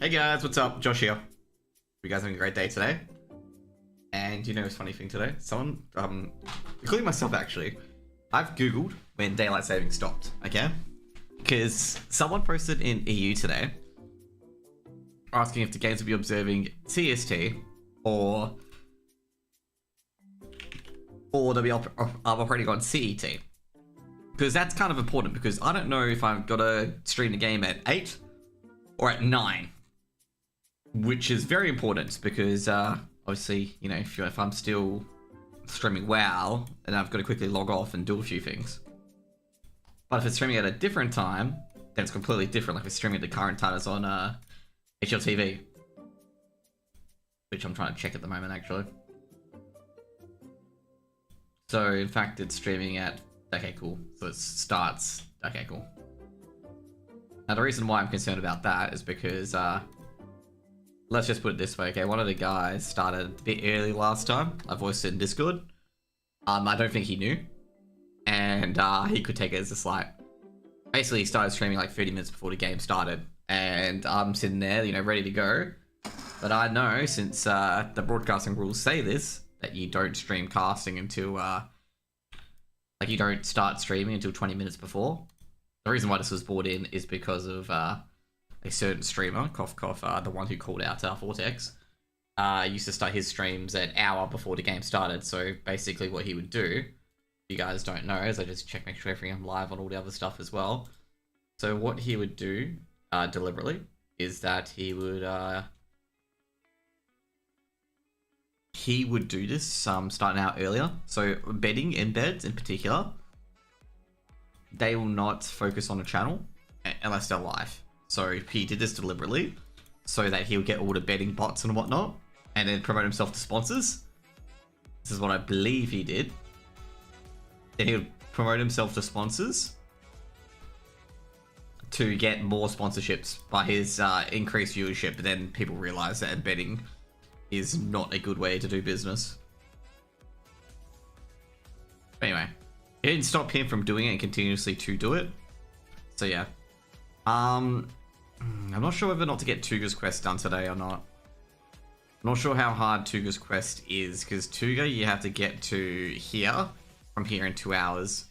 Hey guys, what's up? Josh here. You guys having a great day today? And you know, it's a funny thing today. Someone, including myself actually, I've googled when daylight saving stopped. Okay, because someone posted in EU today asking if the games will be observing CST or they'll be operating on CET. Because that's kind of important, because I don't know if I've got to stream the game at 8 or at 9. Which is very important because, obviously, you know, if I'm still streaming WoW, then I've got to quickly log off and do a few things. But if it's streaming at a different time, then it's completely different. Like if it's streaming at the current time it's on HLTV. Which I'm trying to check at the moment, actually. So, in fact, it's streaming at... Okay, cool. So it starts... Okay, cool. Now, the reason why I'm concerned about that is because, let's just put it this way, okay? One of the guys started a bit early last time. I voiced it in Discord. I don't think he knew. And he could take it as a slight. Basically, he started streaming like 30 minutes before the game started. And I'm sitting there, you know, ready to go. But I know, since the broadcasting rules say this, that you don't stream casting until, like you don't start streaming until 20 minutes before. The reason why this was brought in is because of a certain streamer, cough cough, the one who called out Vortex, used to start his streams an hour before the game started. So basically what he would do, if you guys don't know, is I just check, make sure everything I'm live on all the other stuff as well. So what he would do, deliberately, is that he would do this starting out earlier. So betting embeds in particular, they will not focus on a channel unless they're live. So he did this deliberately so that he would get all the betting bots and whatnot and then promote himself to sponsors. This is what I believe he did. Then he would promote himself to sponsors to get more sponsorships by his increased viewership. But then people realize that betting is not a good way to do business. Anyway, it didn't stop him from doing it and continuously to do it. So yeah. I'm not sure whether or not to get Tuga's quest done today or not. I'm not sure how hard Tuga's quest is, because Tuga you have to get to here from here in 2 hours.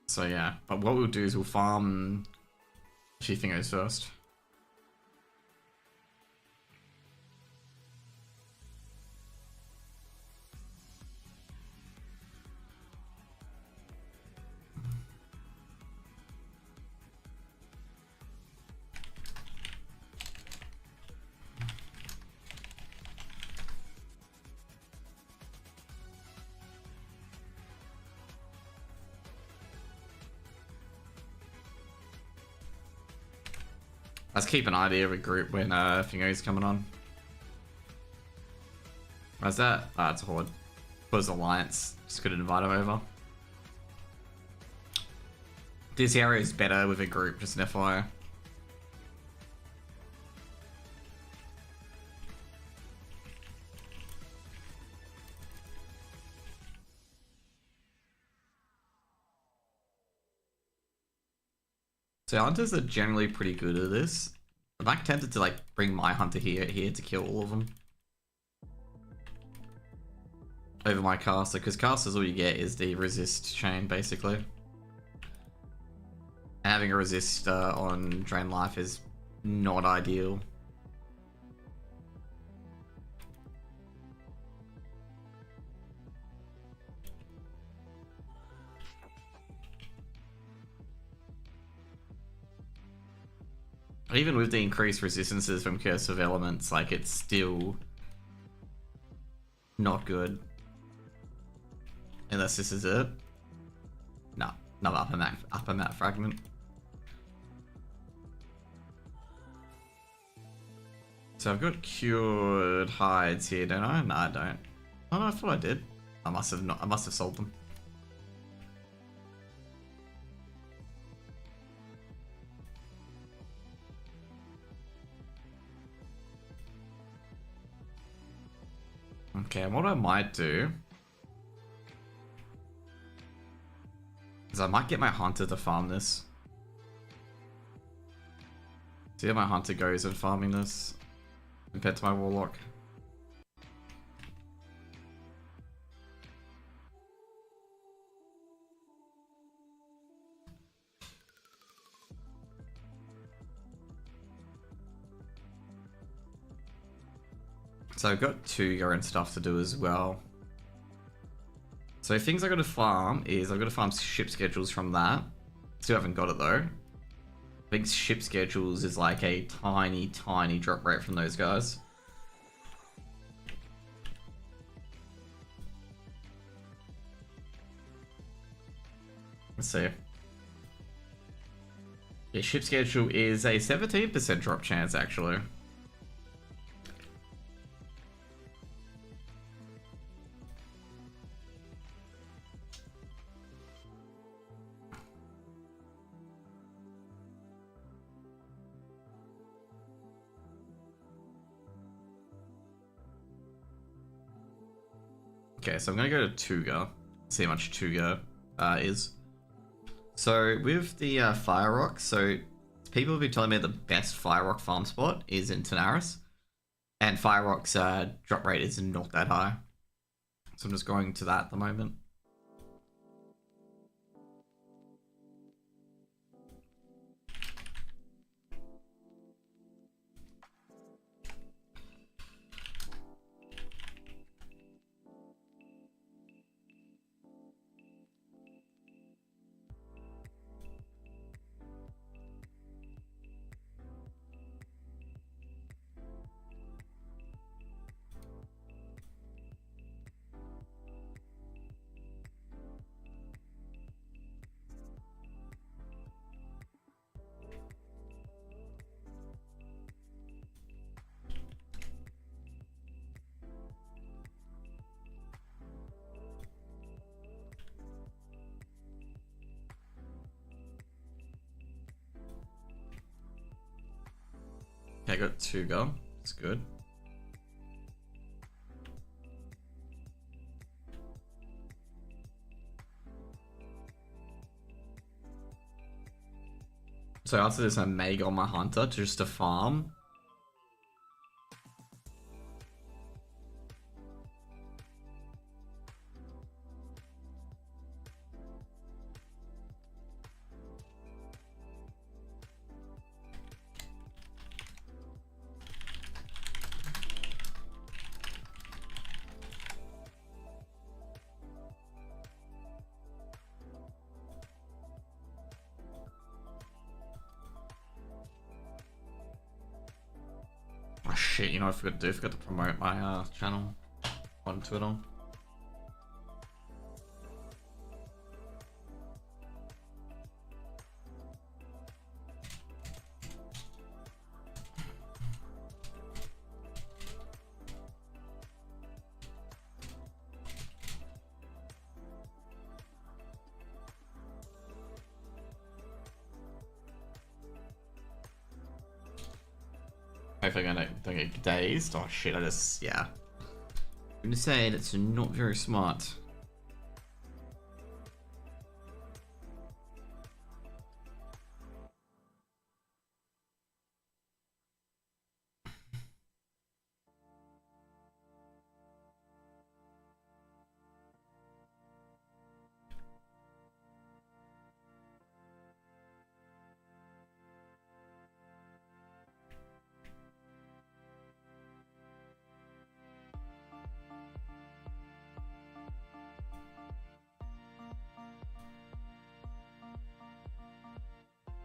So yeah, but what we'll do is we'll farm a few thingos first. Let's keep an idea of a group when Fingo's coming on. Where's that? Ah, it's a horde. Was Alliance. Just couldn't invite him over. This area is better with a group, just an FYI. So hunters are generally pretty good at this. I'm like tempted to like bring my hunter here to kill all of them over my caster, because casters all you get is the resist chain basically. And having a resist on drain life is not ideal. Even with the increased resistances from Curse of Elements, like it's still not good. Unless this is it. No, another upper mat fragment. So I've got cured hides here, don't I? No, I don't. Oh no, I thought I did. I must have sold them. Okay, and what I might do is I might get my hunter to farm this. See how my hunter goes in farming this compared to my warlock. So I've got two and stuff to do as well. So things I got to farm is I've got to farm ship schedules from that. Still haven't got it though. I think ship schedules is like a tiny drop rate from those guys. Let's see. Yeah, ship schedule is a 17% drop chance actually. Okay, so I'm gonna go to Tuga, see how much Tuga is. So with the Fire Rock, so people have been telling me the best Fire Rock farm spot is in Tanaris, and Fire Rock's drop rate is not that high. So I'm just going to that at the moment. Okay, I got Tuga. That's good. So after this, I may go on my hunter just to farm. Oh shit, you know what I forgot to do? I forgot to promote my channel on Twitter. Hopefully I don't get dazed. Oh shit, yeah. I'm just saying it's not very smart.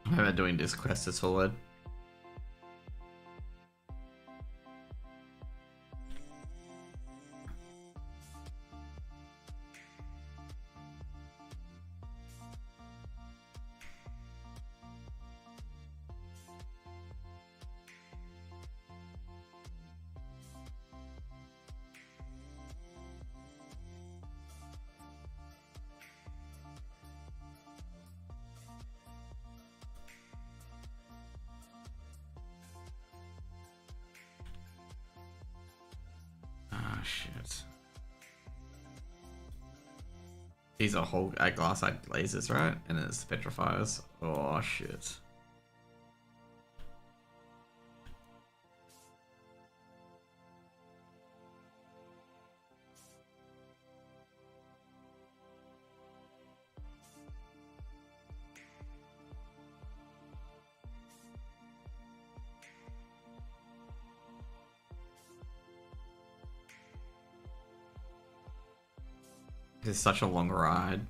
How am I doing this quest this forward? Ah, shit. These are whole glass-eyed lasers, right? And it's petrifiers. Oh, shit. It's such a long ride.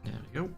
There we go.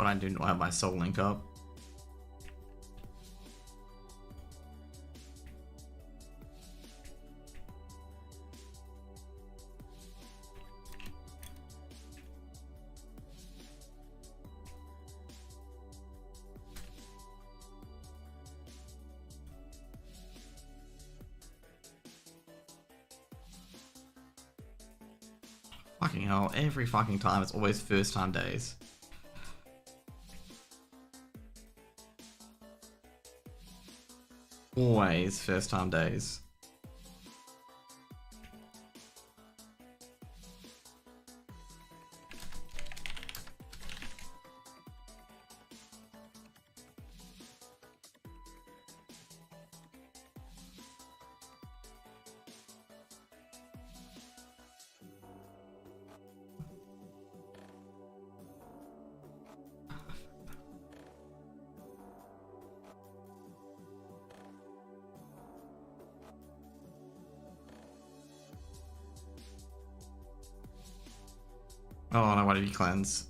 god, I do not have my soul link up. Fucking hell, every fucking time it's always first time days. Always first time days. Oh no, why did you cleanse?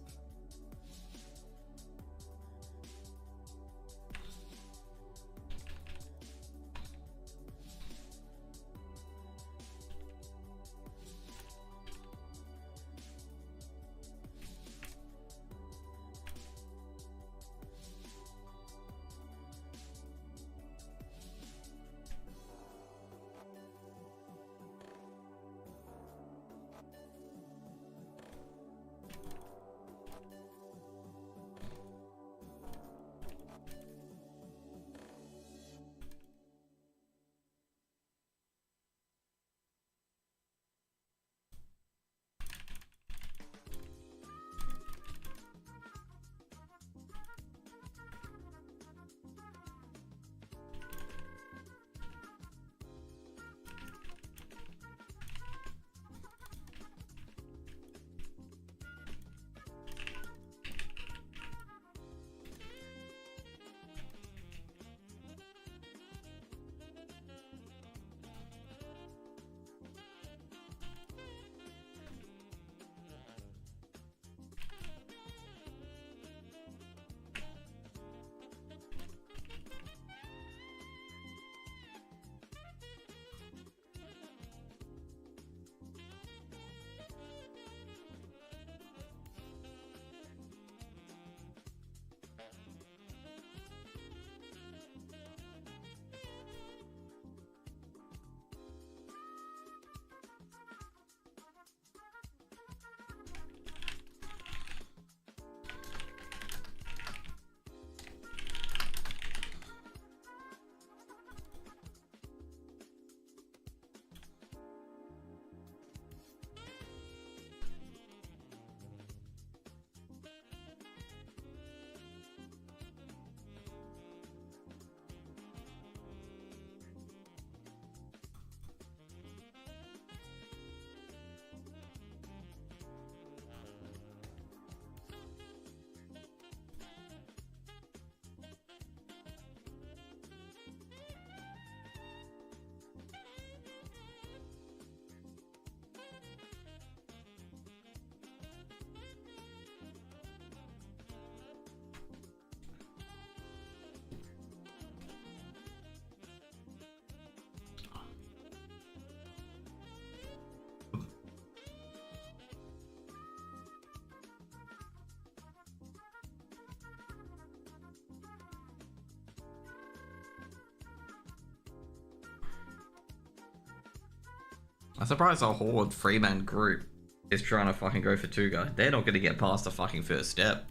I'm surprised a Horde 3-man group is trying to fucking go for 2-guy. They're not gonna get past the fucking first step.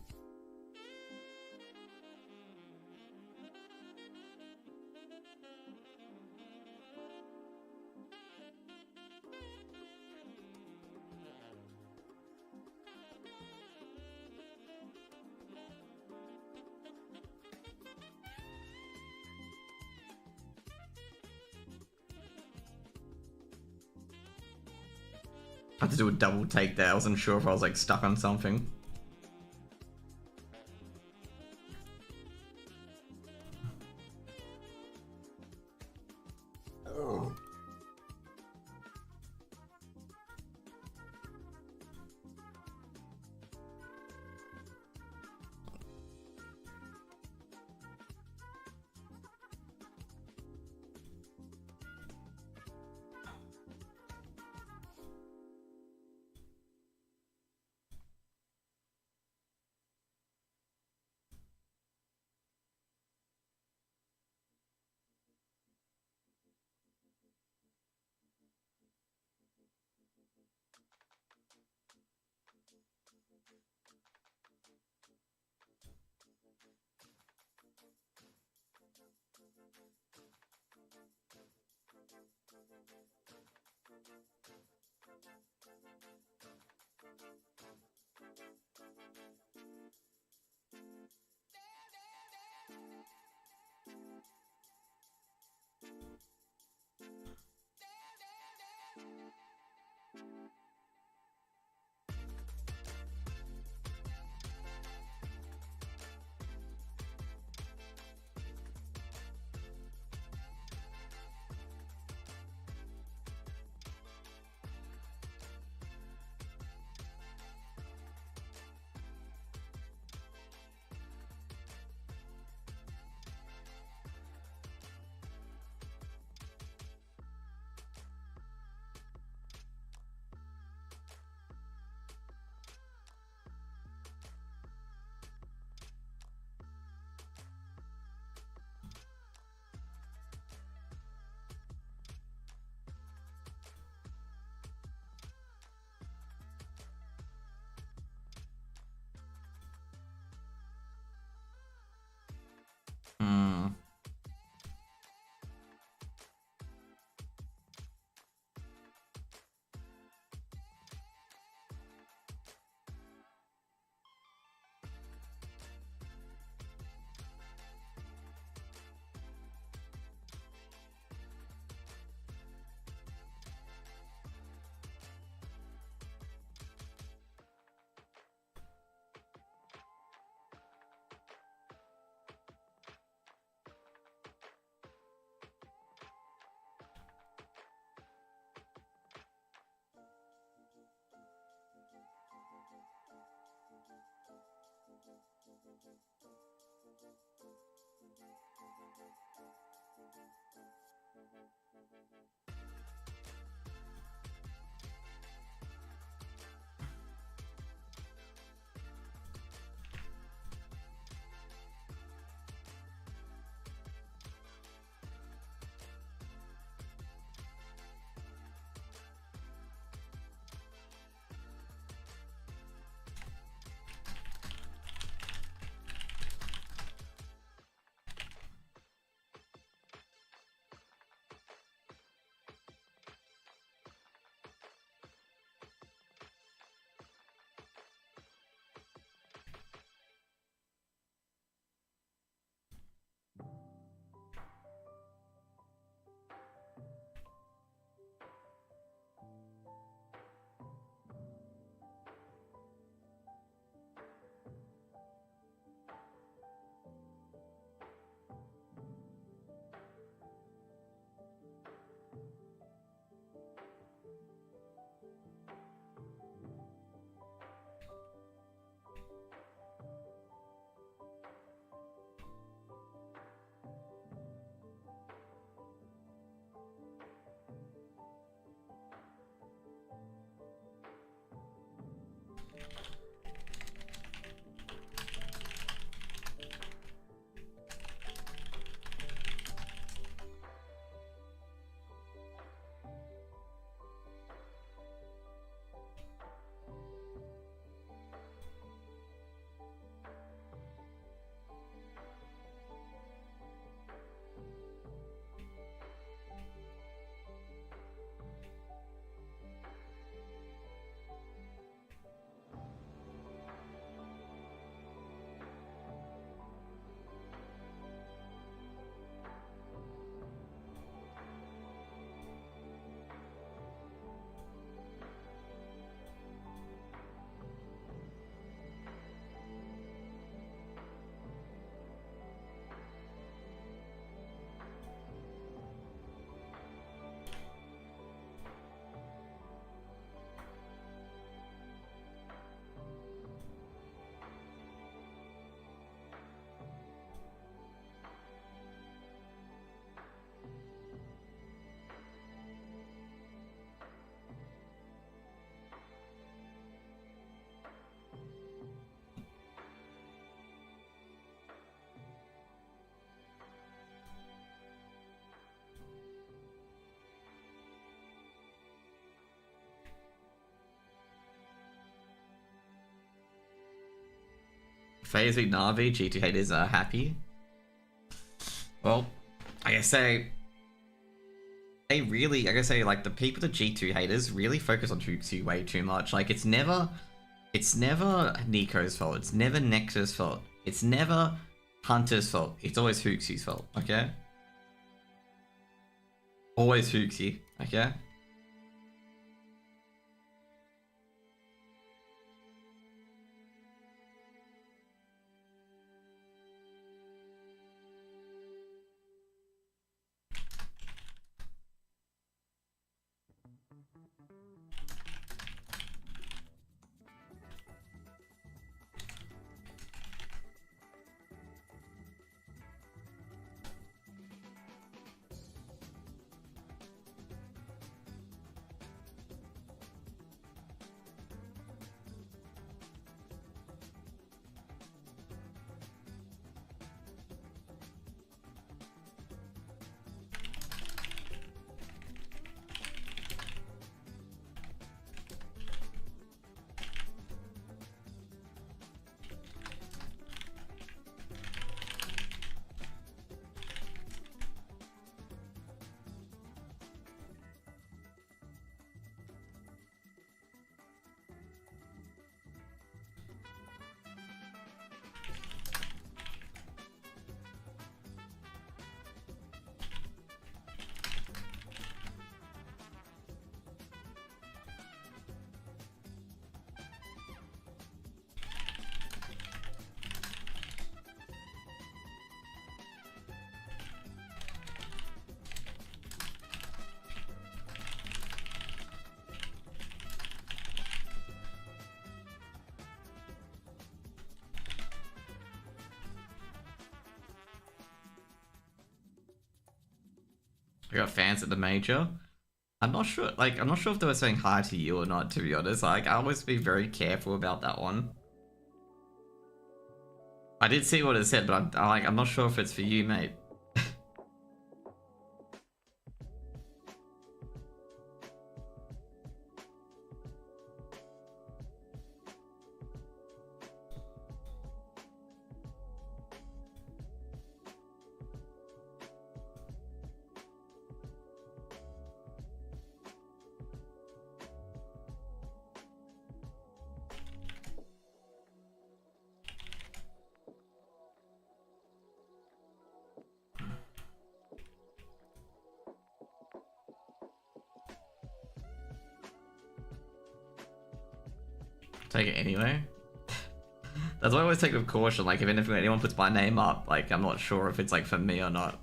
I had to do a double take there. I wasn't sure if I was like stuck on something. Oh. FaZe Navi, G2 haters are happy. Well, like I say, like the people, the G2 haters really focus on Hoopsy way too much. Like it's never Nico's fault. It's never Nexus' fault. It's never Hunter's fault. It's always Hoopsy's fault. Okay. Always Hoopsy. Okay. I got fans at the major. I'm not sure. Like, I'm not sure if they were saying hi to you or not. To be honest, like, I always be very careful about that one. I did see what it said, but I'm not sure if it's for you, mate. Take it anyway. That's why I always take with caution. Like, even if anyone puts my name up, like, I'm not sure if it's like for me or not.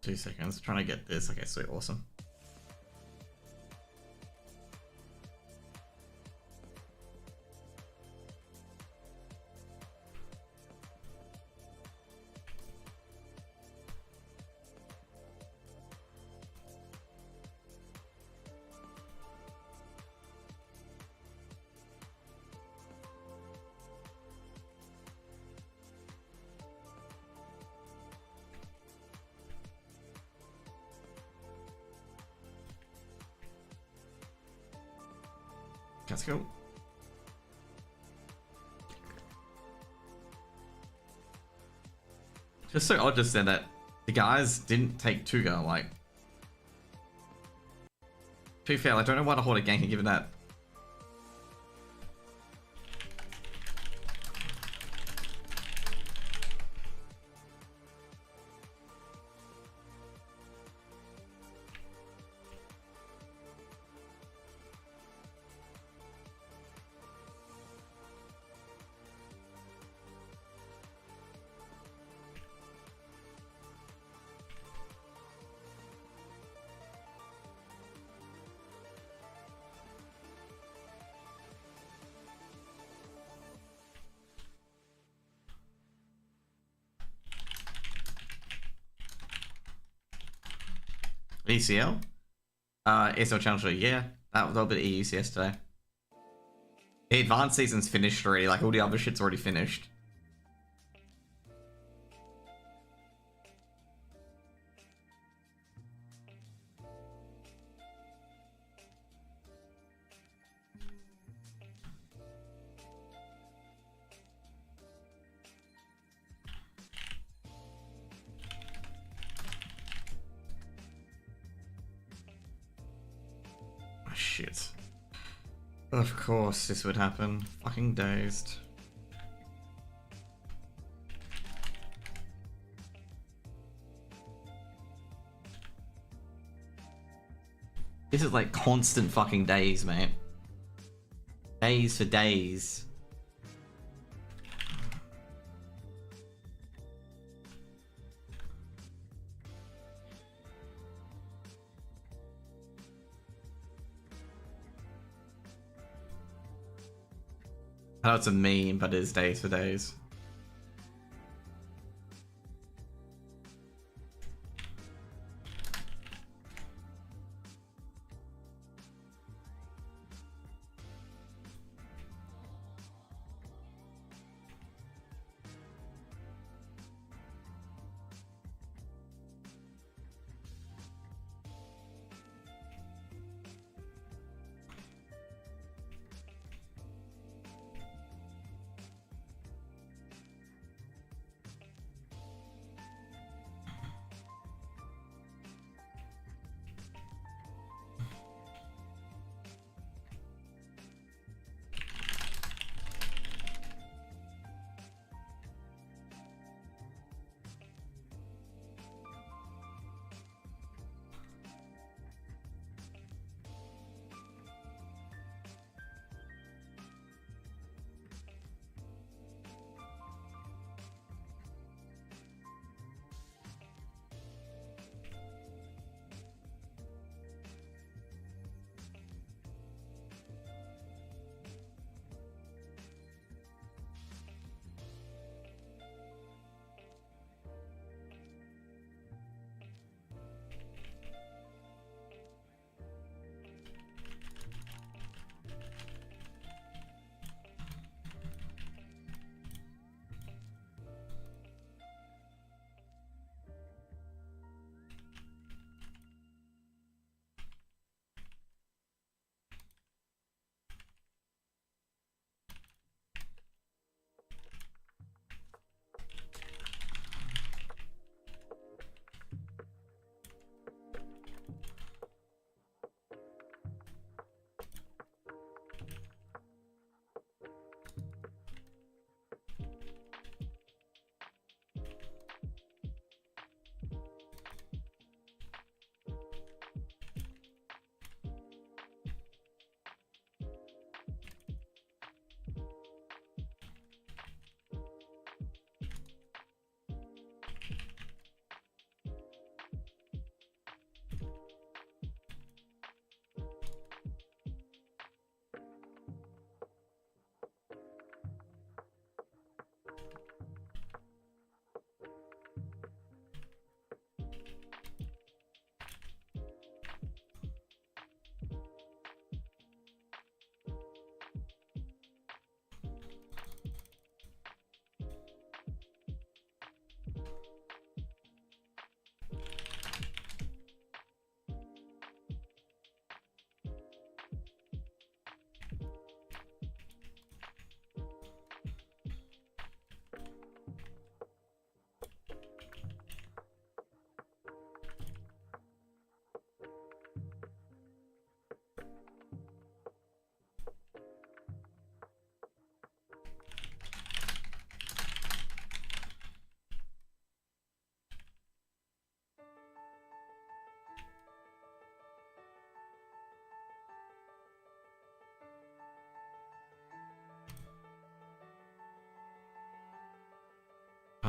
2 seconds. Trying to get this. Okay, sweet, awesome. Let's go. Just so odd just then that the guys didn't take Tuga, like. To be fair, I don't know why to hold a gank given that. ECL? ESL Challenger, yeah. That'll be the EUCS today. The advanced season's finished already, like all the other shit's already finished. Shit. Of course this would happen. Fucking dazed. This is like constant fucking days, mate. Days for days. I know it's a meme, but it is days for days.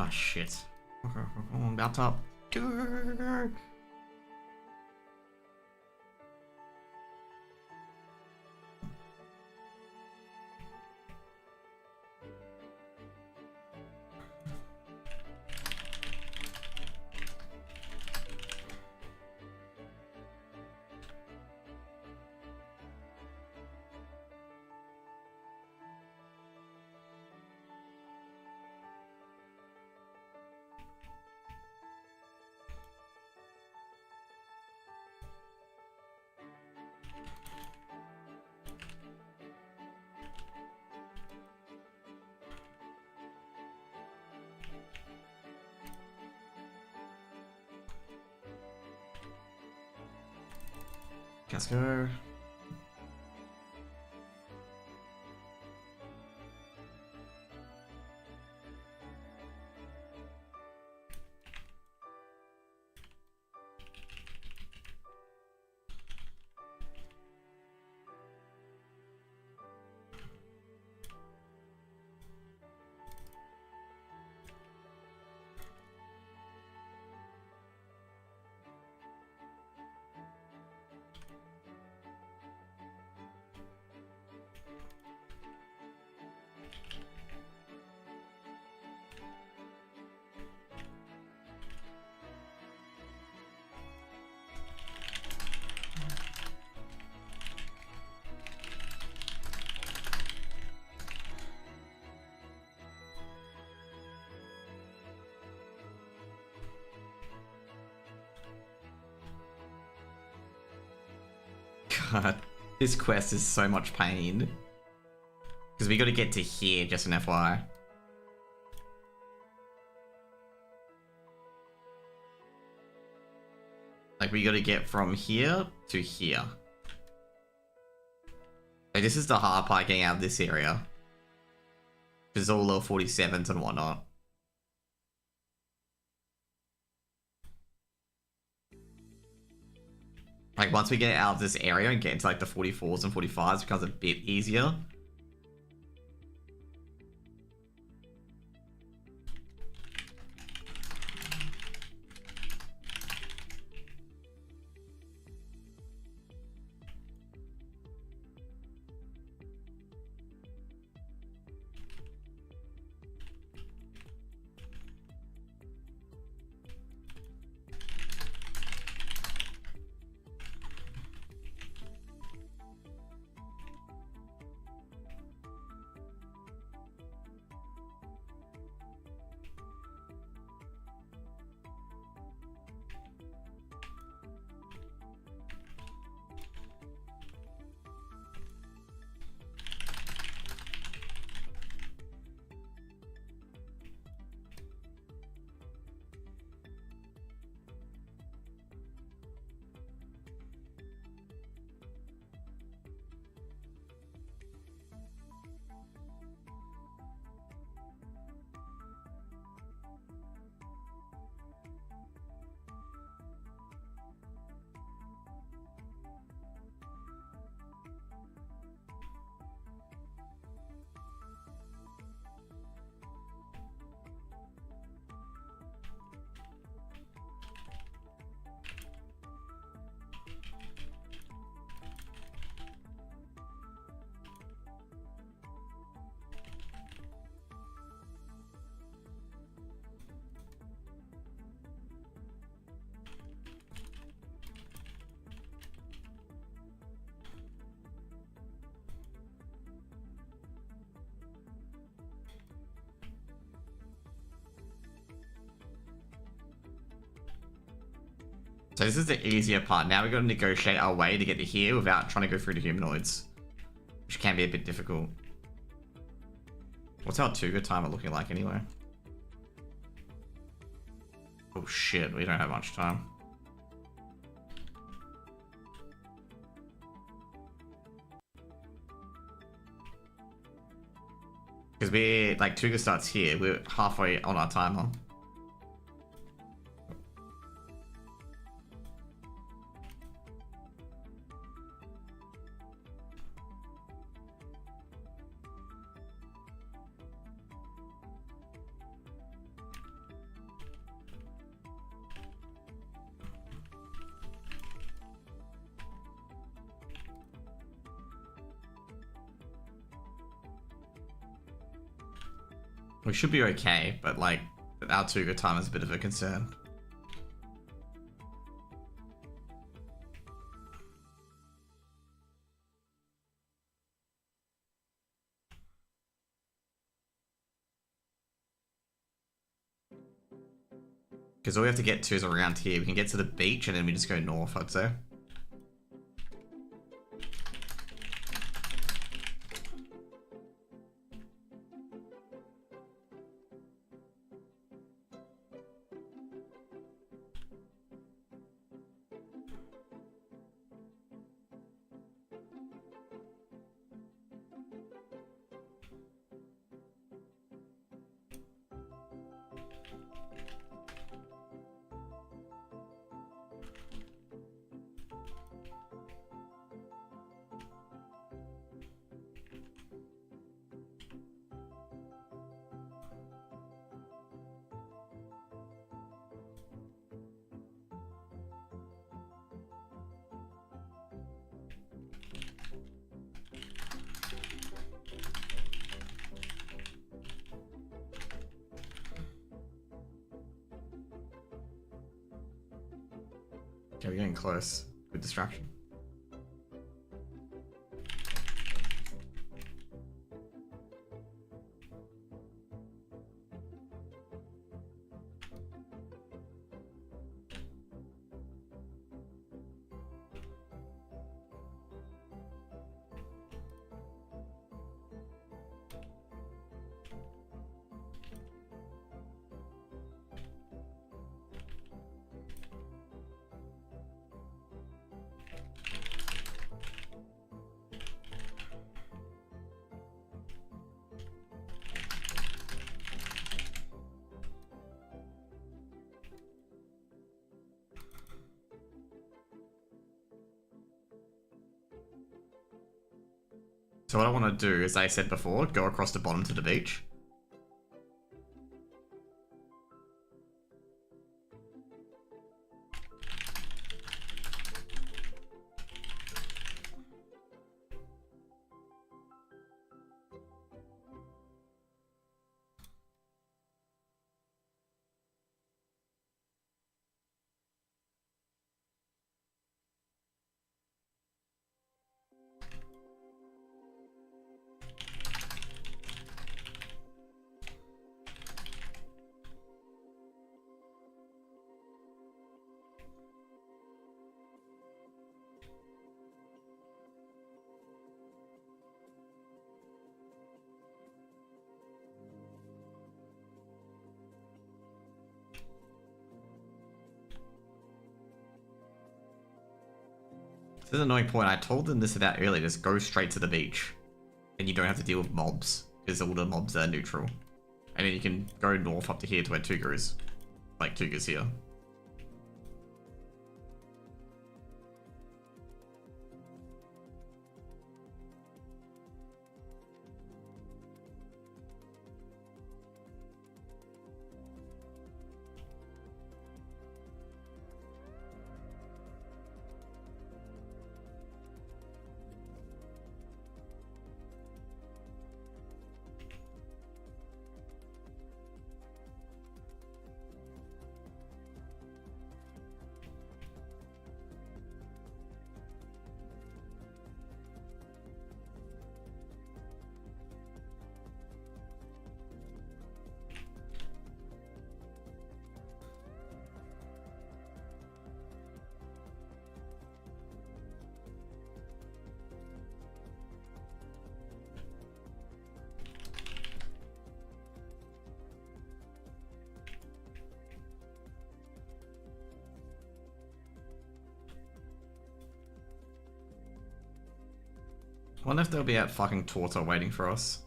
Oh shit. I'm about to... Let's go. God, this quest is so much pain. Because we gotta get to here, just an FYI. Like, we gotta get from here to here. Like, this is the hard part getting out of this area. Because it's all level 47s and whatnot. Like, once we get out of this area and get into, like, the 44s and 45s, it becomes a bit easier. So this is the easier part. Now we've got to negotiate our way to get to here without trying to go through the humanoids. Which can be a bit difficult. What's our Tuga timer looking like anyway? Oh shit, we don't have much time. Because we're, like, Tuga starts here. We're halfway on our timer. We should be okay, but like our 2 good time is a bit of a concern. Because all we have to get to is around here. We can get to the beach and then we just go north, I'd say. Okay, we're getting close. Good distraction. So what I want to do, as I said before, go across the bottom to the beach. This is an annoying point. I told them this about earlier. Just go straight to the beach. And you don't have to deal with mobs. Because all the mobs are neutral. And then you can go north up to here to where Tuga is. Like Tuga's here. I wonder if they'll be at fucking Torta waiting for us.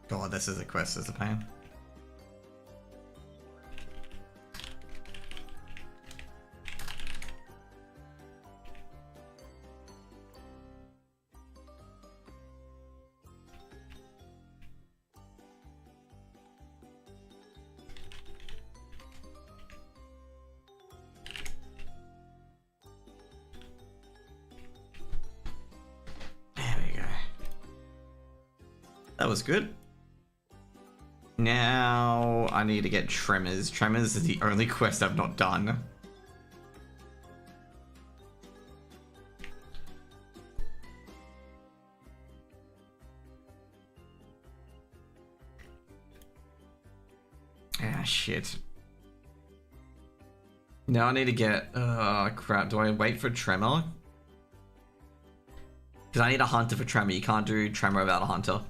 God, this is a quest, this is a pain. That was good. Now I need to get Tremors. Tremors is the only quest I've not done. Ah, shit. Now I need to get... Oh, crap. Do I wait for Tremor? Because I need a hunter for Tremor. You can't do Tremor without a hunter.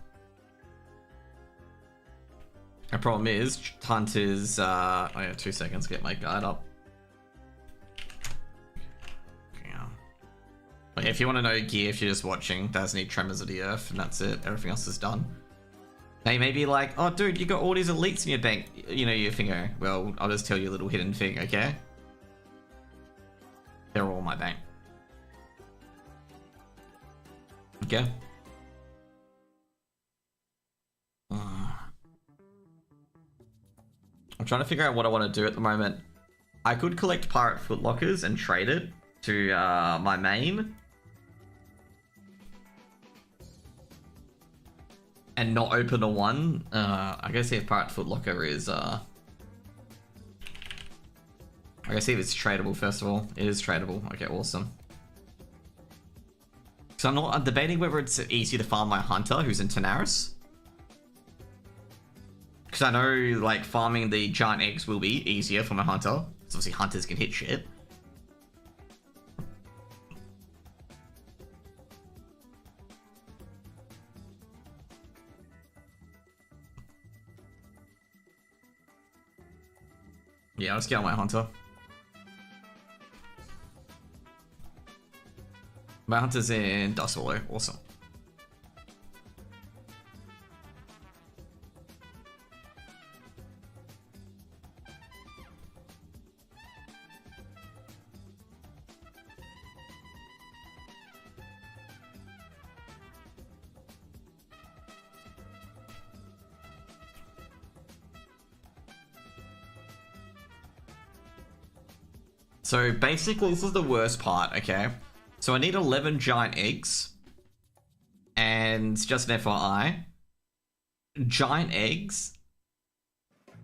The problem is, hunt is, oh yeah, 2 seconds to get my guide up. Yeah. Like, if you want to know gear, if you're just watching, does need Tremors of the Earth, and that's it. Everything else is done. They may be like, oh dude, you got all these elites in your bank. You know, you're thinking, well, I'll just tell you a little hidden thing, okay? They're all in my bank. Okay. I'm trying to figure out what I want to do at the moment. I could collect pirate footlockers and trade it to my main. And not open a one. I gotta see if pirate footlocker is... I gotta see if it's tradable first of all. It is tradable. Okay, awesome. So I'm debating whether it's easy to farm my hunter who's in Tanaris. Because I know, like, farming the giant eggs will be easier for my hunter. Because obviously hunters can hit shit. Yeah, I'll just get on my hunter. My hunter's in Dust Hollow. Awesome. So basically, this is the worst part, okay? So I need 11 giant eggs. And just an FYI, giant eggs,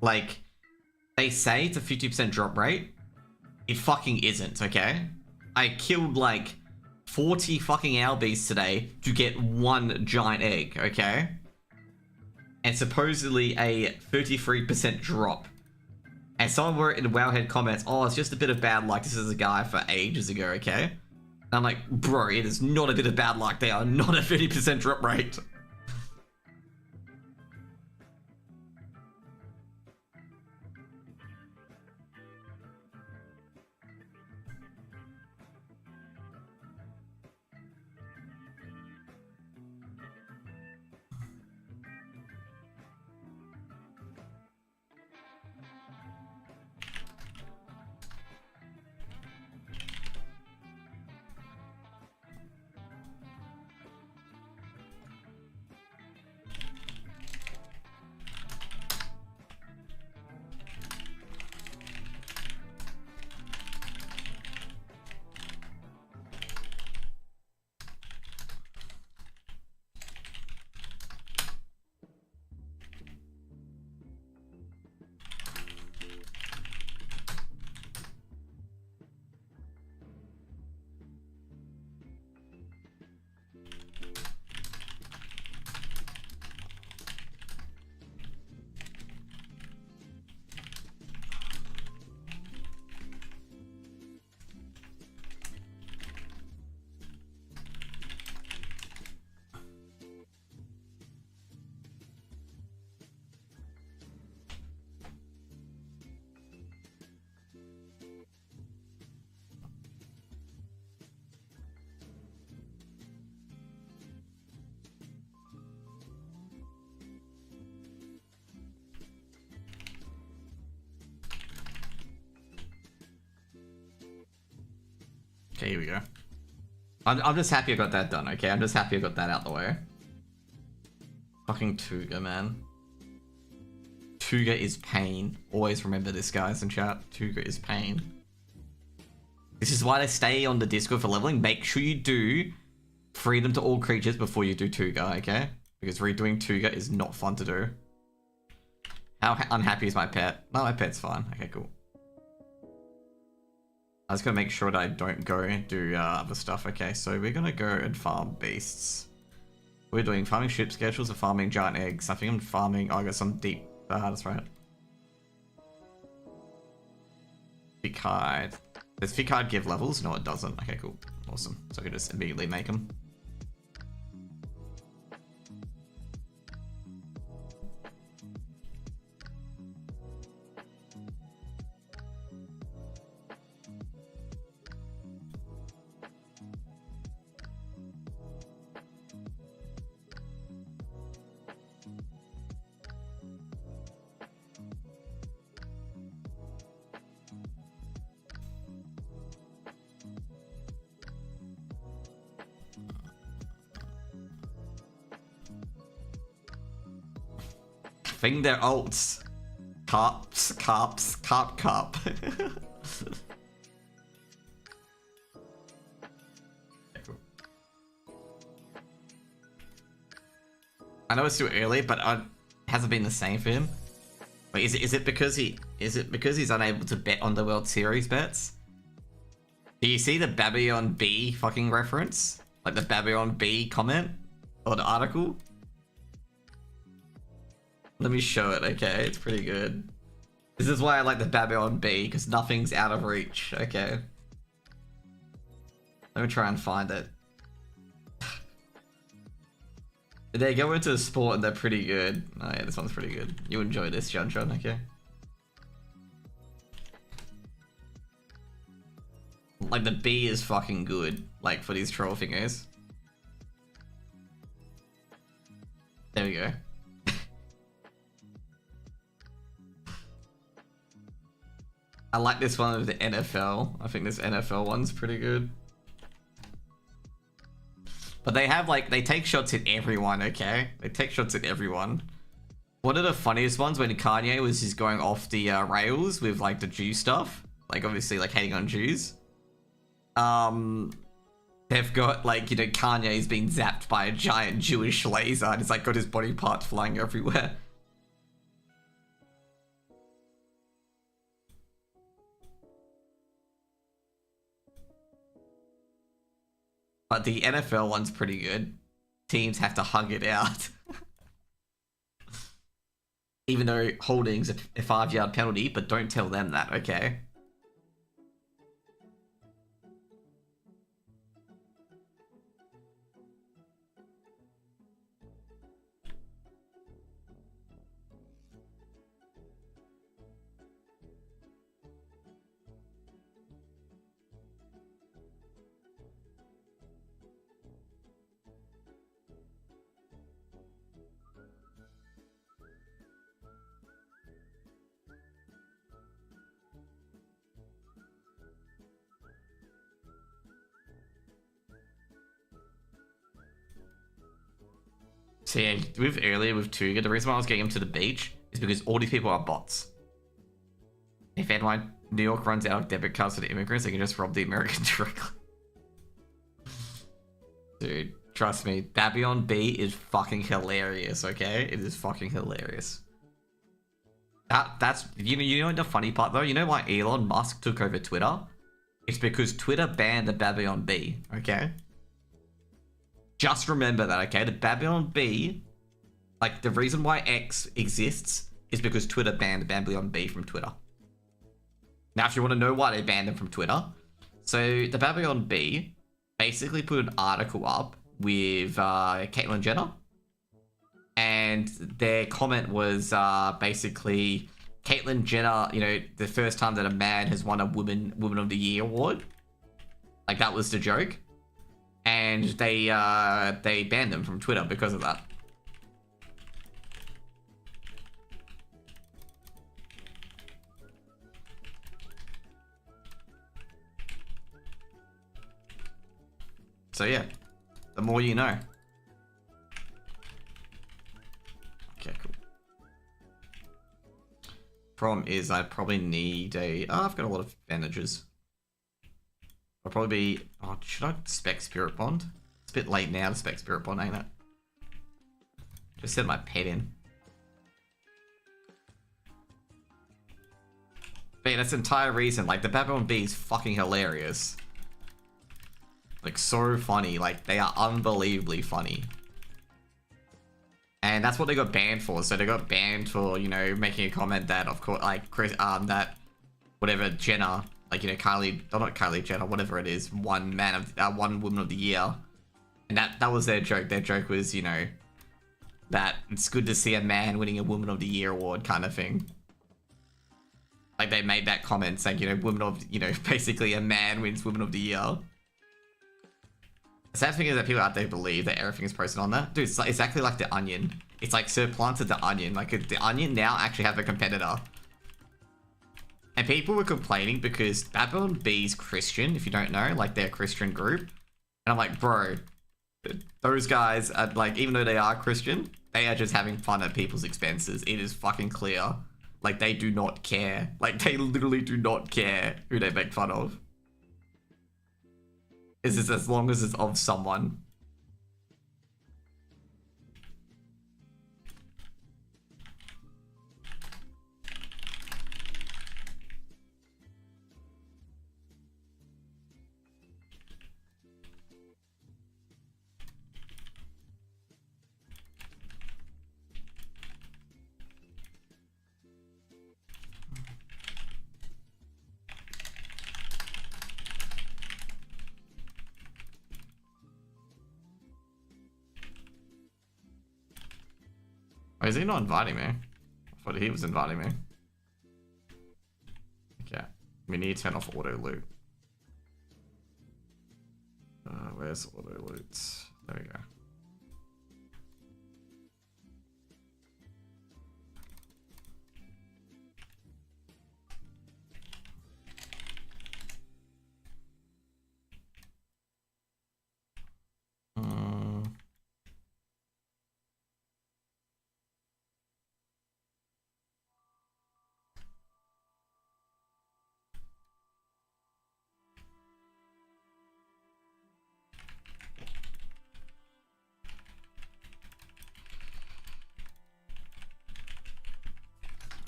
like, they say it's a 50% drop rate. It fucking isn't, okay? I killed like 40 fucking owl beasts today to get one giant egg, okay? And supposedly a 33% drop. And someone wrote in the Wowhead comments, oh, it's just a bit of bad luck. This is a guy for ages ago, okay? And I'm like, bro, it is not a bit of bad luck. They are not a 30% drop rate. Okay, here we go. I'm just happy I got that done, okay? I'm just happy I got that out the way. Fucking Tuga, man. Tuga is pain. Always remember this, guys, in chat. Tuga is pain. This is why they stay on the Discord for leveling. Make sure you do freedom to all creatures before you do Tuga, okay? Because redoing Tuga is not fun to do. How unhappy is my pet? No, my pet's fine. Okay, cool. I was gonna make sure that I don't go and do other stuff. Okay, so we're gonna go and farm beasts. We're doing farming ship schedules or farming giant eggs. I think I'm farming. Oh, I got some deep. That's right. Ficard. Does Ficard give levels? No, it doesn't. Okay, cool. Awesome. So I can just immediately make them. Thing their alts. Carps, carp. I know it's too early, but it hasn't been the same for him. Wait, is it because he's unable to bet on the World Series bets? Do you see the Babylon B fucking reference? Like the Babylon B comment or the article? Let me show it, okay? It's pretty good. This is why I like the Babylon B, because nothing's out of reach, okay? Let me try and find it. They go into a sport and they're pretty good. Oh yeah, this one's pretty good. You enjoy this, John, okay? Like the B is fucking good, like for these troll fingers. There we go. I like this one with the NFL. I think this NFL one's pretty good. But they have like, they take shots at everyone, okay? They take shots at everyone. One of the funniest ones when Kanye was just going off the rails with like the Jew stuff. Like obviously like hating on Jews. They've got like, you know, Kanye's been zapped by a giant Jewish laser and it's like got his body parts flying everywhere. But the NFL one's pretty good. Teams have to hug it out. Even though holding's a 5-yard penalty, but don't tell them that, okay? So yeah, with earlier with Tuga, the reason why I was getting him to the beach is because all these people are bots. If NY New York runs out of debit cards for the immigrants, they can just rob the Americans directly. Dude, trust me, Babylon B is fucking hilarious, okay? It is fucking hilarious. That's you know the funny part though? You know why Elon Musk took over Twitter? It's because Twitter banned the Babylon B, okay? Just remember that, okay? The Babylon B, like the reason why X exists is because Twitter banned Babylon B from Twitter. Now, if you want to know why they banned them from Twitter, so the Babylon B basically put an article up with Caitlyn Jenner, and their comment was basically Caitlyn Jenner, you know, the first time that a man has won a Woman of the Year award. Like that was the joke. And they banned them from Twitter because of that. So yeah, the more you know. Okay, cool. Problem is I probably need a... Oh, I've got a lot of bandages. I'll probably be... Oh, should I spec Spirit Bond? It's a bit late now to spec Spirit Bond, ain't it? Just set my pet in. But yeah, that's the entire reason. Like, the Babylon Bee is fucking hilarious. Like, so funny. Like, they are unbelievably funny. And that's what they got banned for. So they got banned for, you know, making a comment that, of course, like, Chris, that, whatever, Jenner, like, you know, Kylie, or not Kylie Jenner, whatever it is, one woman of the year. And that was their joke. Their joke was, you know, that it's good to see a man winning a Woman of the Year award kind of thing. Like, they made that comment saying, you know, basically a man wins Woman of the Year. The sad thing is that people out there believe that everything is posted on that. Dude, it's like, exactly like The Onion. It's like supplanted The Onion. Like, The Onion now actually have a competitor. And people were complaining because Babylon Bee's Christian, if you don't know, like, they're a Christian group. And I'm like, bro, those guys are, like, even though they are Christian, they are just having fun at people's expenses. It is fucking clear. Like, they do not care. Like, they literally do not care who they make fun of. Is this as long as it's of someone? Oh, is he not inviting me? I thought he was inviting me. Okay. We need to turn off auto loot. Where's auto loot? There we go.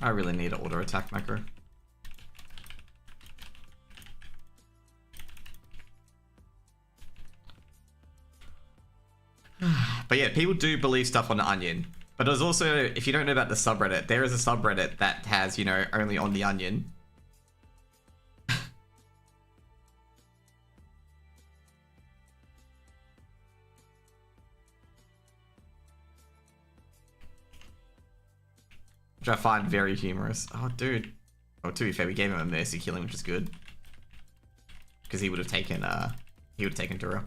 I really need an auto attack macro. But yeah, people do believe stuff on The Onion. But there's also, if you don't know about the subreddit, there is a subreddit that has, you know, only on The Onion. Which I find very humorous. Oh, dude. Oh, to be fair, we gave him a mercy killing, which is good. Because he would have taken, Dura.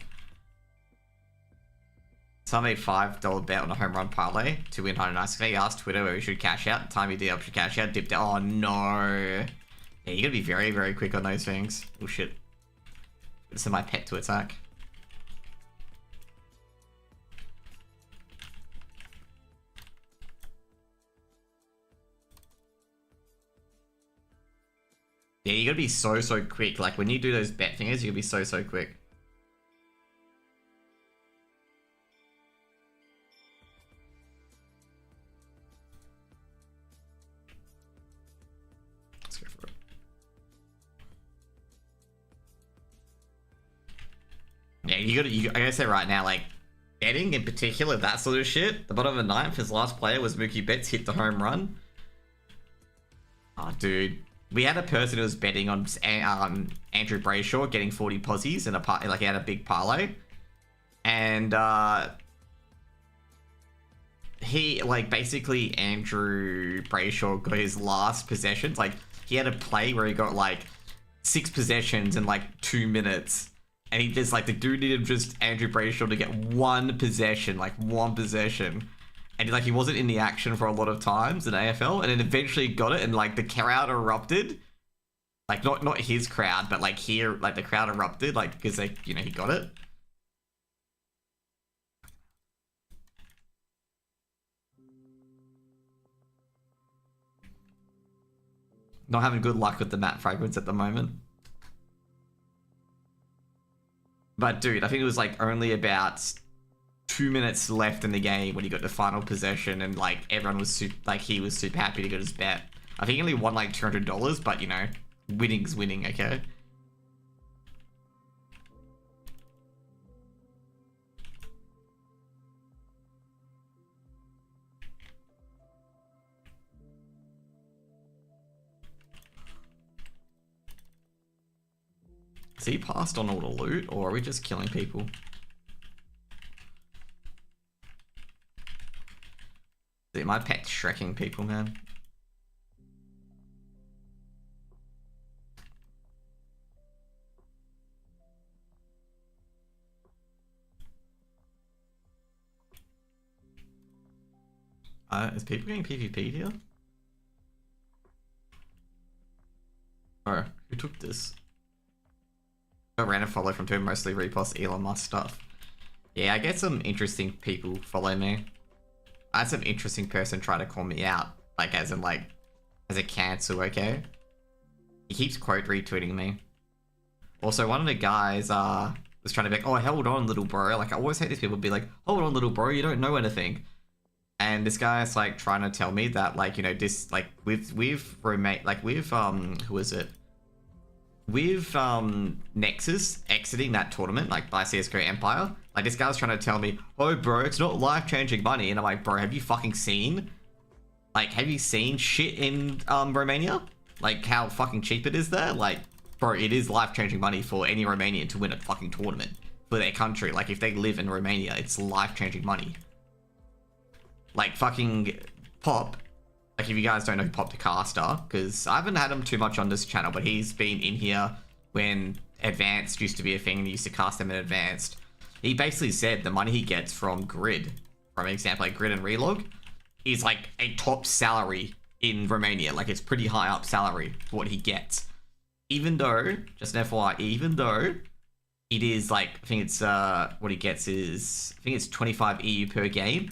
So I made $5 bet on a home run parlay to win 190. He asked Twitter where we should cash out. Time he did, I should cash out. Dipped out. Oh, no. Yeah, you gotta be very, very quick on those things. Oh, shit. This is my pet to attack. Yeah, you gotta be so, so quick. Like, when you do those bet fingers, you gotta be so, so quick. Let's go for it. Yeah, I gotta say right now, like, betting in particular, that sort of shit. The bottom of the ninth, his last player was Mookie Betts, hit the home run. Oh, dude. We had a person who was betting on Andrew Brayshaw getting 40 posies in a like he had a big parlay, and he like basically Andrew Brayshaw got his last possessions. Like he had a play where he got like 6 possessions in like 2 minutes, and he just like the dude needed just Andrew Brayshaw to get 1 possession, like 1 possession. And like he wasn't in the action for a lot of times in AFL, and then eventually got it, and like the crowd erupted, like not his crowd, but like here, like the crowd erupted, like because they, you know, he got it. Not having good luck with the map fragments at the moment. But dude, I think it was like only about 2 minutes left in the game when he got the final possession, and like everyone was he was super happy to get his bet. I think he only won like $200, but you know, winning's winning, okay? Is he passed on all the loot, or are we just killing people? Dude, my pet's shrekking people, man. Is people getting PvP'd here? Oh, who took this? I ran a follow from two, mostly repost Elon Musk stuff. Yeah, I get some interesting people follow me. I had some interesting person try to call me out, like as in like, as a cancel, okay? He keeps quote retweeting me. Also, one of the guys was trying to be like, oh, hold on, little bro. Like, I always hate these people be like, hold on, little bro, you don't know anything. And this guy's like trying to tell me that, like, you know, this, like, we've who is it? With Nexus exiting that tournament, like by CSGO Empire, like this guy's trying to tell me, oh bro, it's not life-changing money. And I'm like, bro, have you fucking seen? Like, have you seen shit in Romania? Like how fucking cheap it is there? Like, bro, it is life-changing money for any Romanian to win a fucking tournament for their country. Like if they live in Romania, it's life-changing money. Like fucking Pop. Like, if you guys don't know Pop the Caster, because I haven't had him too much on this channel, but he's been in here when Advanced used to be a thing and he used to cast them in Advanced. He basically said the money he gets from Grid, from example, like Grid and Relog, is like a top salary in Romania. Like, it's pretty high up salary for what he gets. Even though, just an FYI, even though it is like, I think it's, what he gets is, I think it's 25 EU per game.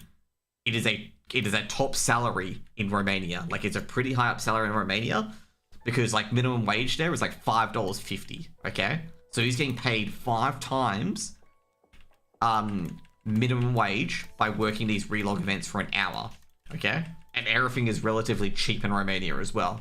It is a top salary in Romania. Like, it's a pretty high up salary in Romania because like minimum wage there is like $5.50. Okay, so he's getting paid 5 times minimum wage by working these relog events for an hour. Okay, and everything is relatively cheap in Romania as well.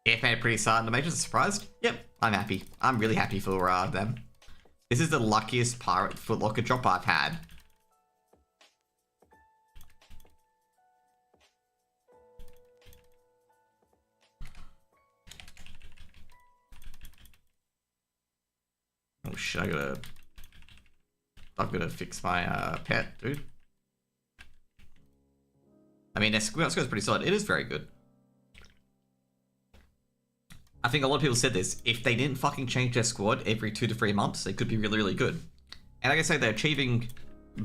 Yeah, made pretty sad. The majors are surprised. Yep, I'm happy. I'm really happy for them. This is the luckiest pirate footlocker drop I've had. Oh shit, I've gotta fix my pet, dude. I mean, their squad's pretty solid. It is very good. I think a lot of people said this. If they didn't fucking change their squad every 2 to 3 months, they could be really, really good. And like I say, they're achieving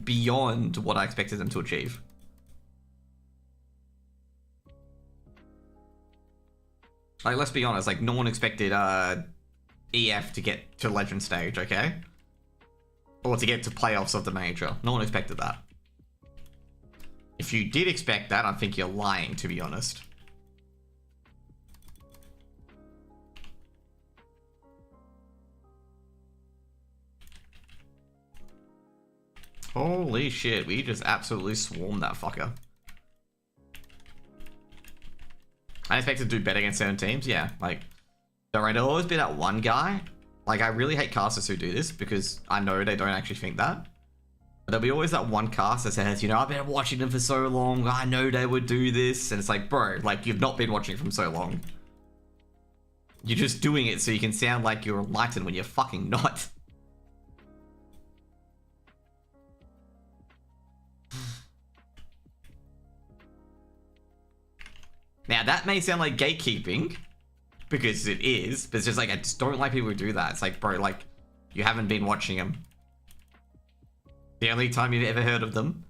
beyond what I expected them to achieve. Like, let's be honest, like, no one expected EF to get to Legend stage, okay? Or to get to playoffs of the major. No one expected that. If you did expect that, I think you're lying, to be honest. Holy shit, we just absolutely swarmed that fucker. I expected to do better against certain teams, yeah. Like, there'll always be that one guy. Like, I really hate casters who do this because I know they don't actually think that. But there'll be always that one caster that says, you know, I've been watching them for so long, I know they would do this. And it's like, bro, like, you've not been watching from so long. You're just doing it so you can sound like you're enlightened when you're fucking not. Now, that may sound like gatekeeping, because it is, but it's just like, I just don't like people who do that. It's like, bro, like, you haven't been watching them. The only time you've ever heard of them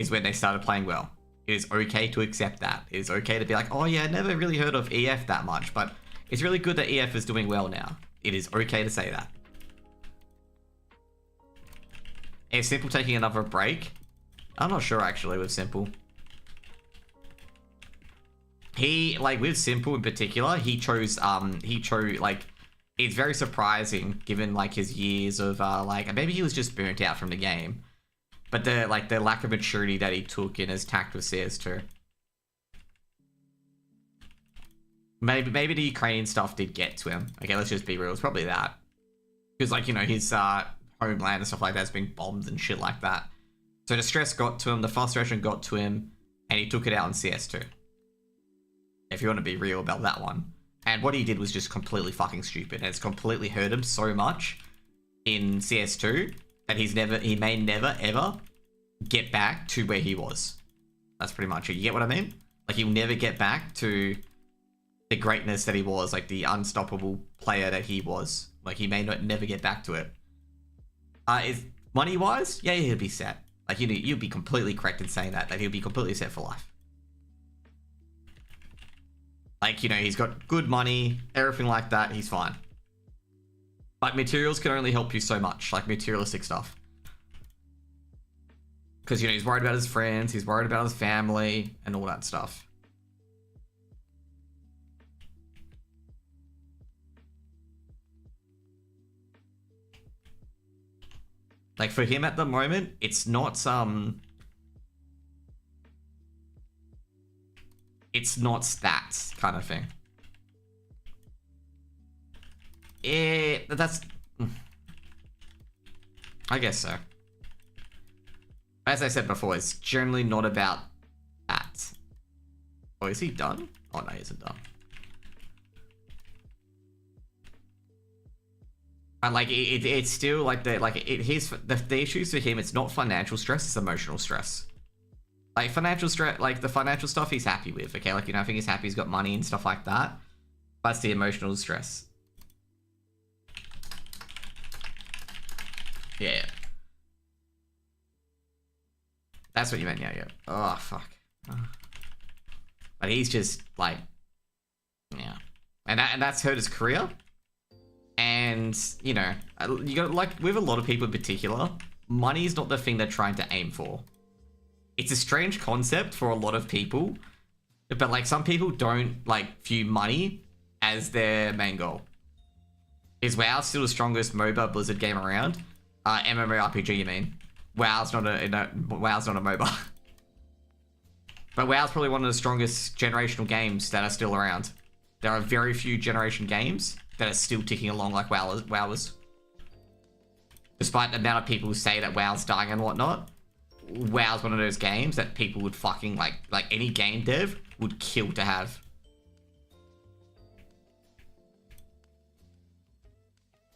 is when they started playing well. It is okay to accept that. It is okay to be like, oh yeah, I never really heard of EF that much, but it's really good that EF is doing well now. It is okay to say that. Is Simple taking another break? I'm not sure actually with Simple. He, like, with Simple in particular, he chose, like, it's very surprising given, like, his years of, like, maybe he was just burnt out from the game. But the lack of maturity that he took in his tact with CS2. Maybe the Ukrainian stuff did get to him. Okay, let's just be real. It's probably that. Because, like, you know, his, homeland and stuff like that's being bombed and shit like that. So the stress got to him, the frustration got to him, and he took it out on CS2. If you want to be real about that one. And what he did was just completely fucking stupid. And it's completely hurt him so much in CS2 that he may never ever get back to where he was. That's pretty much it. You get what I mean? Like, he'll never get back to the greatness that he was, like the unstoppable player that he was. Like, he may never get back to it. Is money wise? Yeah, he'll be set. Like, you'd be completely correct in saying that he'll be completely set for life. Like, you know, he's got good money, everything like that, he's fine. But materials can only help you so much, like materialistic stuff. Because, you know, he's worried about his friends, he's worried about his family, and all that stuff. Like, for him at the moment, it's not stats kind of thing. That's... I guess so. As I said before, it's generally not about that. Oh, is he done? Oh, no, he isn't done. And like, it's still like the issues for him, it's not financial stress, it's emotional stress. Like, financial stress, like the financial stuff he's happy with, okay? Like, you know, I think he's happy he's got money and stuff like that. That's the emotional stress. Yeah. That's what you meant, yeah. Oh, fuck. But he's just, like, yeah. And that's hurt his career. And, you know, you got, like, with a lot of people in particular, money is not the thing they're trying to aim for. It's a strange concept for a lot of people, but, like, some people don't, like, view money as their main goal. Is WoW still the strongest MOBA Blizzard game around? MMORPG, you mean? WoW's not a MOBA. But WoW's probably one of the strongest generational games that are still around. There are very few generation games that are still ticking along like WoW is. Despite the amount of people who say that WoW's dying and whatnot, WoW's one of those games that people would fucking, like any game dev would kill to have.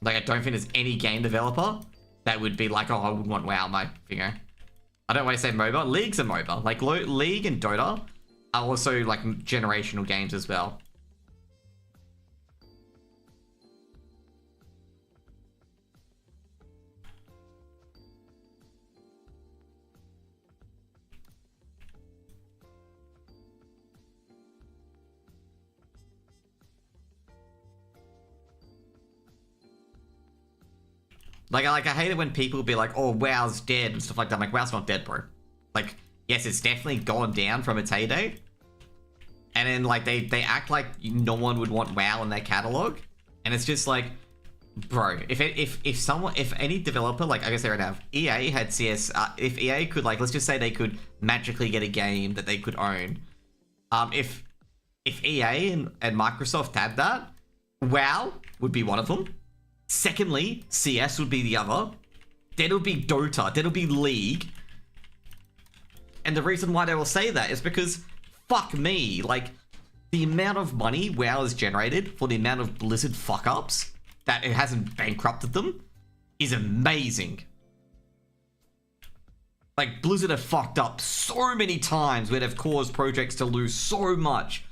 Like, I don't think there's any game developer that would be like, oh, I wouldn't want WoW, my finger. I don't want to say MOBA. League's a MOBA. Like, League and Dota are also, like, generational games as well. Like, I hate it when people be like, oh, WoW's dead and stuff like that. I'm like, WoW's not dead, bro. Like, yes, it's definitely gone down from its heyday. And then, like, they act like no one would want WoW in their catalog. And it's just like, bro, if any developer, like I say right now, if EA had CS, if EA could, like, let's just say they could magically get a game that they could own. If EA and Microsoft had that, WoW would be one of them. Secondly, CS would be the other. Then it would be Dota. Then it would be League. And the reason why they will say that is because, fuck me, like, the amount of money WoW has generated for the amount of Blizzard fuck-ups that it hasn't bankrupted them is amazing. Like, Blizzard have fucked up so many times where they've caused projects to lose so much.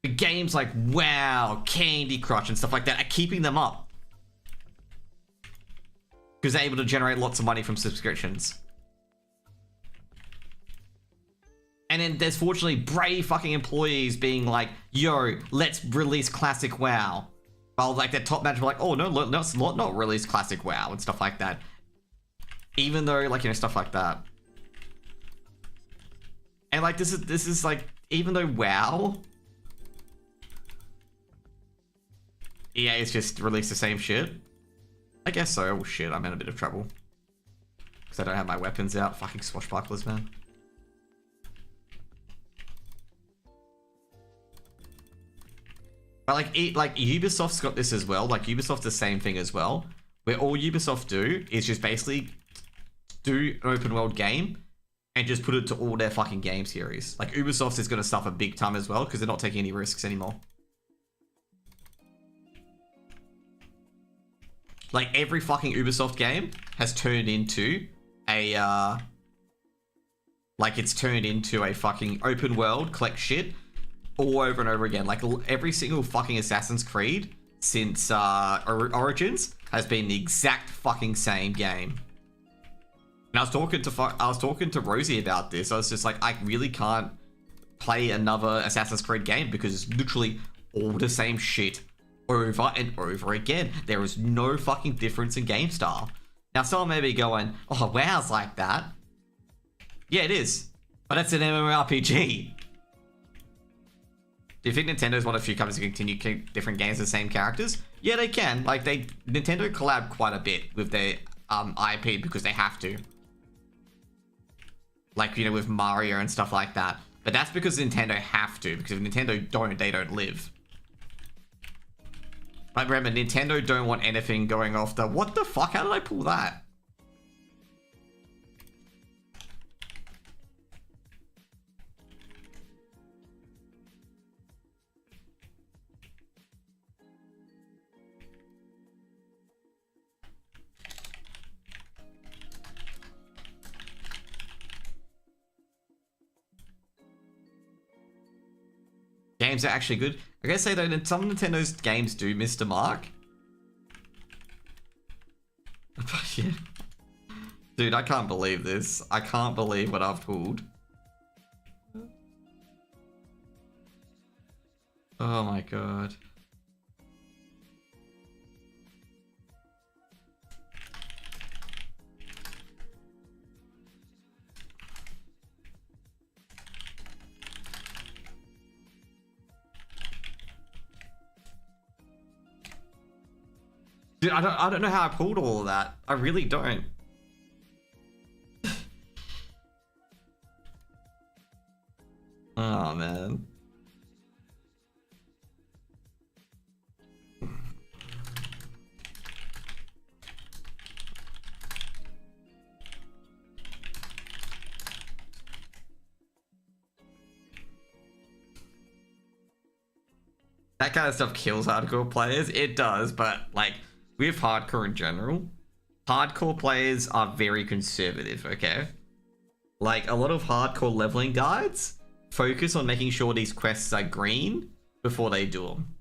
The games like WoW, Candy Crush, and stuff like that are keeping them up. Because they're able to generate lots of money from subscriptions. And then there's fortunately brave fucking employees being like, yo, let's release classic WoW. While like their top management like, oh no, let's not release classic WoW and stuff like that. Even though, like, you know, stuff like that. And like this is like, even though WoW, EA's just released the same shit. I guess so. Oh shit, I'm in a bit of trouble. Because I don't have my weapons out. Fucking swashbucklers, man. But like Ubisoft's got this as well. Like Ubisoft's the same thing as well. Where all Ubisoft do is just basically do an open world game and just put it to all their fucking game series. Like Ubisoft is going to suffer big time as well because they're not taking any risks anymore. Like every fucking Ubisoft game has turned into a like it's turned into a fucking open world collect shit all over and over again. Like every single fucking Assassin's Creed since Origins has been the exact fucking same game. And I was talking to Rosie about this. I was just like, I really can't play another Assassin's Creed game because it's literally all the same shit over and over again. There is no fucking difference in game style. Now, someone may be going, oh, WoW's like that. Yeah, it is. But it's an MMORPG. Do you think Nintendo's one of the few companies that continue to keep different games with the same characters? Yeah, they can. Like, Nintendo collab quite a bit with their IP because they have to. Like, you know, with Mario and stuff like that. But that's because Nintendo have to. Because if Nintendo don't, they don't live. But remember, Nintendo don't want anything going off the... What the fuck? How did I pull that? Games are actually good. I gotta say though, some of Nintendo's games do miss the mark. But yeah. Dude, I can't believe this. I can't believe what I've pulled. Oh my god. Dude, I don't know how I pulled all of that. I really don't. Oh man. That kind of stuff kills hardcore players. It does, but like with hardcore in general, hardcore players are very conservative, okay? Like a lot of hardcore leveling guides focus on making sure these quests are green before they do them.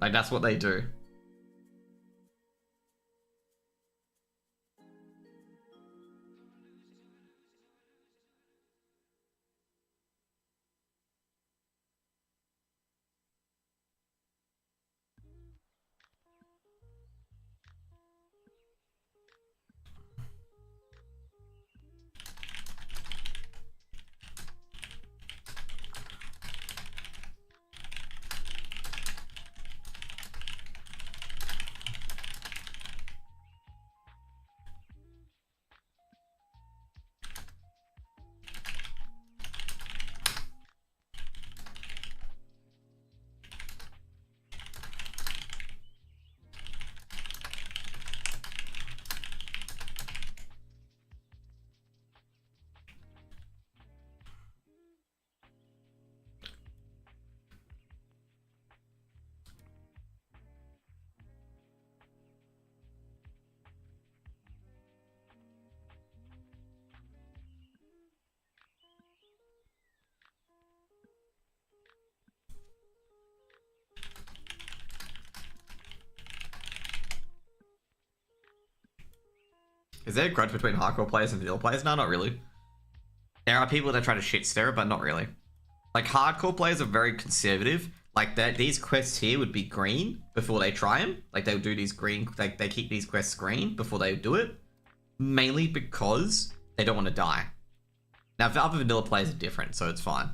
Like that's what they do. Is there a grudge between hardcore players and vanilla players? No, not really. There are people that try to shit stir it, but not really. Like, hardcore players are very conservative. Like, these quests here would be green before they try them. Like, they would do these green, like, they keep these quests green before they do it. Mainly because they don't want to die. Now, other vanilla players are different, so it's fine.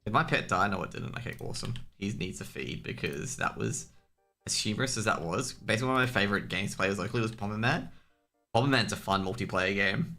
Did my pet die? No, it didn't. Okay, awesome. He needs a feed because that was, as humorous as that was, basically one of my favorite games to play was locally was Bomberman. Bomberman's a fun multiplayer game.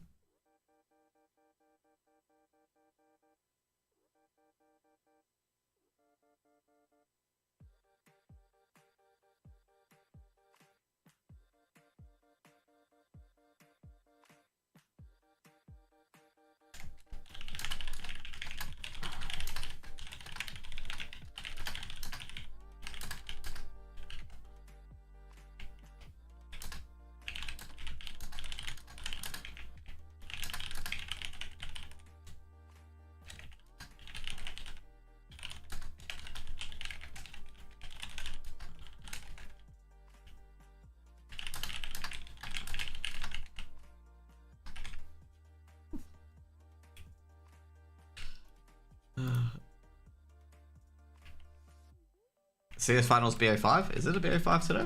CS Finals BO5? Is it a BO5 today?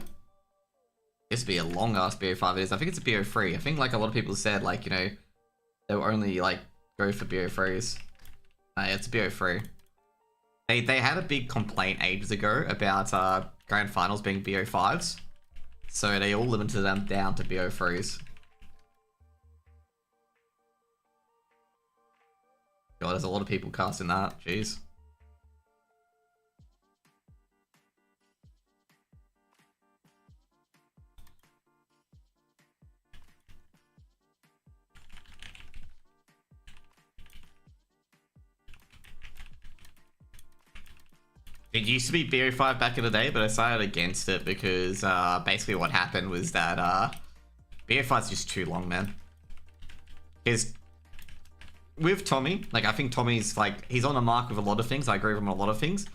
This be a long ass BO5 it is. I think it's a BO3. I think like a lot of people said like, you know, they'll only like go for BO3s. It's a BO3. They had a big complaint ages ago about grand finals being BO5s. So they all limited them down to BO3s. God, there's a lot of people casting that. Jeez. It used to be BO5 back in the day, but I decided against it because basically what happened was that BO5 is just too long, man. Because with Tommy, like I think Tommy's like, he's on the mark with a lot of things. I agree with him on a lot of things.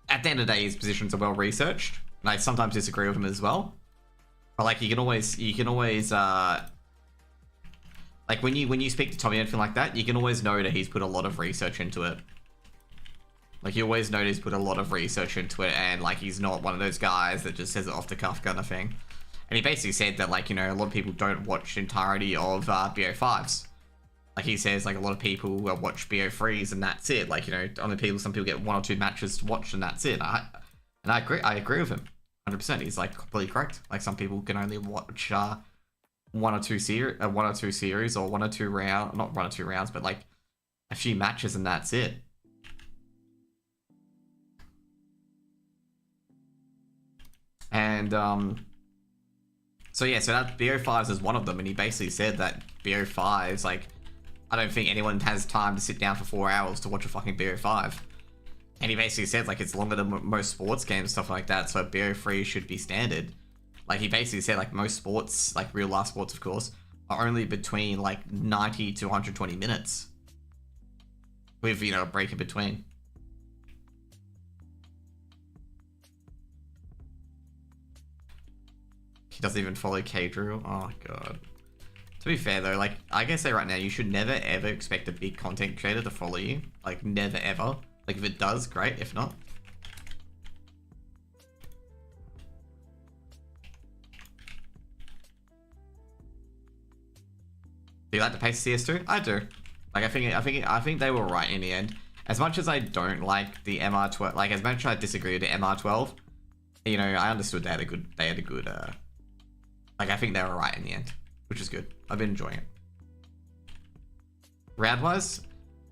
At the end of the day, his positions are well researched. And I sometimes disagree with him as well. But like you can always like when you speak to Tommy or anything like that, you can always know that he's put a lot of research into it. Like, you always know he's put a lot of research into it, and, like, he's not one of those guys that just says it off the cuff kind of thing. And he basically said that, like, you know, a lot of people don't watch the entirety of BO5s. Like, he says, like, a lot of people will watch BO3s, and that's it. Like, you know, some people get 1 or 2 matches to watch, and that's it. And I agree with him. 100%. He's, like, completely correct. Like, some people can only watch one or two series, or 1 or 2 rounds, not 1 or 2 rounds, but, like, a few matches, and that's it. And, so yeah, so that BO5s is one of them, and he basically said that BO5s, like, I don't think anyone has time to sit down for 4 hours to watch a fucking BO5. And he basically said, like, it's longer than most sports games, stuff like that, so BO3 should be standard. Like, he basically said, like, most sports, like, real life sports, of course, are only between, like, 90 to 120 minutes. With, you know, a break in between. He doesn't even follow K-Drill. Oh, God. To be fair, though, like, I can say right now, you should never, ever expect a big content creator to follow you. Like, never, ever. Like, if it does, great. If not. Do you like the pace of CS2? I do. Like, I think they were right in the end. As much as I don't like the MR12, like, as much as I disagree with the MR12, you know, I understood they had a good, like, I think they were right in the end, which is good. I've been enjoying it. Round-wise,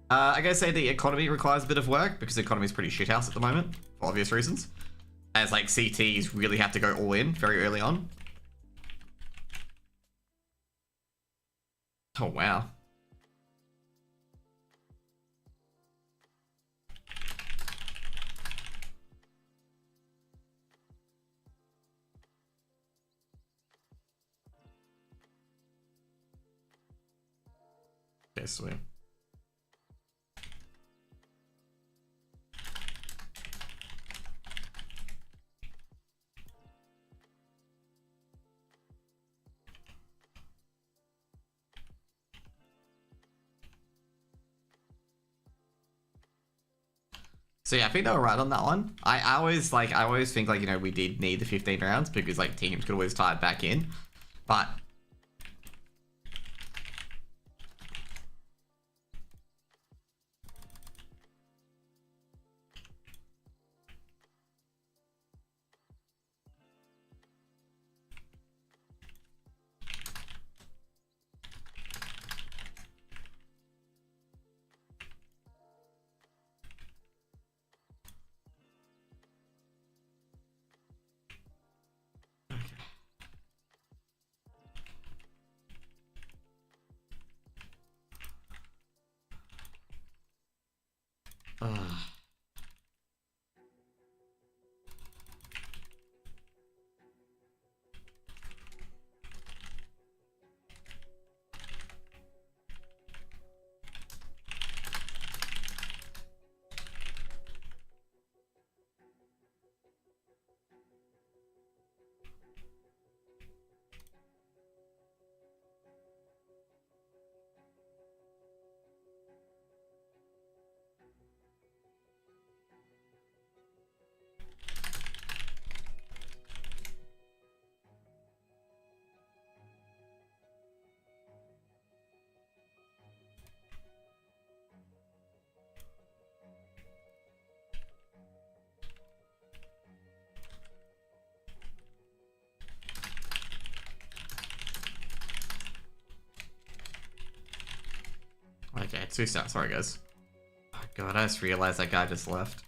I gotta say the economy requires a bit of work because the economy is pretty shithouse at the moment, for obvious reasons. As, like, CTs really have to go all in very early on. Oh, wow. Okay, sweet. So yeah, I think they were right on that one. I always think like, you know, we did need the 15 rounds because like teams could always tie it back in. But okay, 2 stars. Sorry, guys. Oh, God, I just realized that guy just left.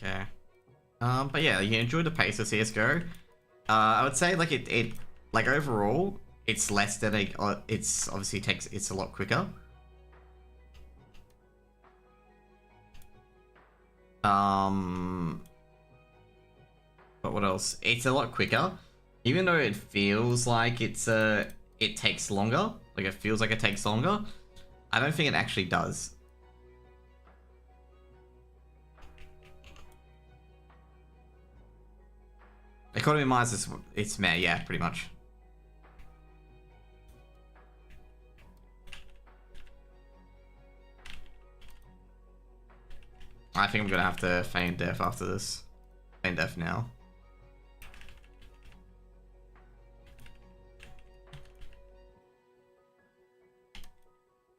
Okay. But yeah, you enjoy the pace of CS:GO. I would say like it like overall, it's less than it's obviously it's a lot quicker. But what else? It's a lot quicker, even though it feels like it takes longer. Like it feels like it takes longer. I don't think it actually does. Economy Mines is it's meh, yeah, pretty much. I think I'm gonna have to feign death after this. Feign death now.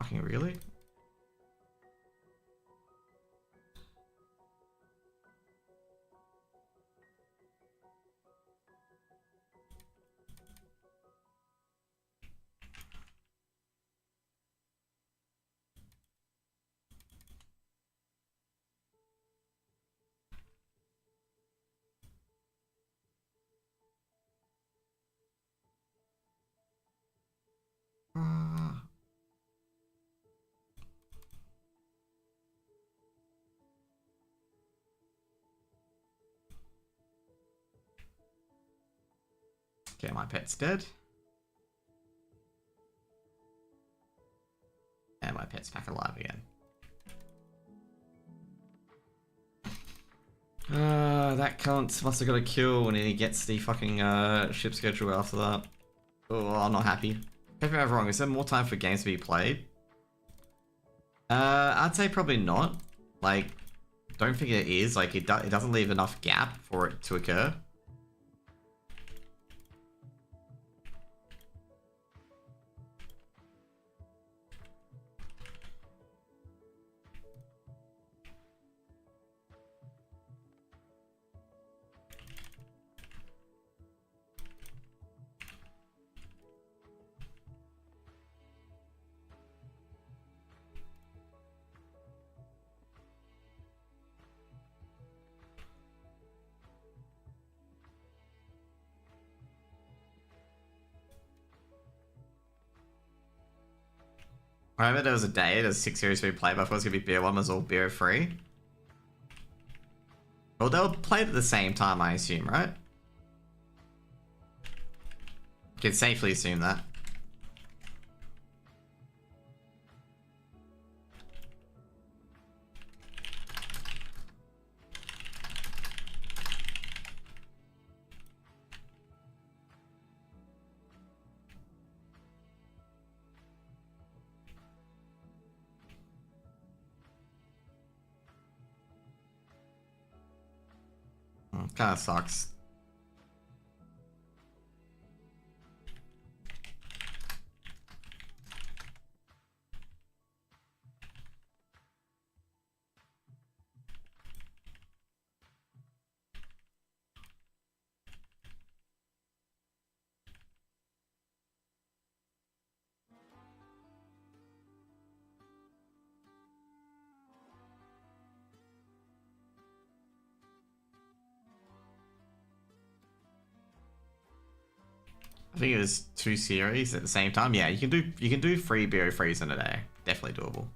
Fucking really? Okay, my pet's dead. And my pet's back alive again. That cunt must have got a kill when he gets the fucking ship schedule after that. Oh, I'm not happy. If I'm wrong, is there more time for games to be played? I'd say probably not. Like, don't think it is. Like, it doesn't leave enough gap for it to occur. I remember there was a day, there's 6 series being played, but I thought it was going to be beer 1 was all beer free. Well, they were played at the same time, I assume, right? You can safely assume that. Kind of sucks. I think it was 2 series at the same time. Yeah, you can do 3 beer frees in a day. Definitely doable.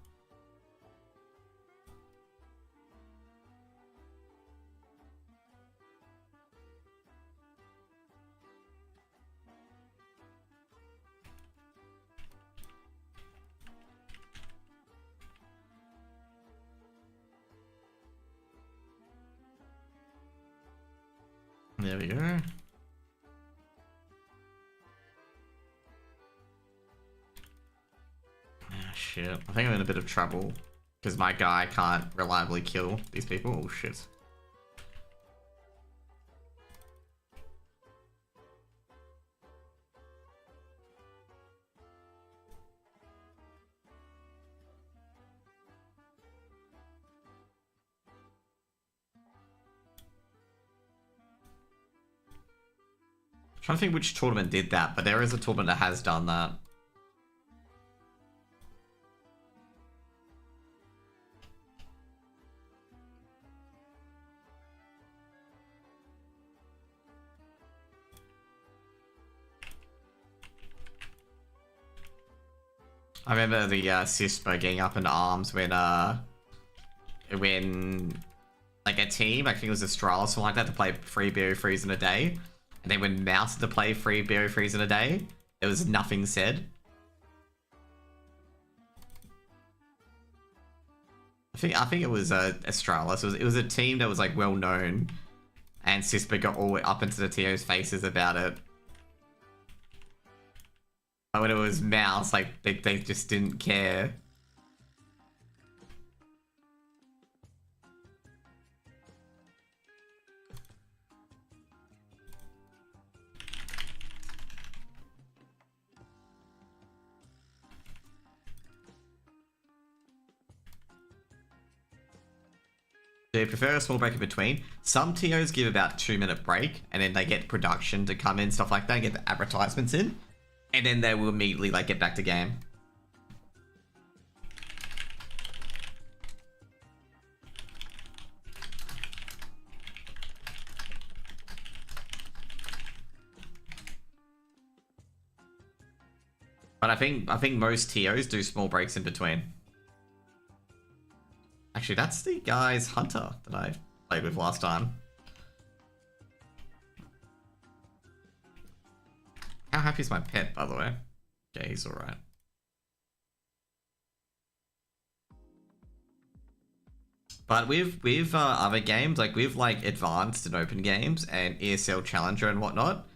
There we go. Shit. I think I'm in a bit of trouble. Because my guy can't reliably kill these people. Oh, shit. I'm trying to think which tournament did that, but there is a tournament that has done that. I remember the CISPA getting up in arms when like a team, I think it was Astralis or something like that, to play 3 berry frees in a day. And then when Mouse had to play 3 berry frees in a day, there was nothing said. I think it was Astralis. It was a team that was like well known, and CISPA got all up into the TO's faces about it. But when it was Mouse, like they just didn't care. They prefer a small break in between. Some TOs give about 2-minute break, and then they get production to come in, stuff like that, and get the advertisements in. And then they will immediately like get back to game. But I think most TOs do small breaks in between. Actually, that's the guy's Hunter that I played with last time. How happy is my pet, by the way? Okay, he's alright. But with other games, like with like advanced and open games and ESL Challenger and whatnot,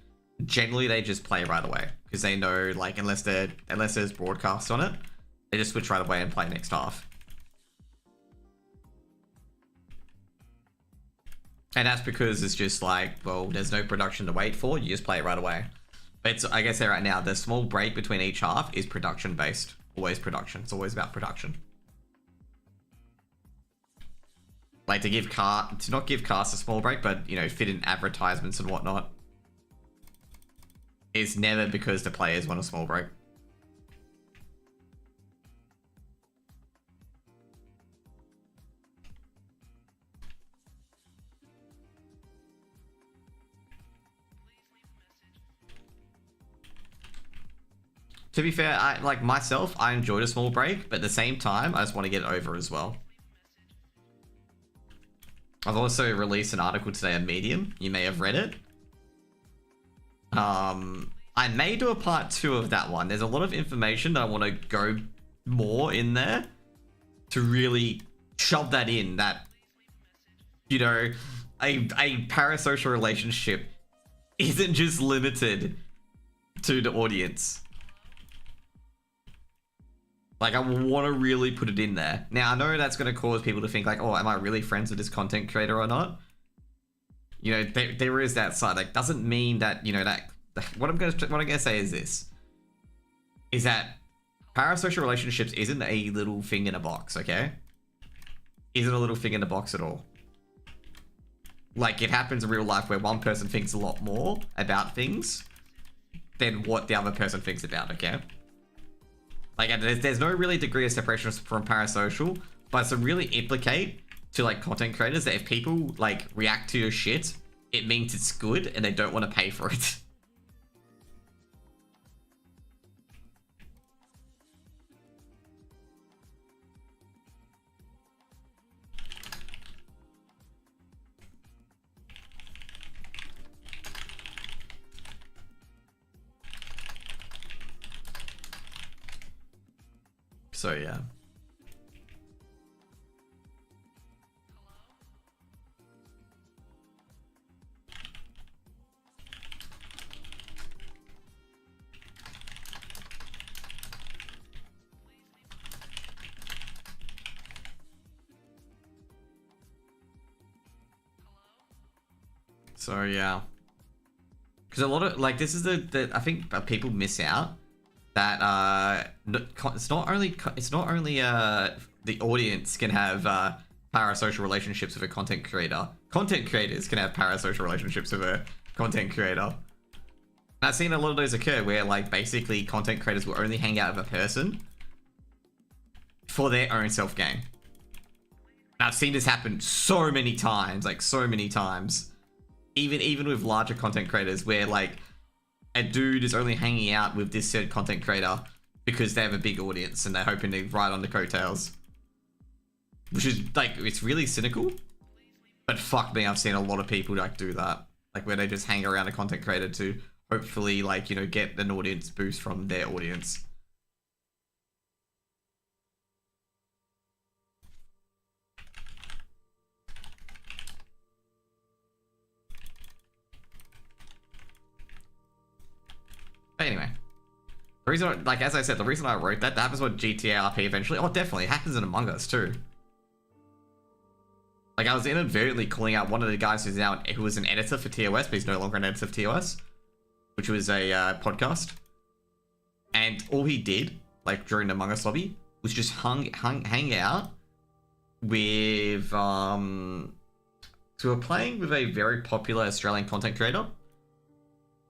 generally they just play right away because they know, like, unless there's broadcast on it, they just switch right away and play next half. And that's because it's just like, well, there's no production to wait for. You just play it right away. But it's, I guess right now, the small break between each half is production based. Always production. It's always about production. Like to not give cast a small break, but, you know, fit in advertisements and whatnot. It's never because the players want a small break. to be fair, I like myself, I enjoyed a small break, but at the same time, I just want to get it over as well. I've also released an article today on Medium. You may have read it. I may do a part 2 of that one. There's a lot of information that I want to go more in there to really shove that in, that, you know, a parasocial relationship isn't just limited to the audience. Like, I want to really put it in there. Now, I know that's going to cause people to think like, oh, am I really friends with this content creator or not? You know, there is that side. Like, doesn't mean that, you know, that what I'm gonna say is this, is that parasocial relationships isn't a little thing in a box, okay? Isn't a little thing in a box at all. Like, it happens in real life where one person thinks a lot more about things than what the other person thinks about, okay? Like, there's no really degree of separation from parasocial, but it's to really implicate to, like, content creators that if people, like, react to your shit, it means it's good and they don't want to pay for it. So, yeah. So, yeah. Because a lot of, like, this is the I think people miss out that it's not only the audience can have parasocial relationships with a content creator. Content creators can have parasocial relationships with a content creator. And I've seen a lot of those occur where, like, basically content creators will only hang out with a person for their own self-gain. And I've seen this happen so many times, like so many times. Even with larger content creators where, like, a dude is only hanging out with this said content creator because they have a big audience and they're hoping to ride on the coattails. Which is, like, it's really cynical. But fuck me, I've seen a lot of people, like, do that. Like, where they just hang around a content creator to hopefully, like, you know, get an audience boost from their audience. But anyway, the reason, like, as I said, the reason I wrote that happens with GTA RP eventually. Oh, definitely, it happens in Among Us too. Like, I was inadvertently calling out one of the guys who was an editor for TOS, but he's no longer an editor for TOS, which was a podcast. And all he did, like, during the Among Us lobby, was just hang out with so we're playing with a very popular Australian content creator.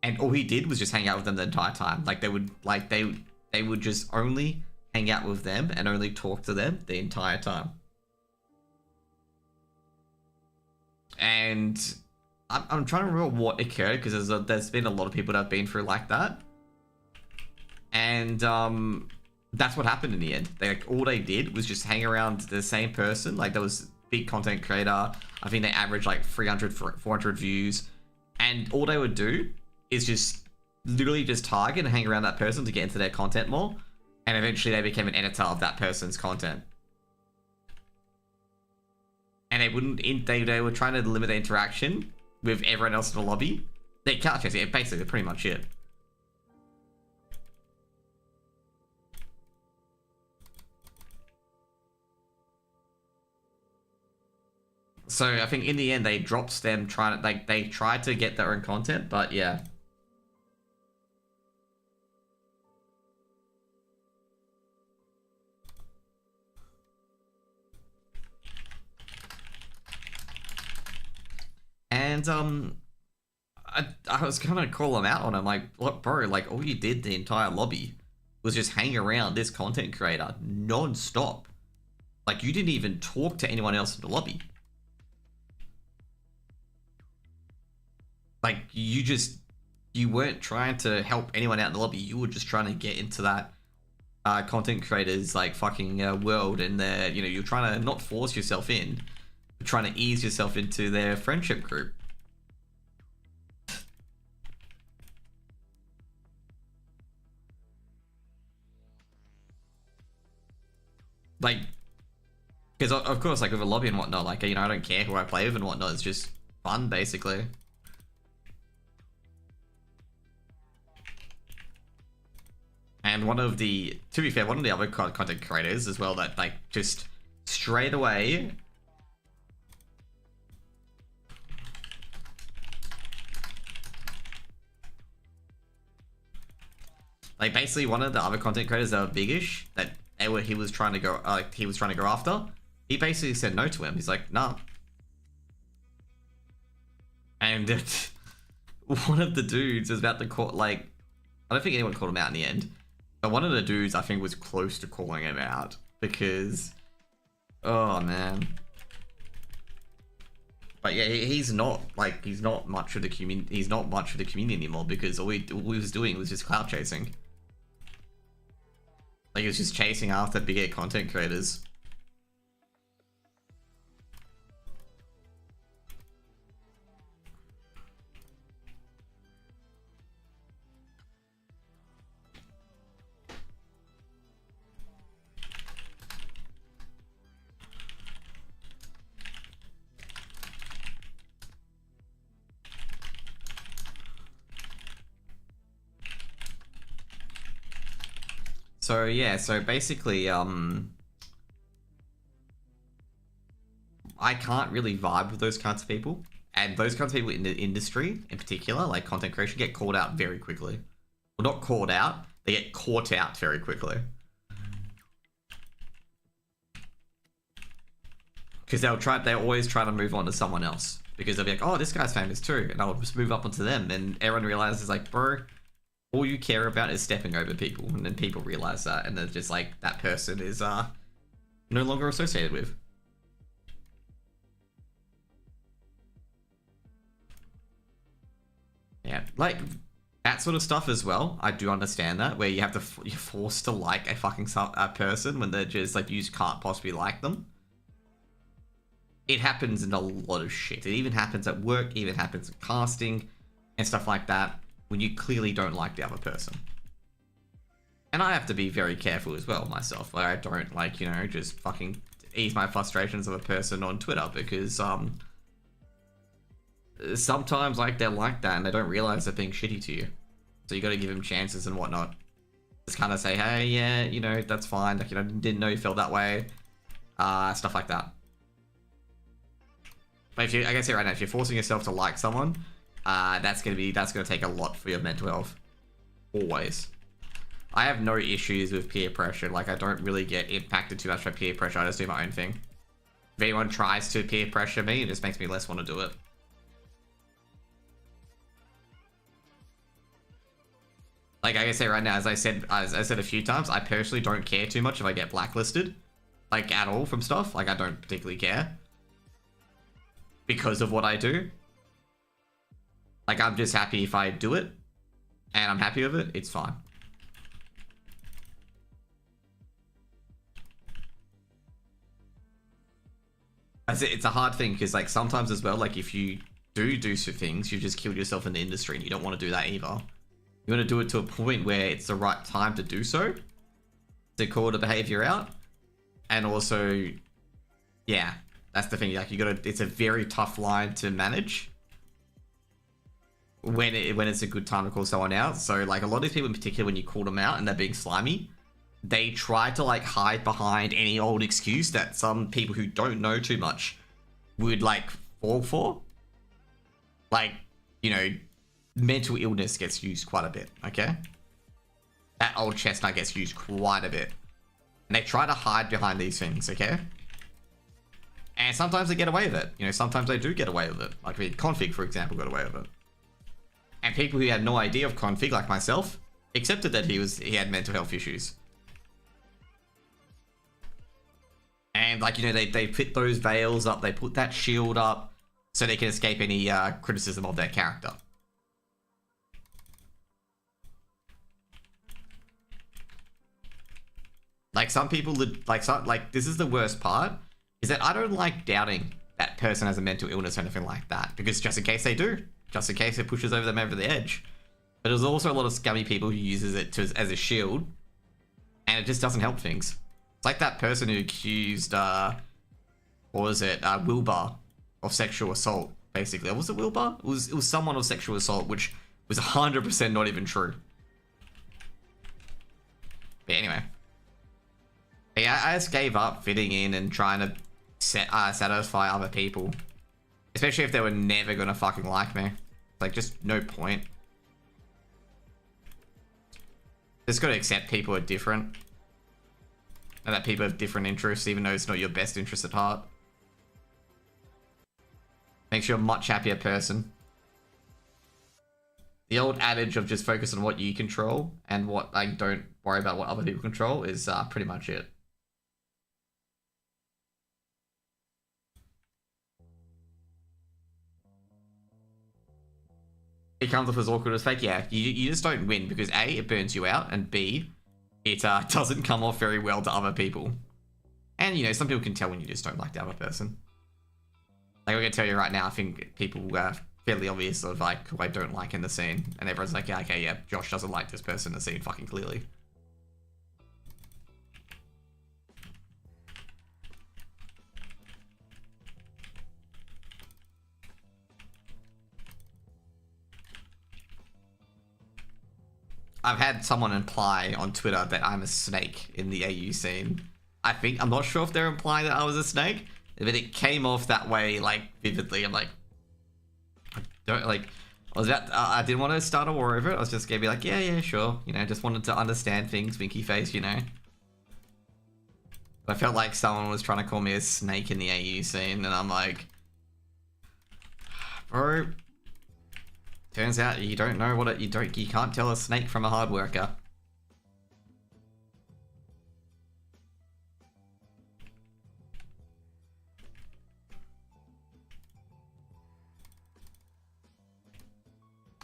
And all he did was just hang out with them the entire time. Like, they would just only hang out with them and only talk to them the entire time. And I'm trying to remember what occurred, because there's been a lot of people that have been through like that. And that's what happened in the end. All they did was just hang around the same person. Like, there was a big content creator. I think they averaged like 300, 400 views. And all they would do is just literally just target and hang around that person to get into their content more. And eventually they became an editor of that person's content. And they were trying to limit the interaction with everyone else in the lobby. They couch chasing it, basically, pretty much it. So I think in the end they dropped them trying to, like, they tried to get their own content, but yeah. And I was gonna call them out on him, like, look, bro, like, all you did the entire lobby was just hang around this content creator non-stop. Like, you didn't even talk to anyone else in the lobby. Like, you you weren't trying to help anyone out in the lobby. You were just trying to get into that content creators like fucking world, and you're trying to not force yourself in, but trying to ease yourself into their friendship group. Like, because of course, like with a lobby and whatnot, like, I don't care who I play with and whatnot. It's just fun, basically. And to be fair, one of the other content creators as well that like just straight away. Like basically one of the other content creators that were biggish that he was trying to go after, he basically said no to him. He's like, nah. And one of the dudes was about to call, like, I don't think anyone called him out in the end, but one of the dudes I think was close to calling him out because, oh man. But yeah, he's not much of the community. He's not much of the community anymore because all he was doing was just clout chasing. Like, he was just chasing after bigger content creators. So yeah, so basically, I can't really vibe with those kinds of people. And those kinds of people in the industry, in particular, like content creation, get called out very quickly. Well, not called out, they get caught out very quickly. Because they'll always try to move on to someone else. Because they'll be like, oh, this guy's famous too. And I'll just move up onto them. And everyone realizes, like, bro, all you care about is stepping over people, and then people realize that, and then just like that person is no longer associated with. Yeah, like that sort of stuff as well. I do understand that, where you're forced to like a fucking person when they're just like, you can't possibly like them. It happens in a lot of shit. It even happens at work, even happens in casting and stuff like that, when you clearly don't like the other person. And I have to be very careful as well myself. Like, I don't like, just fucking ease my frustrations of a person on Twitter, because sometimes like they're like that and they don't realize they're being shitty to you. So you got to give them chances and whatnot. Just kind of say, hey, yeah, that's fine. Like, didn't know you felt that way. Stuff like that. But if you, like I say right now, if you're forcing yourself to like someone, that's gonna take a lot for your mental health. Always. I have no issues with peer pressure. Like, I don't really get impacted too much by peer pressure. I just do my own thing. If anyone tries to peer pressure me, it just makes me less want to do it. Like I say right now, as I said a few times, I personally don't care too much if I get blacklisted, like at all from stuff. Like, I don't particularly care because of what I do. Like, I'm just happy if I do it and I'm happy with it, it's fine. It's a hard thing because, like, sometimes as well, like, if you do some things, you've just killed yourself in the industry, and you don't want to do that either. You want to do it to a point where it's the right time to do so, to call the behavior out. And also, yeah, that's the thing. Like, it's a very tough line to manage when it's a good time to call someone out. So, like, a lot of these people in particular, when you call them out and they're being slimy, they try to, like, hide behind any old excuse that some people who don't know too much would, like, fall for. Like, mental illness gets used quite a bit, okay? That old chestnut gets used quite a bit. And they try to hide behind these things, okay? And sometimes they get away with it. Sometimes they do get away with it. Like, Config, for example, got away with it. And people who had no idea of Config, like myself, accepted that he had mental health issues. And, like, they put those veils up, they put that shield up so they can escape any criticism of their character. Like some people, like this is the worst part, is that I don't like doubting that person has a mental illness or anything like that, because just in case they do, just in case it pushes them over the edge. But there's also a lot of scummy people who uses it as a shield, and it just doesn't help things. It's like that person who accused, what was it, Wilbur of sexual assault, basically. Was it Wilbur? It was someone of sexual assault, which was 100% not even true. But anyway. Yeah, I just gave up fitting in and trying to satisfy other people. Especially if they were never gonna fucking like me. Like, just no point. Just gotta accept people are different. And that people have different interests, even though it's not your best interest at heart. Makes you a much happier person. The old adage of just focus on what you control and what, like, don't worry about what other people control is pretty much it. It comes off as awkward as fake. Yeah, you just don't win because A, it burns you out, and B, it doesn't come off very well to other people. And, you know, some people can tell when you just don't like the other person. Like, I'm gonna tell you right now, I think people are fairly obvious of, like, who I don't like in the scene. And everyone's like, yeah, okay, yeah, Josh doesn't like this person in the scene fucking clearly. I've had someone imply on Twitter that I'm a snake in the AU scene. I'm not sure if they're implying that I was a snake, but it came off that way, like, vividly. I'm like, I didn't want to start a war over it. I was just gonna be like, yeah, sure. You know, just wanted to understand things, winky face, you know. But I felt like someone was trying to call me a snake in the AU scene, and I'm like, bro, turns out you don't know what you can't tell a snake from a hard worker.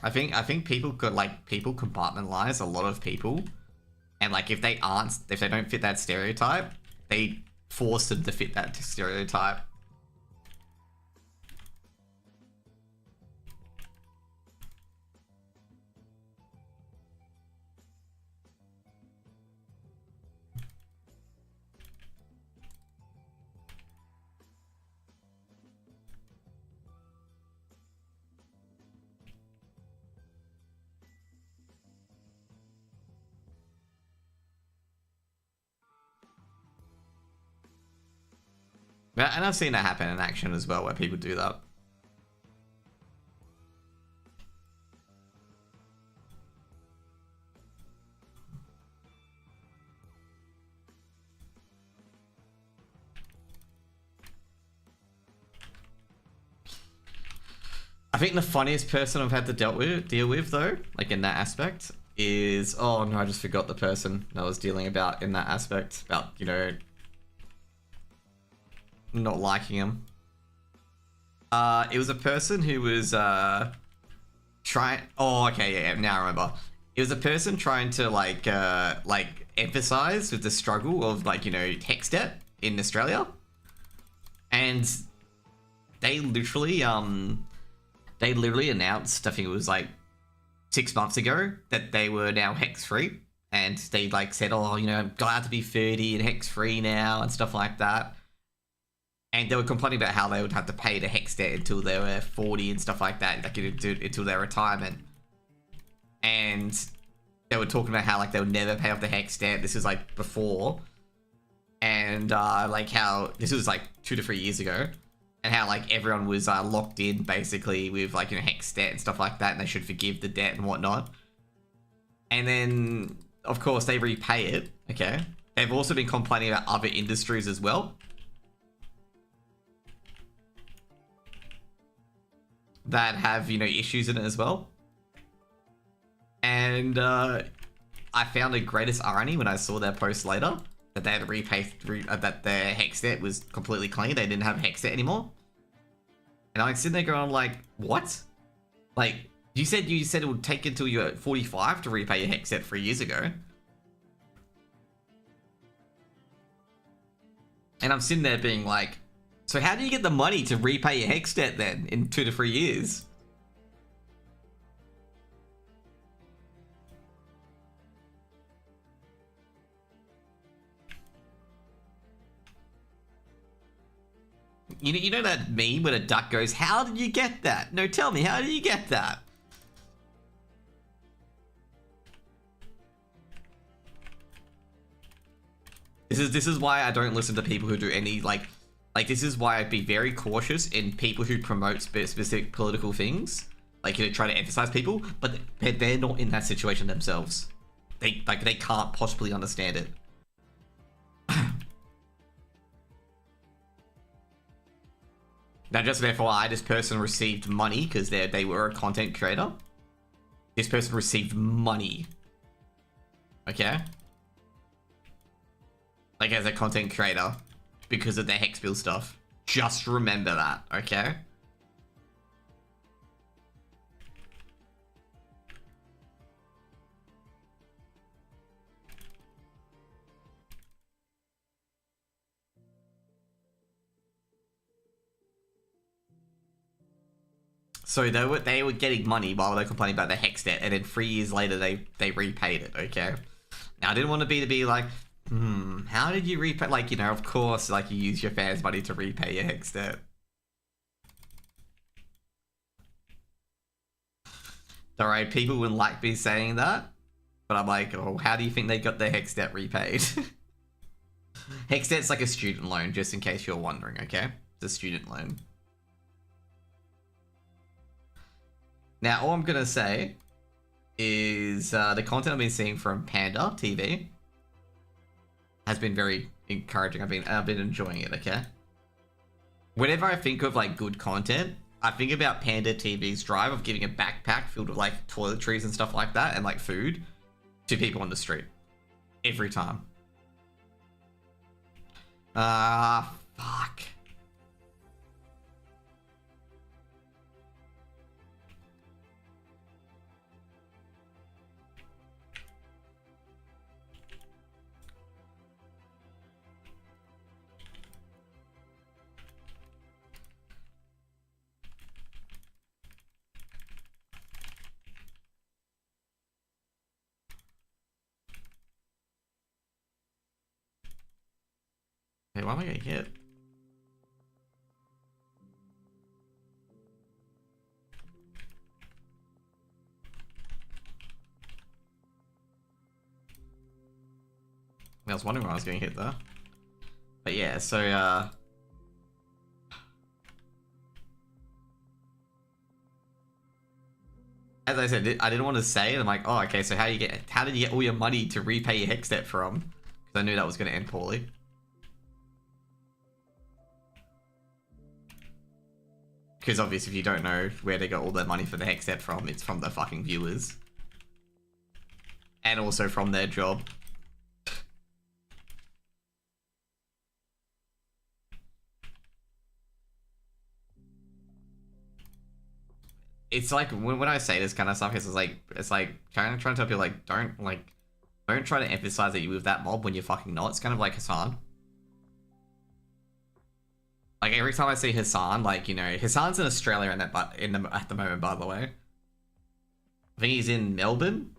I think people compartmentalize a lot of people, and like if they don't fit that stereotype, they force them to fit that stereotype. And I've seen that happen in action as well, where people do that. I think the funniest person I've had to deal with though, like in that aspect, is, oh no, I just forgot the person I was dealing about in that aspect, about, you know, not liking him. It was a person who was trying. Oh, okay, yeah. Now I remember. It was a person trying to like emphasize with the struggle of, like, you know, hex debt in Australia, and they literally announced, I think it was like 6 months ago, that they were now hex free, and they like said, oh, you know, I'm glad to be 30 and hex free now and stuff like that. And they were complaining about how they would have to pay the hex debt until they were 40 and stuff like that, like until their retirement. And they were talking about how, like, they would never pay off the hex debt. This was like before, and like how this was like 2 to 3 years ago, and how like everyone was locked in basically with, like, you know, hex debt and stuff like that, and they should forgive the debt and whatnot. And then, of course, they repay it. Okay, they've also been complaining about other industries as well that have, you know, issues in it as well. And I found the greatest irony when I saw their post later, that they had repaid that their hex debt was completely clean. They didn't have hex debt anymore. And I'm sitting there going, like, what? Like, you said it would take until you're 45 to repay your hex debt 3 years ago. And I'm sitting there being like, so how do you get the money to repay your hex debt then in 2 to 3 years? You know that meme when a duck goes, how did you get that? No, tell me, how did you get that? This is why I don't listen to people who do any, like this is why I'd be very cautious in people who promote specific political things. Like, you know, try to emphasize people, but they're not in that situation themselves. They can't possibly understand it. Now, just an FYI, this person received money because they were a content creator. This person received money. Okay? Like, as a content creator, because of their hex bill stuff. Just remember that, okay? So they were getting money while they were complaining about their hex debt, and then 3 years later they repaid it, okay? Now, I didn't want to be like, how did you repay? Like, you know, of course, like, you use your fans' money to repay your hex debt. Alright, people wouldn't like me saying that, but I'm like, oh, how do you think they got their hex debt repaid? Hex debt's like a student loan, just in case you're wondering, okay? It's a student loan. Now, all I'm gonna say is the content I've been seeing from Panda TV has been very encouraging. I've been enjoying it, okay? Whenever I think of, like, good content, I think about Panda TV's drive of giving a backpack filled with, like, toiletries and stuff like that and, like, food to people on the street. Every time. Fuck. Hey, why am I getting hit? I was wondering why I was getting hit there. But yeah, so as I said, I didn't want to say it. I'm like, oh, okay, so how did you get all your money to repay your hex debt from? Because I knew that was going to end poorly. Because obviously, if you don't know where they got all their money for the hex debt from, it's from the fucking viewers. And also from their job. It's like when I say this kind of stuff, it's like trying to tell people, like, don't try to emphasize that you're with that mob when you're fucking not. It's kind of like Hassan. Like, every time I see Hassan, like, you know, Hassan's in Australia at the moment, by the way. I think he's in Melbourne.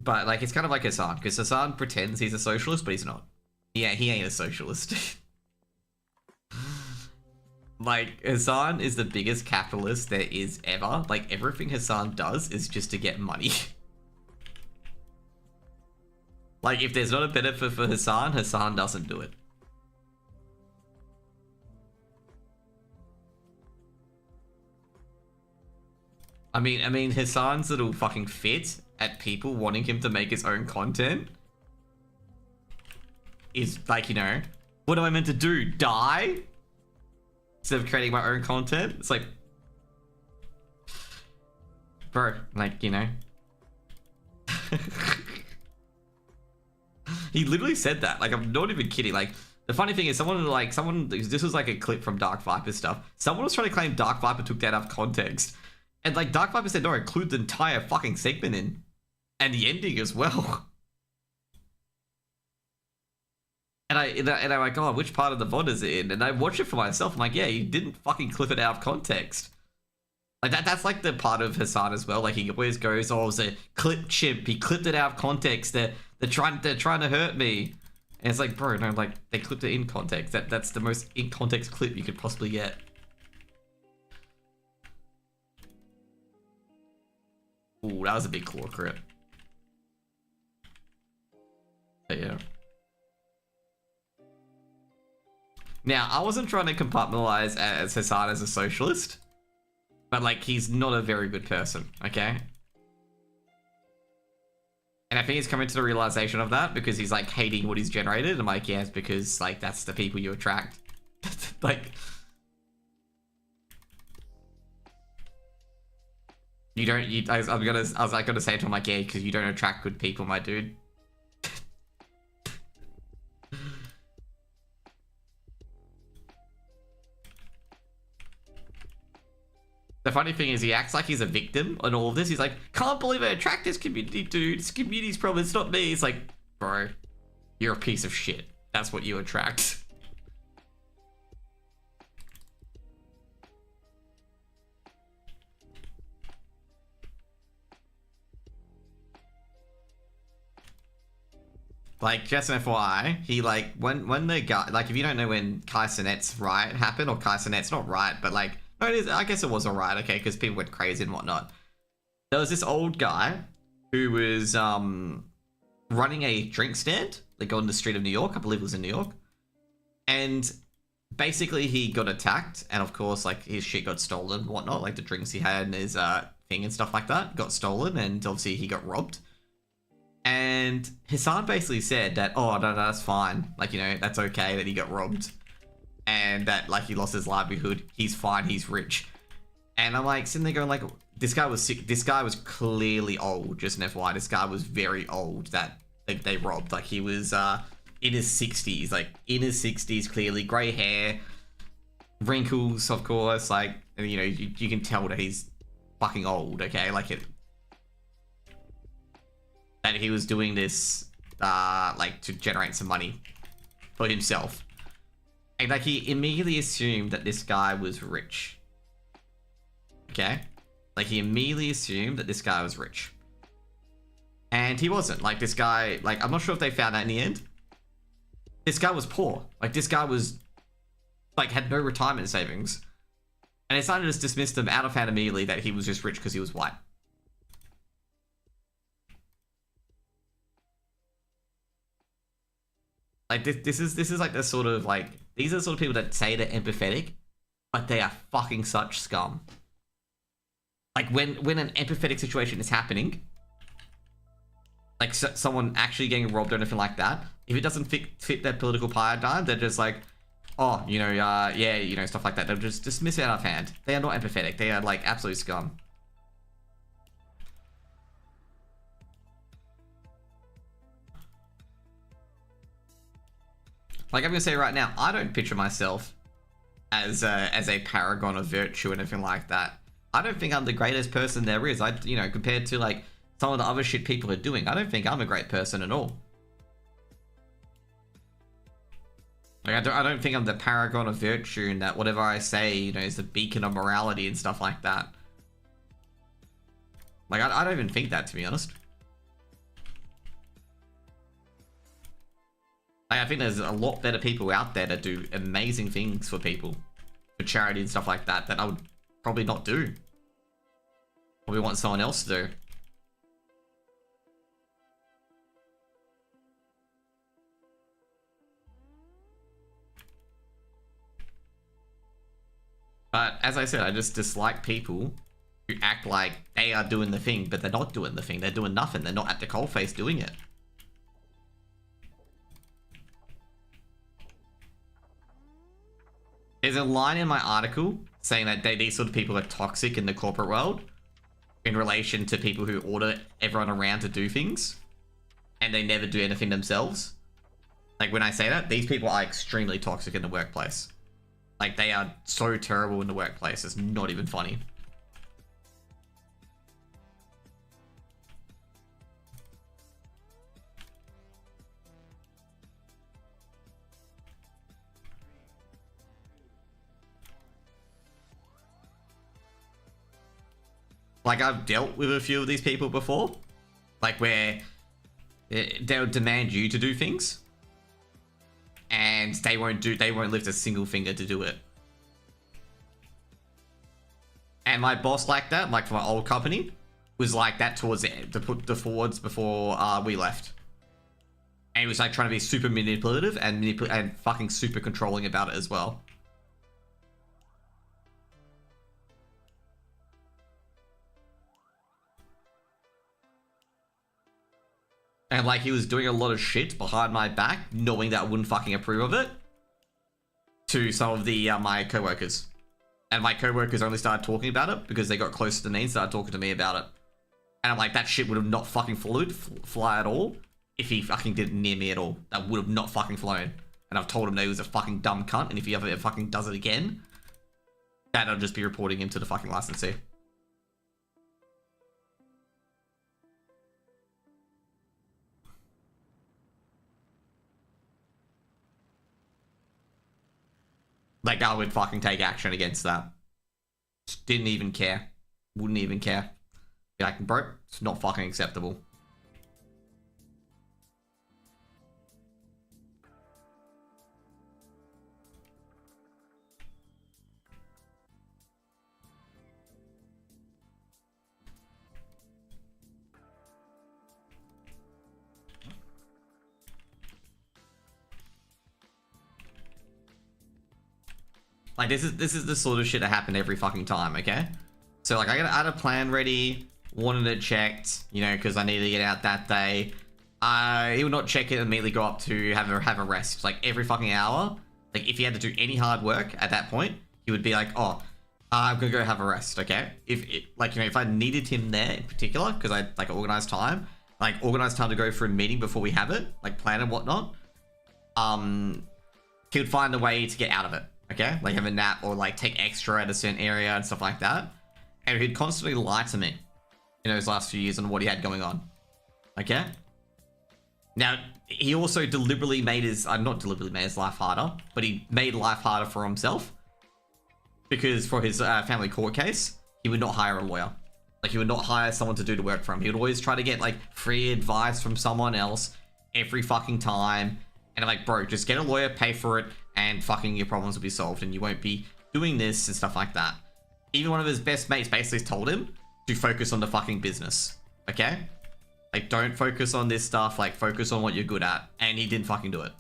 But, like, it's kind of like Hassan, because Hassan pretends he's a socialist, but he's not. Yeah, he ain't a socialist. Like, Hassan is the biggest capitalist there is ever. Like, everything Hassan does is just to get money. Like, if there's not a benefit for Hassan, Hassan doesn't do it. I mean, Hassan's little fucking fit at people wanting him to make his own content is like, you know, what am I meant to do? Die? Instead of creating my own content? It's like, bro, like, you know. He literally said that. Like, I'm not even kidding. Like, The funny thing is, this was like a clip from Dark Viper stuff. Someone was trying to claim Dark Viper took that out of context. And like Dark Viper said, no, include the entire fucking segment in. And the ending as well. And I'm like, oh, which part of the VOD is it in? And I watched it for myself. I'm like, yeah, you didn't fucking clip it out of context. Like that's like the part of Hassan as well. Like he always goes, oh, it was a clip chimp. He clipped it out of context. They're trying to hurt me. And it's like, bro, no, like they clipped it in context. That's the most in context clip you could possibly get. Ooh, that was a big claw crit. But yeah. Now, I wasn't trying to compartmentalize as Hassan as a socialist, but like he's not a very good person, okay? And I think he's coming to the realization of that because he's like hating what he's generated. I'm like, yeah, it's because like that's the people you attract. Like, you don't. I was gonna say to him like, yeah, because you don't attract good people, my dude. The funny thing is he acts like he's a victim on all of this. He's like, can't believe I attract this community, dude. This community's problem, it's not me. It's like, bro, you're a piece of shit. That's what you attract. Like, just an FYI, he like, when the guy, like if you don't know when Kai Cenat's riot happened, or Kai Cenat's not riot, but like, no, it is, I guess it was a riot, okay, because people went crazy and whatnot. There was this old guy who was running a drink stand, like on the street of New York, I believe it was in New York. And basically he got attacked, and of course, like his shit got stolen and whatnot, like the drinks he had and his thing and stuff like that got stolen, and obviously he got robbed. And Hassan basically said that, oh, no, that's fine. Like, you know, that's okay that he got robbed. And that, like, he lost his livelihood. He's fine. He's rich. And I'm, like, sitting there going, like, this guy was sick. This guy was clearly old, just an FYI. This guy was very old that like, they robbed. Like, he was in his 60s. Like, in his 60s, clearly. Grey hair. Wrinkles, of course. Like, and, you know, you can tell that he's fucking old, okay? Like, that he was doing this, like, to generate some money for himself. And, like, he immediately assumed that this guy was rich. Okay? Like, he immediately assumed that this guy was rich. And he wasn't. Like, this guy, like, I'm not sure if they found that in the end. This guy was poor. Like, this guy was, like, had no retirement savings. And it's not just dismissed him out of hand immediately that he was just rich because he was white. Like, this is like the sort of, like, these are the sort of people that say they're empathetic, but they are fucking such scum. Like, when an empathetic situation is happening, like someone actually getting robbed or anything like that, if it doesn't fit their political paradigm, they're just like, oh, you know, yeah, you know, stuff like that. They'll just dismiss it out of hand. They are not empathetic. They are, like, absolute scum. Like, I'm gonna say right now, I don't picture myself as a paragon of virtue or anything like that. I don't think I'm the greatest person there is. You know, compared to, like, some of the other shit people are doing, I don't think I'm a great person at all. Like, I don't think I'm the paragon of virtue and that whatever I say, you know, is the beacon of morality and stuff like that. Like, I don't even think that, to be honest. Like, I think there's a lot better people out there that do amazing things for people, for charity and stuff like that, that I would probably not do. Probably want someone else to do. But as I said, I just dislike people who act like they are doing the thing, but they're not doing the thing. They're doing nothing. They're not at the coalface doing it. There's a line in my article saying that these sort of people are toxic in the corporate world in relation to people who order everyone around to do things and they never do anything themselves. Like, when I say that, these people are extremely toxic in the workplace. Like, they are so terrible in the workplace, it's not even funny. Like, I've dealt with a few of these people before. Like, where they'll demand you to do things. And they won't lift a single finger to do it. And my boss like that, like for my old company, was like that towards the forwards before we left. And he was like trying to be super manipulative and fucking super controlling about it as well. And like, he was doing a lot of shit behind my back, knowing that I wouldn't fucking approve of it, to some of the my co-workers. And my co-workers only started talking about it because they got closer to me and started talking to me about it. And I'm like, that shit would have not fucking fly at all if he fucking did it near me at all. That would have not fucking flown. And I've told him that he was a fucking dumb cunt, and if he ever fucking does it again, that I'll just be reporting him to the fucking licensee. Like, I would fucking take action against that. Just didn't even care. Wouldn't even care. Be like, bro, it's not fucking acceptable. Like, this is the sort of shit that happened every fucking time, okay? So, like, I had a plan ready, wanted it checked, you know, because I needed to get out that day. He would not check it and immediately go up to have a rest. Like, every fucking hour. Like, if he had to do any hard work at that point, he would be like, oh, I'm gonna go have a rest, okay? Like, you know, if I needed him there in particular, because I, like, organized time to go for a meeting before we have it, like, plan and whatnot, he would find a way to get out of it. Okay, like have a nap or like take extra at a certain area and stuff like that. And he'd constantly lie to me in those last few years on what he had going on. Okay. Now, he also deliberately made his, not deliberately made his life harder, but he made life harder for himself. Because for his family court case, he would not hire a lawyer. Like, he would not hire someone to do the work for him. He would always try to get like free advice from someone else every fucking time. And I'm like, bro, just get a lawyer, pay for it, and fucking your problems will be solved, and you won't be doing this and stuff like that. Even one of his best mates basically told him to focus on the fucking business, okay? Like, don't focus on this stuff, like, focus on what you're good at, and he didn't fucking do it.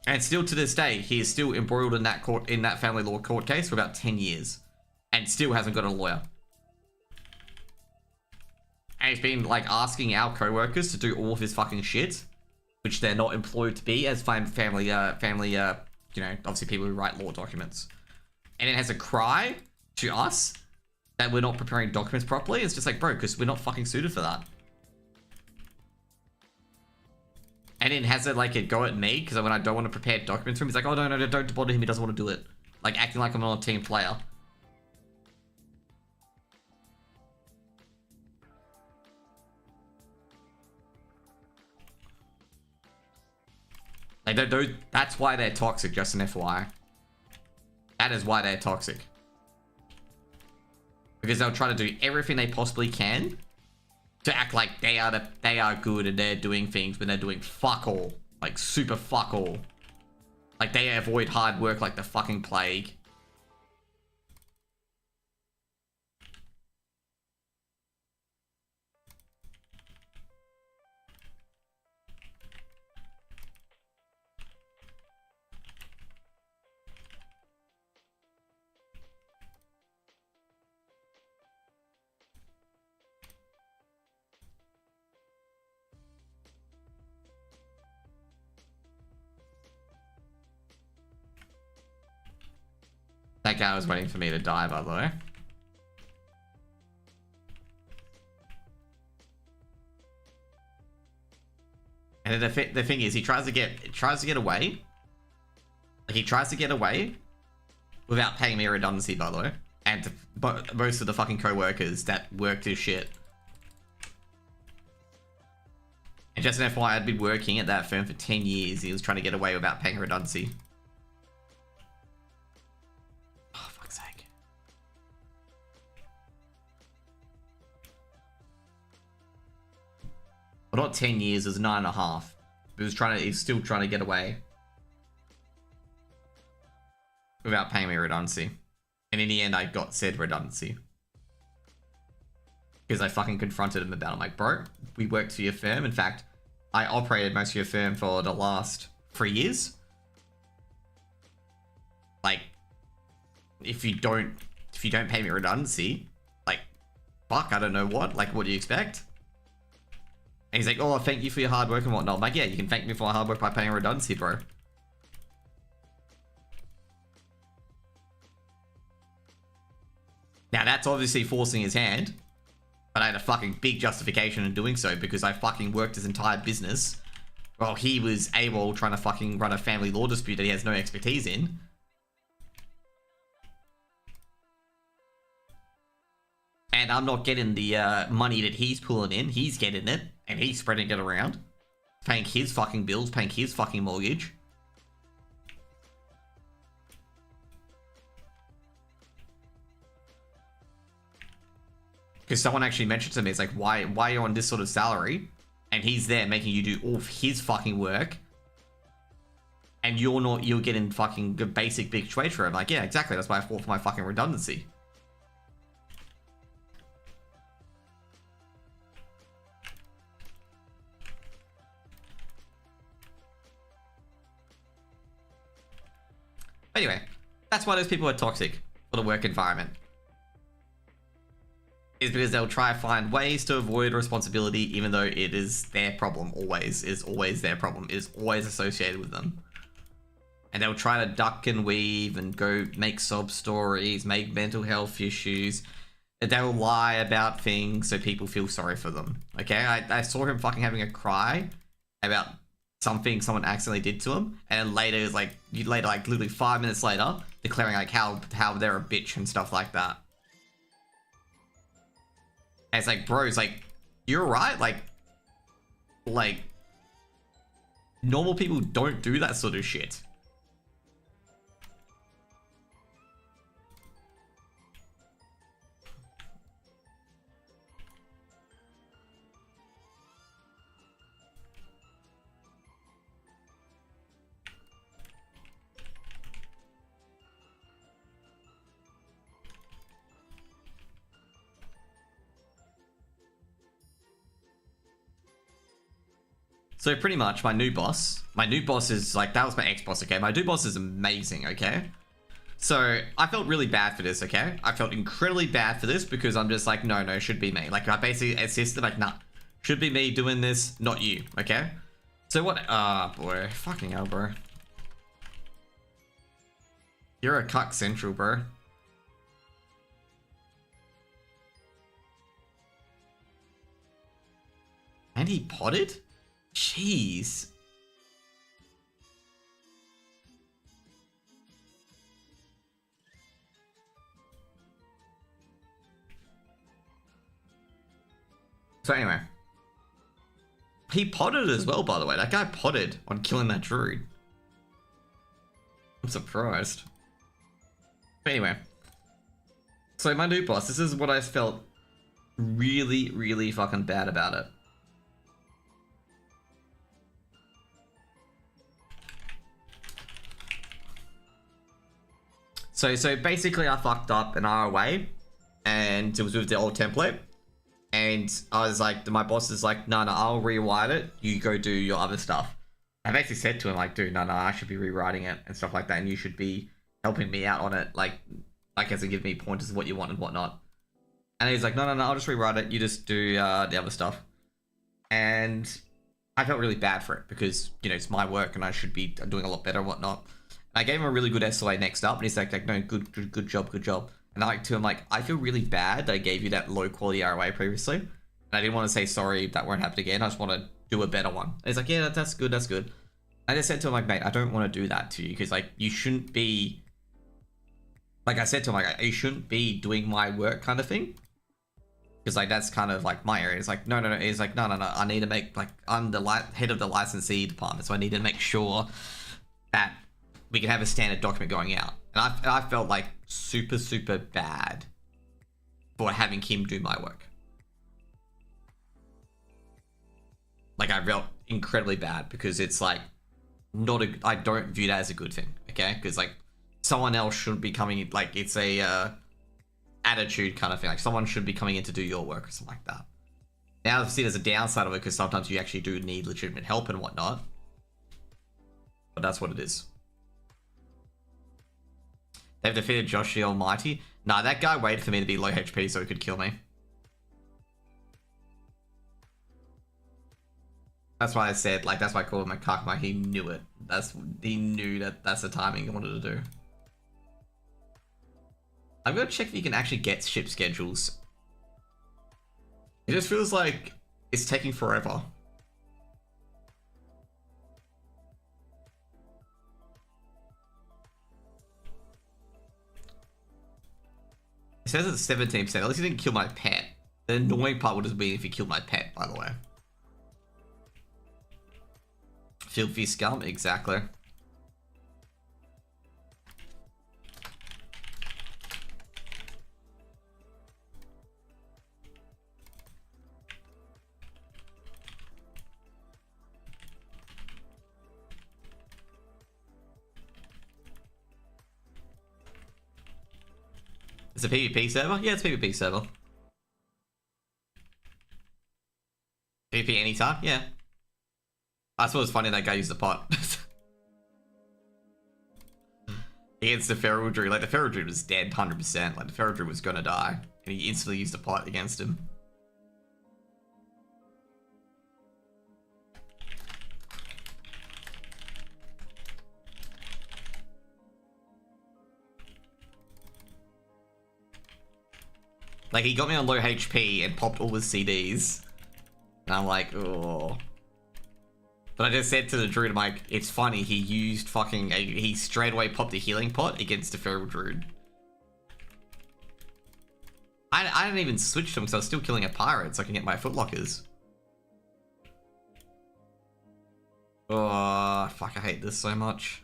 And still to this day, he is still embroiled in that family law court case for about 10 years, and still hasn't got a lawyer. And he's been, like, asking our co-workers to do all of his fucking shit, which they're not employed to be as family, you know, obviously people who write law documents. And it has a cry to us that we're not preparing documents properly. It's just like, bro, because we're not fucking suited for that. And it has it like a go at me, because when I don't want to prepare documents for him, he's like, oh, no, don't bother him, he doesn't want to do it. Like, acting like I'm not a team player. Like, that's why they're toxic, just an FYI. That is why they're toxic. Because they'll try to do everything they possibly can to act like they are good and they're doing things when they're doing fuck all. Like, super fuck all. Like, they avoid hard work like the fucking plague. That guy was waiting for me to die, by the way. And then the thing is, he tries to get away. Like, he tries to get away without paying me a redundancy, by the way. And most of the fucking co-workers that worked his shit. And just an FYI, I'd been working at that firm for 10 years. He was trying to get away without paying redundancy. Oh, fuck's sake. Well, not 10 years, it was 9.5. He was still trying to get away without paying me redundancy. And in the end, I got said redundancy. Because I fucking confronted him about it. I'm like, bro, we worked for your firm. In fact, I operated most of your firm for the last 3 years. Like, if you don't pay me redundancy, like, fuck, I don't know what. Like, what do you expect? And he's like, oh, thank you for your hard work and whatnot. I'm like, yeah, you can thank me for my hard work by paying redundancy, bro. Now, that's obviously forcing his hand. But I had a fucking big justification in doing so because I fucking worked his entire business while he was able trying to fucking run a family law dispute that he has no expertise in. And I'm not getting the money that he's pulling in. He's getting it. And he's spreading it around. Paying his fucking bills. Paying his fucking mortgage. Because someone actually mentioned to me, it's like, why are you on this sort of salary? And he's there making you do all of his fucking work. And you're getting fucking good basic bitch wage for it. I'm like, yeah, exactly. That's why I fought for my fucking redundancy. Anyway, that's why those people are toxic for the work environment. Is because they'll try to find ways to avoid responsibility, even though it is their problem always. It is always their problem. It is always associated with them. And they'll try to duck and weave and go make sob stories, make mental health issues. They'll lie about things so people feel sorry for them. Okay, I saw him fucking having a cry about something someone accidentally did to him, and then later is like literally 5 minutes later, declaring like how they're a bitch and stuff like that. And it's like, bro, it's like, you're right, like normal people don't do that sort of shit. So pretty much my new boss is like, that was my ex-boss, okay? My new boss is amazing, okay? So I felt really bad for this, okay? I felt incredibly bad for this because I'm just like, no, it should be me. Like, I basically insisted, like, nah, should be me doing this, not you, okay? So what, boy, fucking hell, bro. You're a cuck central, bro. And he potted? Jeez. So anyway. He potted as well, by the way. That guy potted on killing that druid. I'm surprised. But anyway. So my new boss, this is what I felt really, really fucking bad about it. So basically I fucked up an ROA and it was with the old template. And I was like, my boss is like, no, I'll rewrite it. You go do your other stuff. I basically said to him like, dude, no, I should be rewriting it and stuff like that. And you should be helping me out on it. Like as in give me pointers of what you want and whatnot. And he's like, no, I'll just rewrite it. You just do the other stuff. And I felt really bad for it because, you know, it's my work and I should be doing a lot better and whatnot. I gave him a really good SLA next up, and he's like, no, good job. And I like to him, like, I feel really bad that I gave you that low quality ROA previously, and I didn't want to say sorry, that won't happen again. I just want to do a better one. And he's like, yeah, that's good, that's good. I just said to him, like, mate, I don't want to do that to you, because, like, you shouldn't be, like I said to him, like, you shouldn't be doing my work kind of thing. Because, like, that's kind of, like, my area. It's like, no. It's like, no. I need to make, like, I'm the head of the licensee department, so I need to make sure that we can have a standard document going out. And I felt, like, super, super bad for having him do my work. Like, I felt incredibly bad, because it's, like, I don't view that as a good thing, okay? Because, like, someone else shouldn't be coming in, like, it's a, attitude kind of thing. Like, someone should be coming in to do your work or something like that. Now, I've seen there's a downside of it, because sometimes you actually do need legitimate help and whatnot. But that's what it is. They've defeated Josh the Almighty. Nah, that guy waited for me to be low HP so he could kill me. That's why I said, like, that's why I called him a Kakma. He knew it. He knew that's the timing he wanted to do. I'm gonna check if you can actually get ship schedules. It just feels like it's taking forever. It says it's 17%. At least he didn't kill my pet. The annoying part would have been if he killed my pet, by the way. Filthy scum, exactly. It's a PvP server? Yeah, it's a PvP server. PvP anytime? Yeah. I thought it was funny that guy used the pot. Against the Feral Druid. Like, the Feral Druid was dead 100%. Like, the Feral Druid was gonna die. And he instantly used the pot against him. Like, he got me on low HP and popped all his CDs. And I'm like, oh. But I just said to the druid, I'm like, it's funny, he used fucking, he straight away popped the healing pot against the feral druid. I didn't even switch to him because I was still killing a pirate so I can get my footlockers. Oh, fuck, I hate this so much.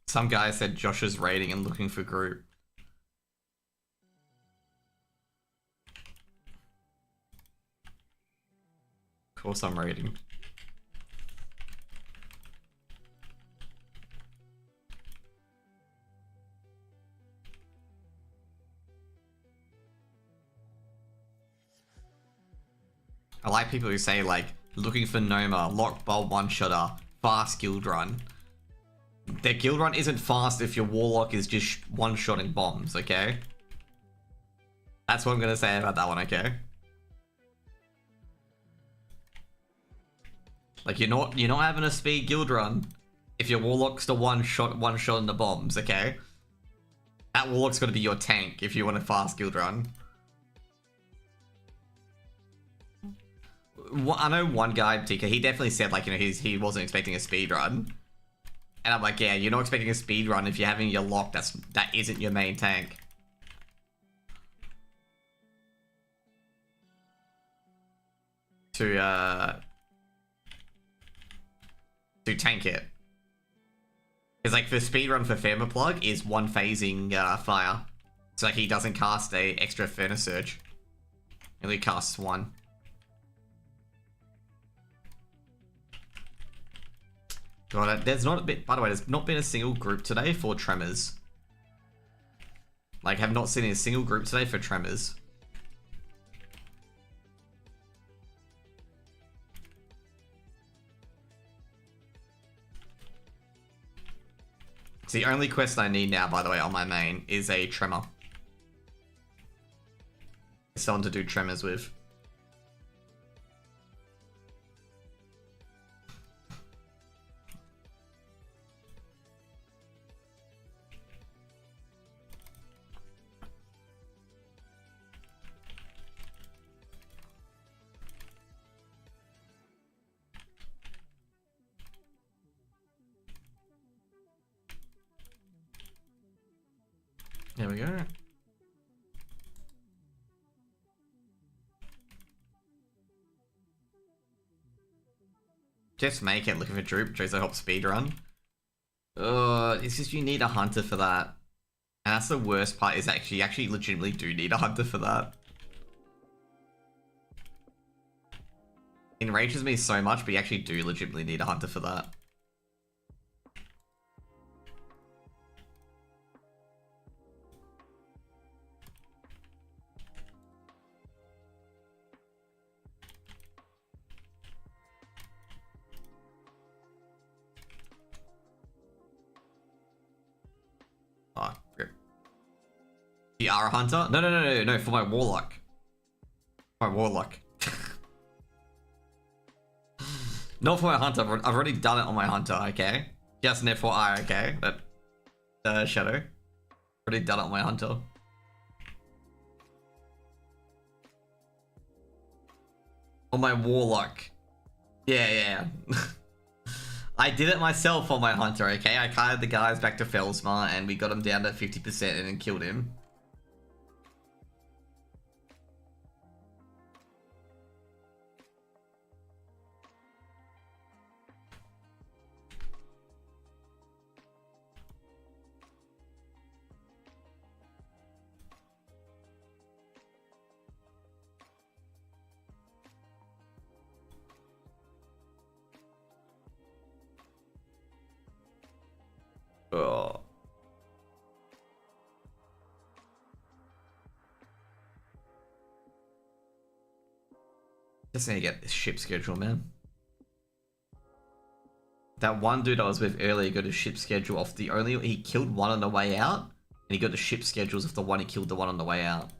Some guy said Josh is raiding and looking for group. Of course I'm raiding. I like people who say, like, looking for Noma, lock bulb one-shotter, fast guild run. The guild run isn't fast if your warlock is just one-shotting bombs, okay? That's what I'm gonna say about that one, okay? Like, you're not having a speed guild run if your warlock's the one shot in the bombs, okay? That warlock's gonna be your tank if you want a fast guild run. I know one guy in particular, he definitely said, like, you know, he wasn't expecting a speed run. And I'm like, yeah, you're not expecting a speed run if you're having your lock that isn't your main tank. To tank it. Because, like, the speed run for Thermoplug is one phasing fire. So, like, he doesn't cast a extra Furnace Surge. He only casts one. God, there's not a bit. By the way, there's not been a single group today for Tremors. Like, have not seen a single group today for tremors. It's the only quest I need now, by the way, on my main, is a tremor. Someone to do tremors with. There we go. Just make it looking for Droop. Jozo help speedrun. It's just you need a hunter for that. And that's the worst part, is that you actually legitimately do need a hunter for that. It enrages me so much, but you actually do legitimately need a hunter for that. Oh, rip. You are a hunter? No, for my warlock. My warlock. Not for my hunter, I've already done it on my hunter, okay? Just an FYI, okay? But, Shadow. Already done it on my hunter. On my warlock. Yeah. I did it myself on my hunter, okay? I carried the guys back to Felsmar and we got him down to 50% and then killed him. Oh. Just need to get this ship schedule, man. That one dude I was with earlier got his ship schedule off he killed one on the way out, and he got the ship schedules of the one he killed the one on the way out.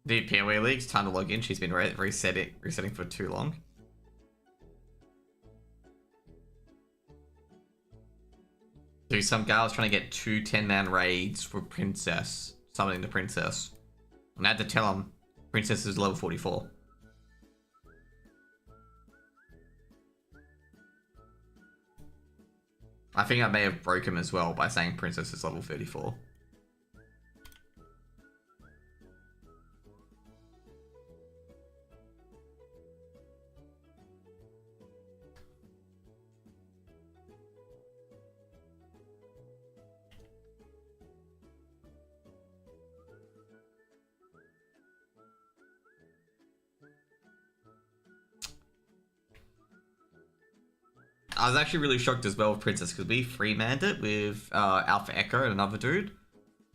The PoE League's time to log in. She's been resetting for too long. So some guy was trying to get 2 10-man raids for Princess. Summoning the Princess. And I had to tell him, Princess is level 44. I think I may have broke him as well by saying Princess is level 34. I was actually really shocked as well with Princess because we free-manned it with Alpha Echo and another dude,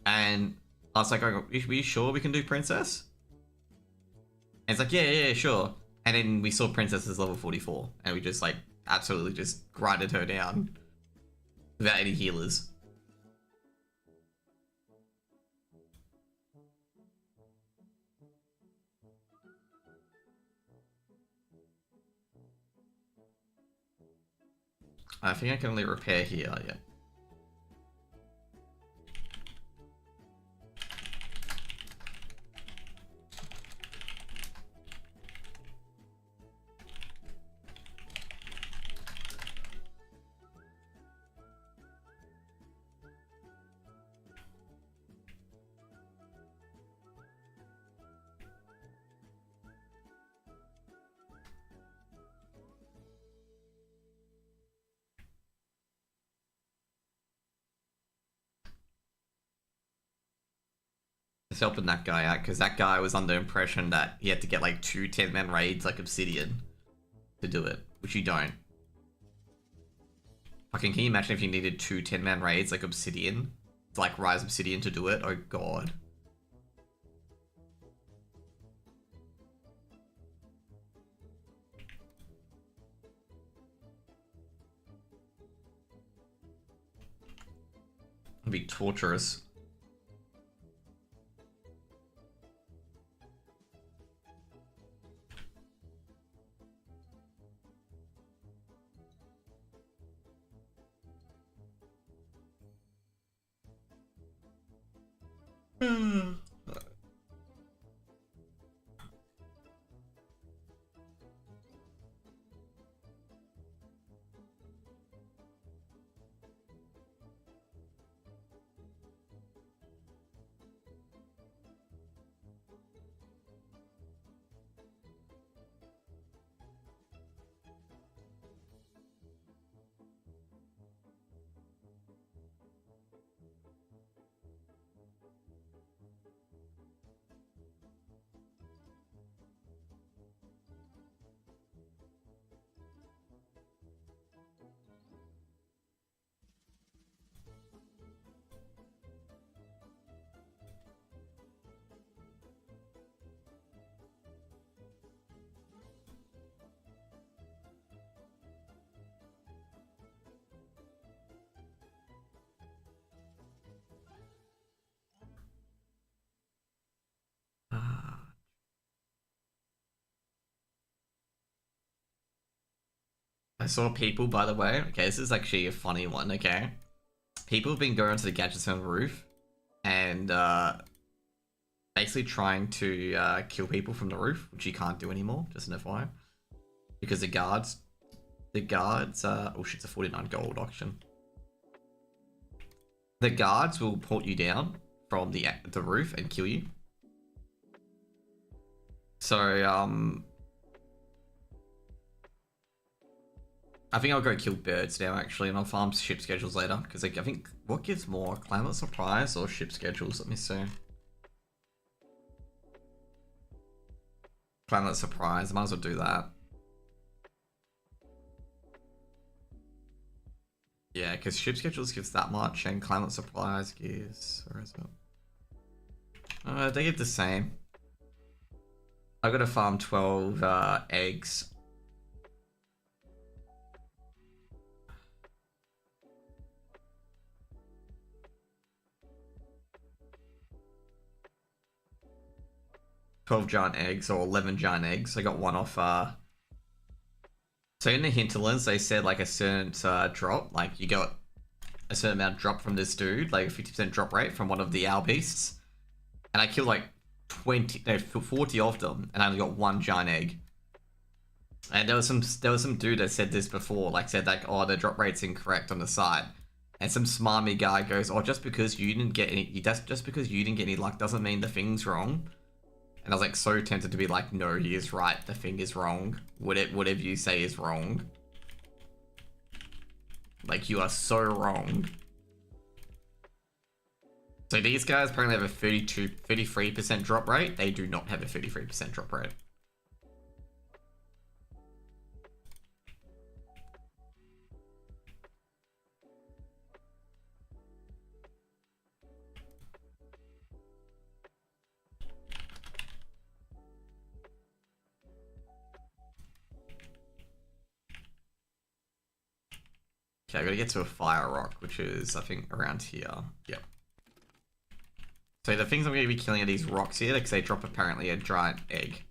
and I was like, "Are you sure we can do Princess?" And it's like, yeah, sure. And then we saw Princess as level 44, and we just like absolutely just grinded her down without any healers. I think I can only repair here, yeah. Just helping that guy out, because that guy was under the impression that he had to get like 2 10-man raids like Obsidian to do it, which you don't. Fucking, can you imagine if you needed 2 10-man raids like Obsidian? To like Rise Obsidian to do it? Oh god. It'd be torturous. I saw people, by the way. Okay, this is actually a funny one, okay? People have been going to the gadgets on the roof and basically trying to kill people from the roof, which you can't do anymore, just an FYI. Because the guards, oh shit, it's a 49 gold auction. The guards will port you down from the roof and kill you. So, I think I'll go kill birds now, actually, and I'll farm ship schedules later. Because like, I think, what gives more? Climate Surprise or ship schedules? Let me see. Climate Surprise, I might as well do that. Yeah, because ship schedules gives that much, and Climate Surprise gives... Where is it? They give the same. I've got to farm 12 eggs. $12 giant eggs or 11 giant eggs. I got one off. So in the hinterlands, they said like a certain drop, like you got a certain amount drop from this dude, like a 50% drop rate from one of the owl beasts, and I killed like 40 of them, and I only got 1 giant egg. And there was some dude that said this before, like said like, oh, the drop rate's incorrect on the side. And some smarmy guy goes, oh, just because you didn't get any luck doesn't mean the thing's wrong. And I was like so tempted to be like, no, he is right. The thing is wrong. Whatever you say is wrong. Like, you are so wrong. So these guys apparently have a 33% drop rate. They do not have a 33% drop rate. Okay, I gotta get to a fire rock, which is, I think, around here. Yep. So the things I'm gonna be killing are these rocks here, because they drop apparently a giant egg.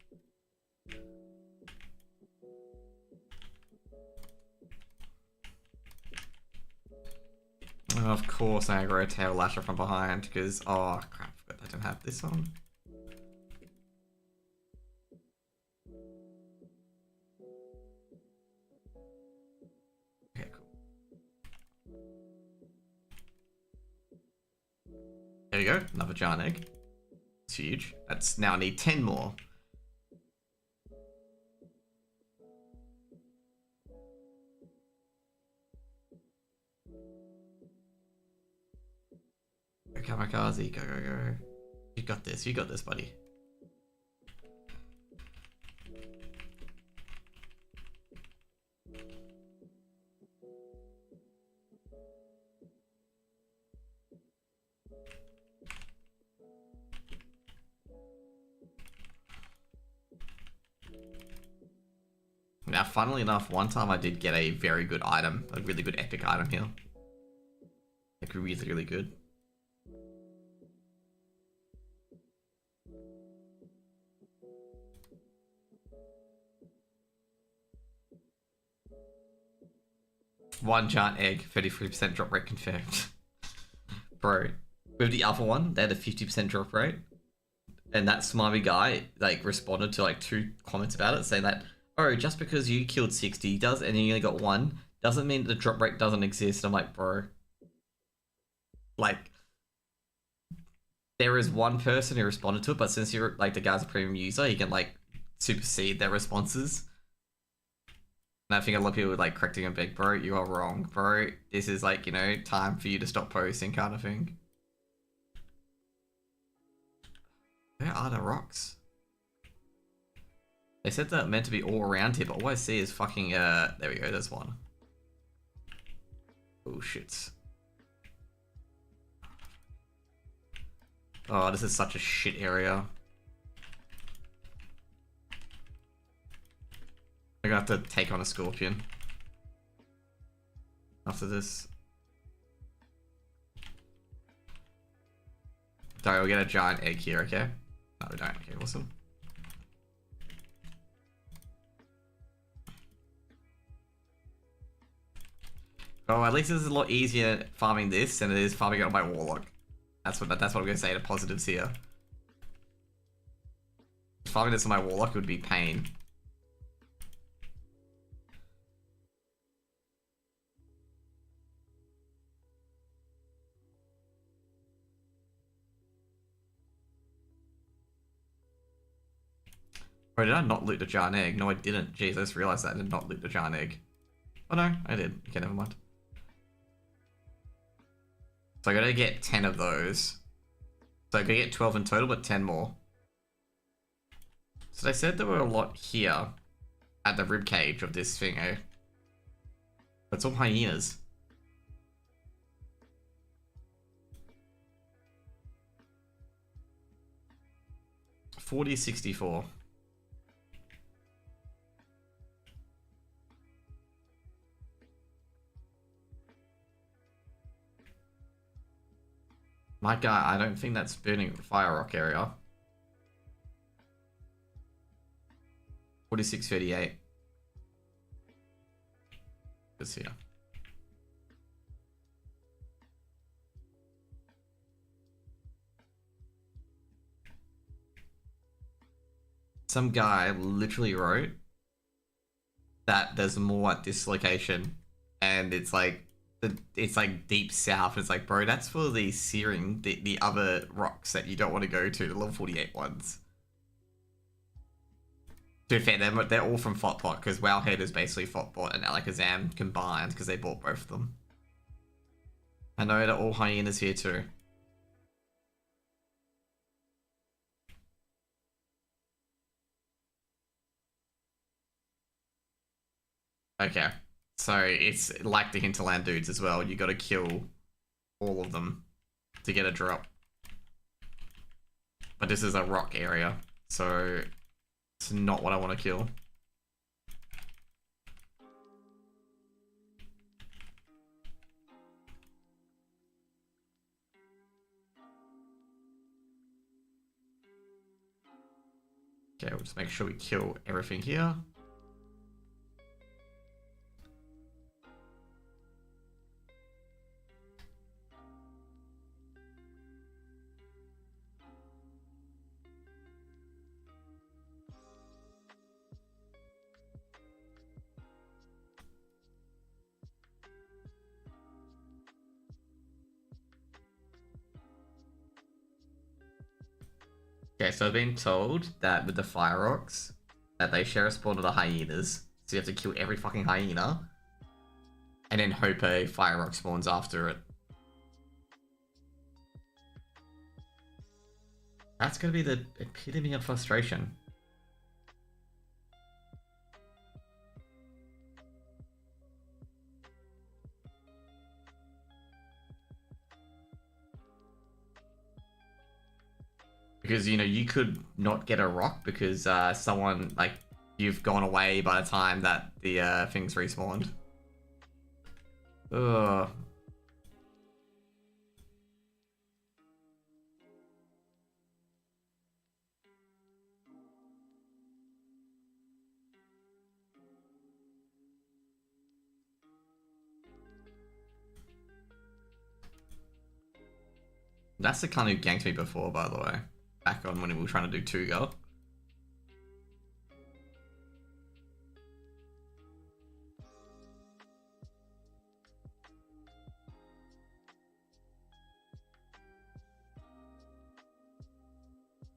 Oh, of course I aggro a tail lasher from behind, because, oh crap, I forgot I didn't have this on. Okay, cool. There we go, another giant egg. It's huge. That's now I need 10 more. Go Kamikaze, go, go, go. You got this, buddy. Now, funnily enough, one time I did get a very good item, a really good epic item here. Like, really, really good. One giant egg, 33% drop rate confirmed. Bro, with the other one, they had a 50% drop rate. And that smarmy guy, like, responded to, like, 2 comments about it, saying that, oh, just because you killed 60 does and you only got 1, doesn't mean the drop rate doesn't exist. I'm like, bro. Like, there is one person who responded to it, but since you're, like, the guy's a premium user, he can, like, supersede their responses. And I think a lot of people were like correcting him big, bro, you are wrong, bro. This is like, you know, time for you to stop posting kind of thing. Where are the rocks? They said they're meant to be all around here, but all I see is fucking, there we go, there's one. Oh, shit. Oh, this is such a shit area. I'm gonna have to take on a scorpion after this. Sorry, we'll get a giant egg here, okay? No, we don't. Okay, awesome. Oh, at least this is a lot easier farming this than it is farming it on my warlock. That's what I'm gonna say. The positives here. Farming this on my warlock would be pain. Or did I not loot the giant egg? No, I didn't. Jeez, I just realized that I did not loot the giant egg. Oh no, I did. Okay, never mind. So I gotta get 10 of those. So I gotta get 12 in total, but 10 more. So they said there were a lot here at the ribcage of this thing, eh? But it's all hyenas. $40.64. My guy, I don't think that's burning fire rock area. 46.38. It's here. Some guy literally wrote that there's more at this location, and it's like deep south. It's like, bro, that's for the searing, the other rocks that you don't want to go to, the level 48 ones. To be fair, they're all from Fotbot, because Wowhead is basically Fotbot and Alakazam combined, because they bought both of them. I know that all hyenas here too. Okay. So it's like the Hinterland dudes as well. You gotta kill all of them to get a drop. But this is a rock area, so it's not what I want to kill. Okay, we'll just make sure we kill everything here. Okay, so I've been told that with the fire rocks, that they share a spawn with the hyenas. So you have to kill every fucking hyena. And then hope a fire rock spawns after it. That's gonna be the epitome of frustration. Because, you know, you could not get a rock because someone, like, you've gone away by the time that the things respawned. Ugh. That's the kind who ganked me before, by the way. Back on when we were trying to do Tuga.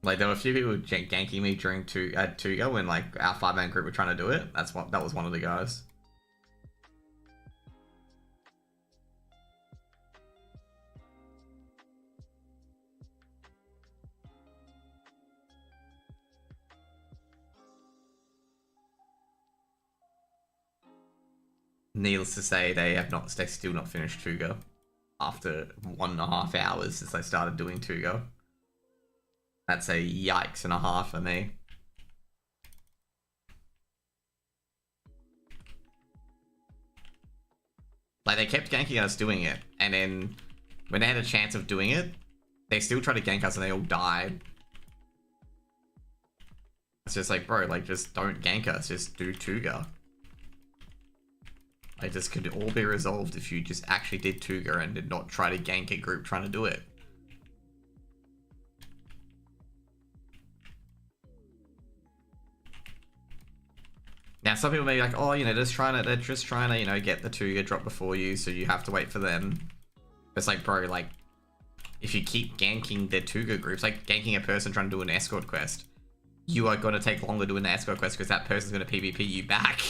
Like, there were a few people ganking me during Tuga when, like, our 5-man group were trying to do it. That was one of the guys. Needless to say, they still not finished Tuga after 1.5 hours since they started doing Tuga. That's a yikes and a half for me. Like, they kept ganking us doing it, and then when they had a chance of doing it, they still tried to gank us and they all died. It's just like, bro, like, just don't gank us, just do Tuga. Like, this could all be resolved if you just actually did Tuga and did not try to gank a group trying to do it. Now, some people may be like, oh, you know, they're just trying to, you know, get the Tuga drop before you, so you have to wait for them. It's like, bro, like, if you keep ganking their Tuga groups, like ganking a person trying to do an escort quest, you are going to take longer doing the escort quest because that person's going to PvP you back.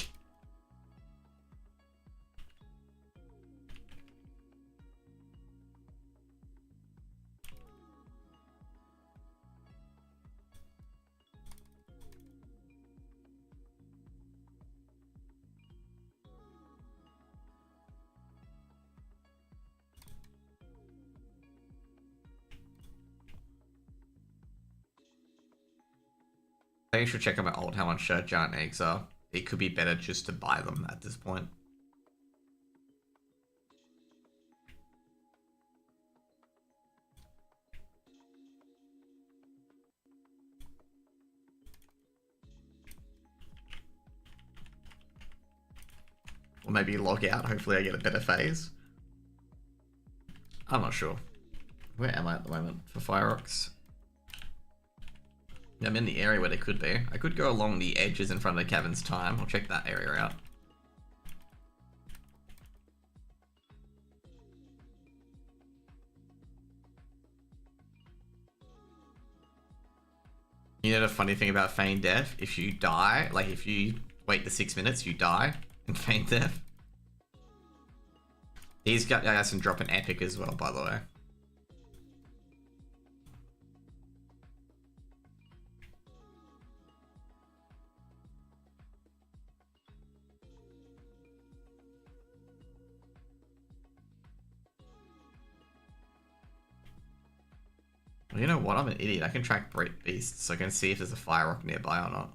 I think you should check out my alt how much giant eggs are. It could be better just to buy them at this point. Or maybe log out, hopefully I get a better phase. I'm not sure. Where am I at the moment for fire rocks? I'm in the area where they could be. I could go along the edges in front of the cavern's time. I'll check that area out. You know the funny thing about feign death? If you die, like if you wait the 6 minutes, you die in feign death. These guys can drop an epic as well, by the way. Well, you know what? I'm an idiot. I can track Great Beasts, so I can see if there's a fire rock nearby or not.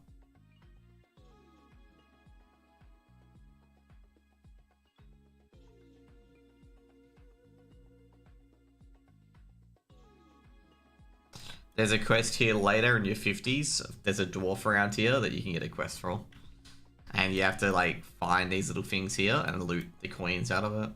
There's a quest here later in your 50s. There's a dwarf around here that you can get a quest for. And you have to like find these little things here and loot the coins out of it.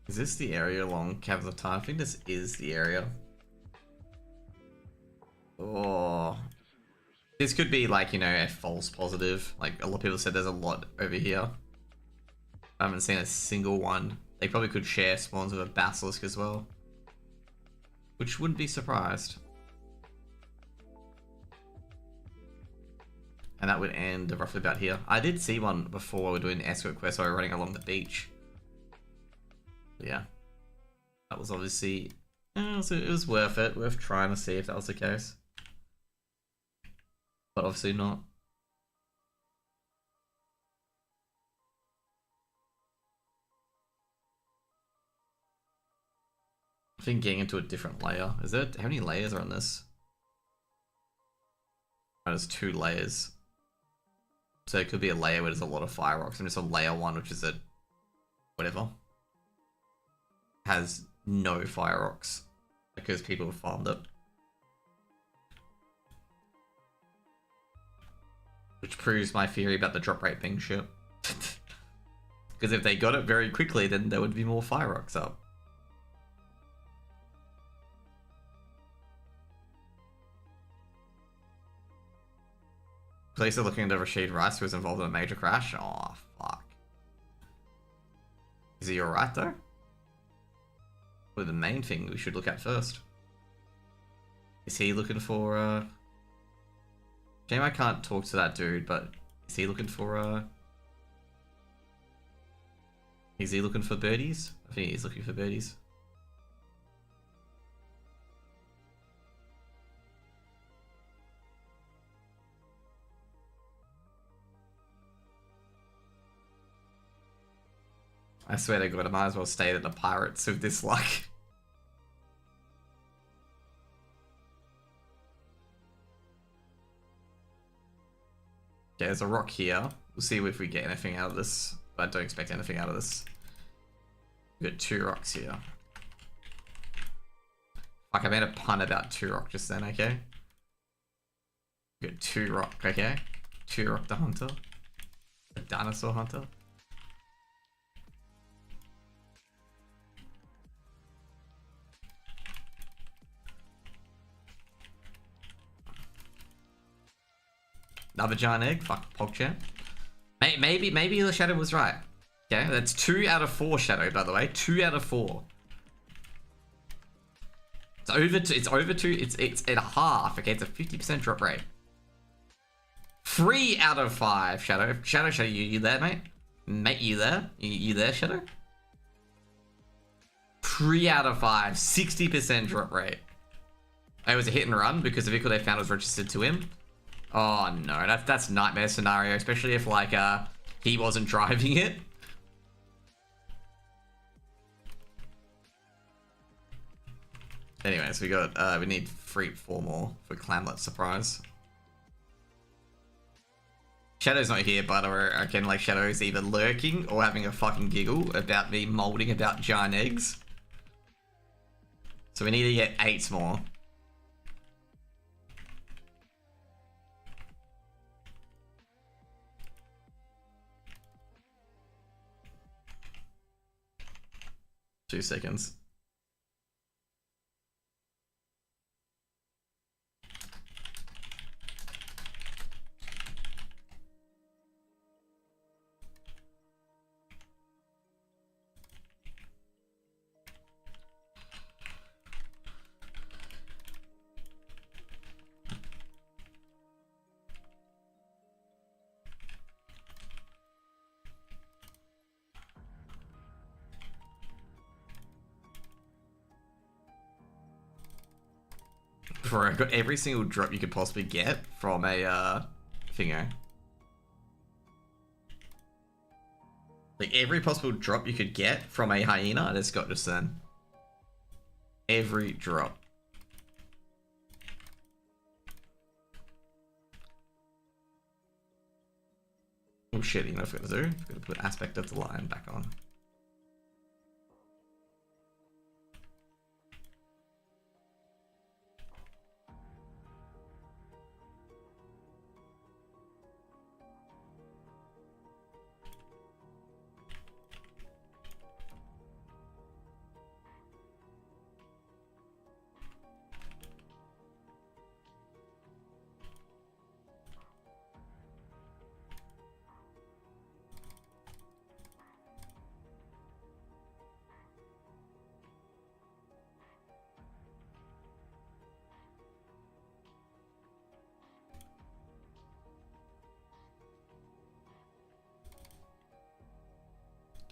Is this the area along Caverns of Time? I think this is the area. Oh. This could be like, you know, a false positive. Like, a lot of people said there's a lot over here. I haven't seen a single one. They probably could share spawns with a basilisk as well. Which wouldn't be surprised. And that would end roughly about here. I did see one before we were doing an escort quest while we were running along the beach. Yeah. That was obviously... it was worth it. Worth trying to see if that was the case. But obviously not. I think getting into a different layer. Is there... how many layers are on this? Oh, there's 2 layers. So it could be a layer where there's a lot of fire rocks, and just a layer 1, which is a... whatever. Has no fire rocks. Because people have farmed it. Which proves my theory about the drop rate being shit. Because if they got it very quickly, then there would be more fire rocks up. Police are looking into Rashid Rice, who was involved in a major crash. Oh, fuck. Is he alright, though? Well, the main thing we should look at first. Is he looking for, Shame I can't talk to that dude, but is he looking for, is he looking for birdies? I think he's looking for birdies. I swear to God, I might as well stay at the Pirates with this luck. Okay, there's a rock here. We'll see if we get anything out of this. But I don't expect anything out of this. We've got 2 rocks here. Fuck, I made a pun about 2 rock just then, okay? We've got 2 rock, okay? 2 rock the hunter. A dinosaur hunter. Another giant egg? Fuck, PogChamp. Maybe the Shadow was right. Okay, that's 2 out of 4 Shadow, by the way. 2 out of 4. It's over 2. It's at half. Okay, it's a 50% drop rate. 3 out of 5 Shadow. Shadow, you there, mate? Mate, you there? You there, Shadow? 3 out of 5. 60% drop rate. It was a hit and run because the vehicle they found was registered to him. Oh no, that's nightmare scenario, especially if like he wasn't driving it. Anyways, we got we need 4 more for Clamlet surprise. Shadow's not here, but I reckon like Shadow's either lurking or having a fucking giggle about me molding about giant eggs. So we need to get 8 more. 2 seconds. Bro, I got every single drop you could possibly get from a thingo. Like every possible drop you could get from a hyena, I just got just then. Every drop. Oh shit, you know what I've got to do? I've got to put aspect of the line back on.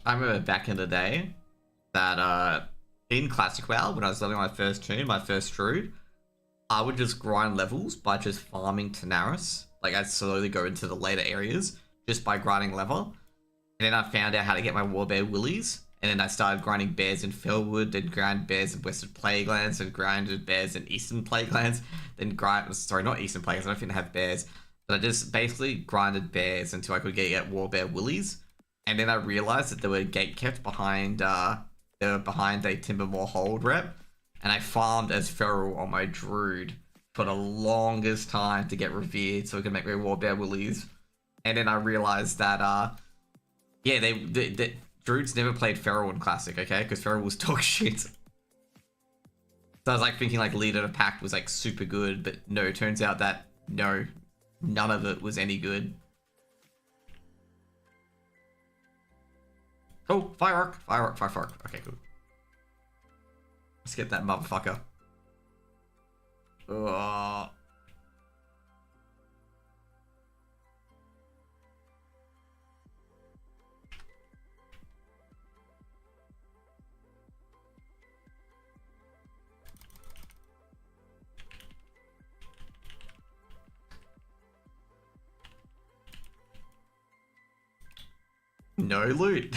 I remember back in the day that in Classic WoW, when I was leveling my first toon, my first Druid, I would just grind levels by just farming Tanaris. Like I'd slowly go into the later areas just by grinding level. And then I found out how to get my Warbear Willies. And then I started grinding bears in Fellwood, then grind bears in Western Plaguelands, and grinded bears in Eastern Plaguelands, then sorry, not Eastern Plaguelands, I don't think they have bears. But I just basically grinded bears until I could get Warbear Willies. And then I realized that they were gate kept behind they were behind a Timbermore hold rep. And I farmed as Feral on my Druid for the longest time to get revered so I could make my Warbear Willies. And then I realized that yeah, they Druids never played Feral in Classic, okay? Because Feral was dog shit. So I was like thinking like Leader of the Pack was like super good, but no, turns out that no, none of it was any good. Oh, Fire Arc, Fire Arc, Fire Arc. Okay, cool. Let's get that motherfucker. No loot.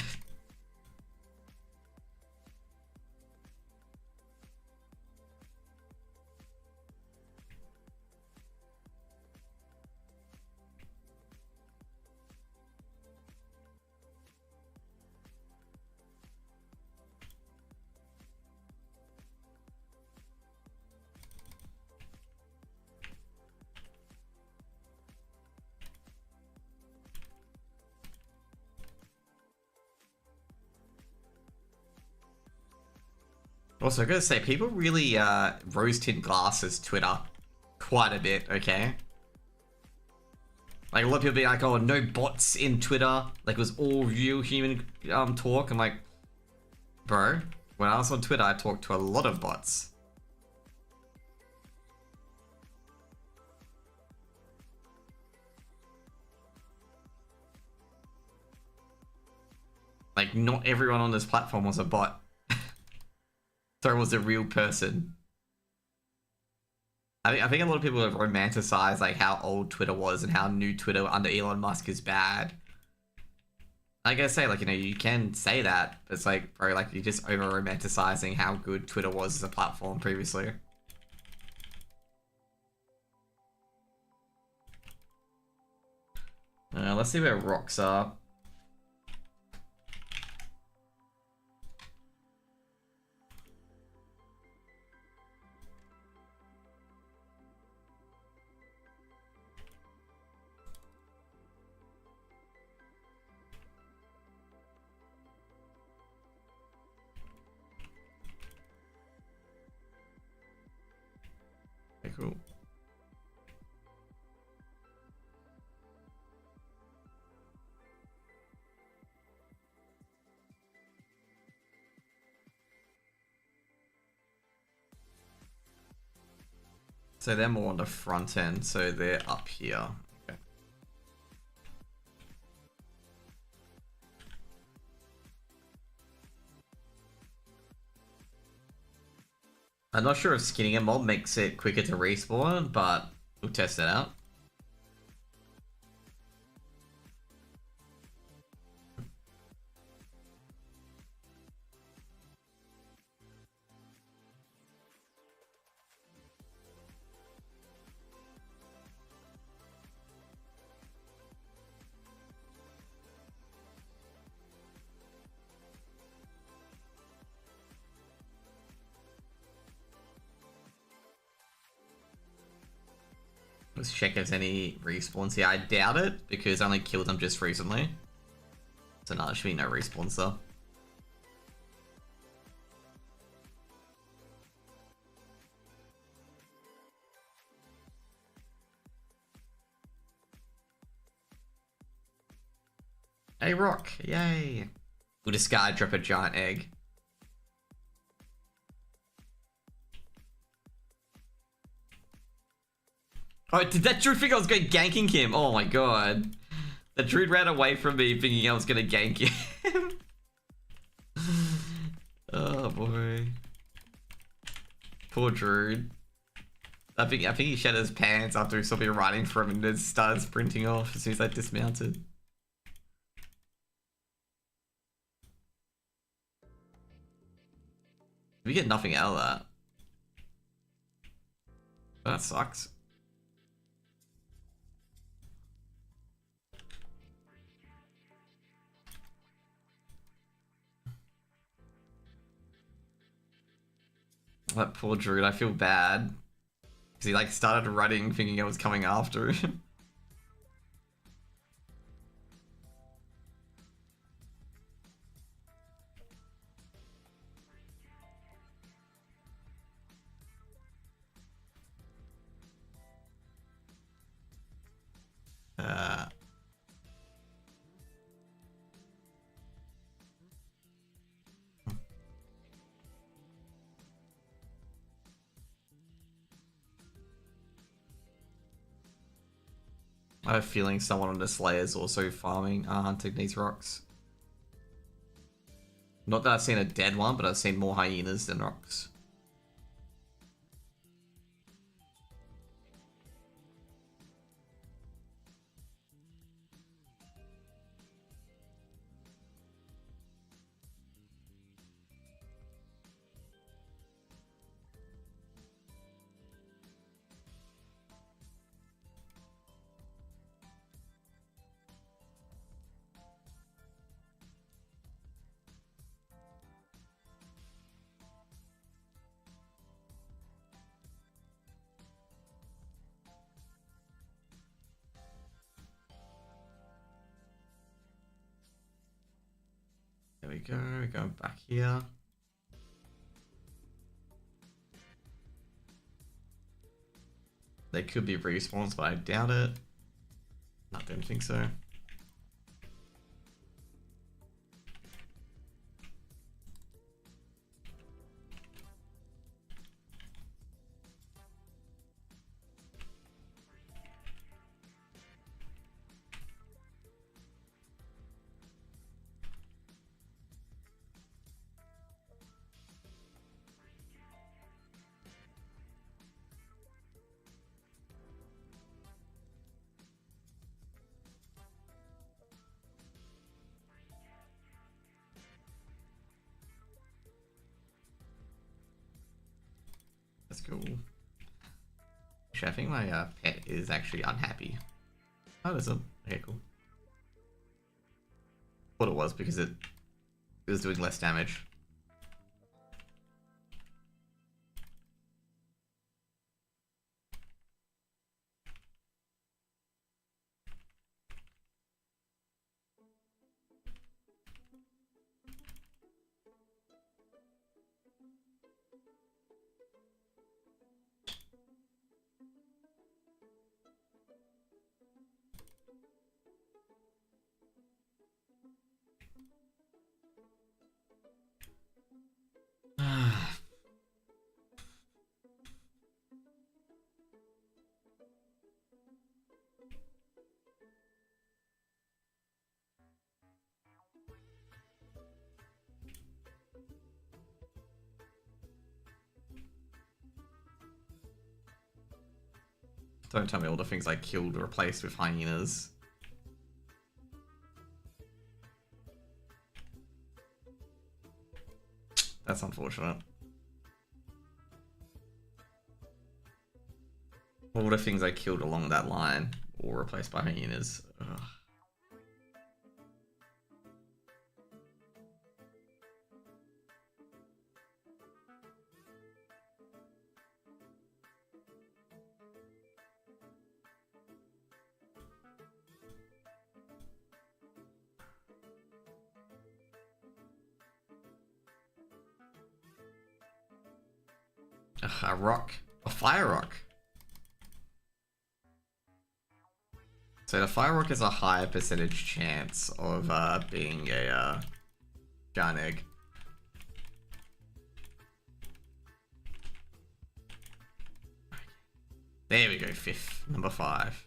Also, I gotta say, people really rose tint glasses Twitter quite a bit, okay? Like, a lot of people be like, oh, no bots in Twitter. Like, it was all real human talk. I'm like, bro, when I was on Twitter, I talked to a lot of bots. Like, not everyone on this platform was a bot. So it was a real person. I think a lot of people have romanticized like how old Twitter was and how new Twitter under Elon Musk is bad. I gotta say, like, you know, you can say that, but it's like, bro, like, you're just over romanticizing how good Twitter was as a platform previously. Let's see where rocks are. Okay, cool. So they're more on the front end, so they're up here. Okay. I'm not sure if skinning a mob makes it quicker to respawn, but we'll test it out. Let's check if there's any respawns here. I doubt it, because I only killed them just recently. So no, there should be no respawns though. Hey, rock! Yay! We'll discard, drop a giant egg. Oh, did that druid think I was going ganking him? Oh my god. The druid ran away from me thinking I was gonna gank him. Oh boy. Poor druid. I think he shed his pants after he saw me running from him and then started sprinting off as soon as I dismounted. We get nothing out of that. That sucks. That poor druid, I feel bad. Because he like started running thinking I was coming after him. I have a feeling someone on the Slayer is also farming hunting these rocks. Not that I've seen a dead one, but I've seen more hyenas than rocks. There we go, we're going back here. They could be respawns, but I doubt it. I don't think so. That's cool. Actually, I think my pet is actually unhappy. Oh, there's a... Okay, cool. Thought it was because it was doing less damage. Don't tell me all the things I killed were replaced with hyenas. That's unfortunate. All the things I killed along that line were replaced by hyenas. Ugh. A rock. A fire rock. So the fire rock is a higher percentage chance of being a giant egg. There we go, fifth. Number 5.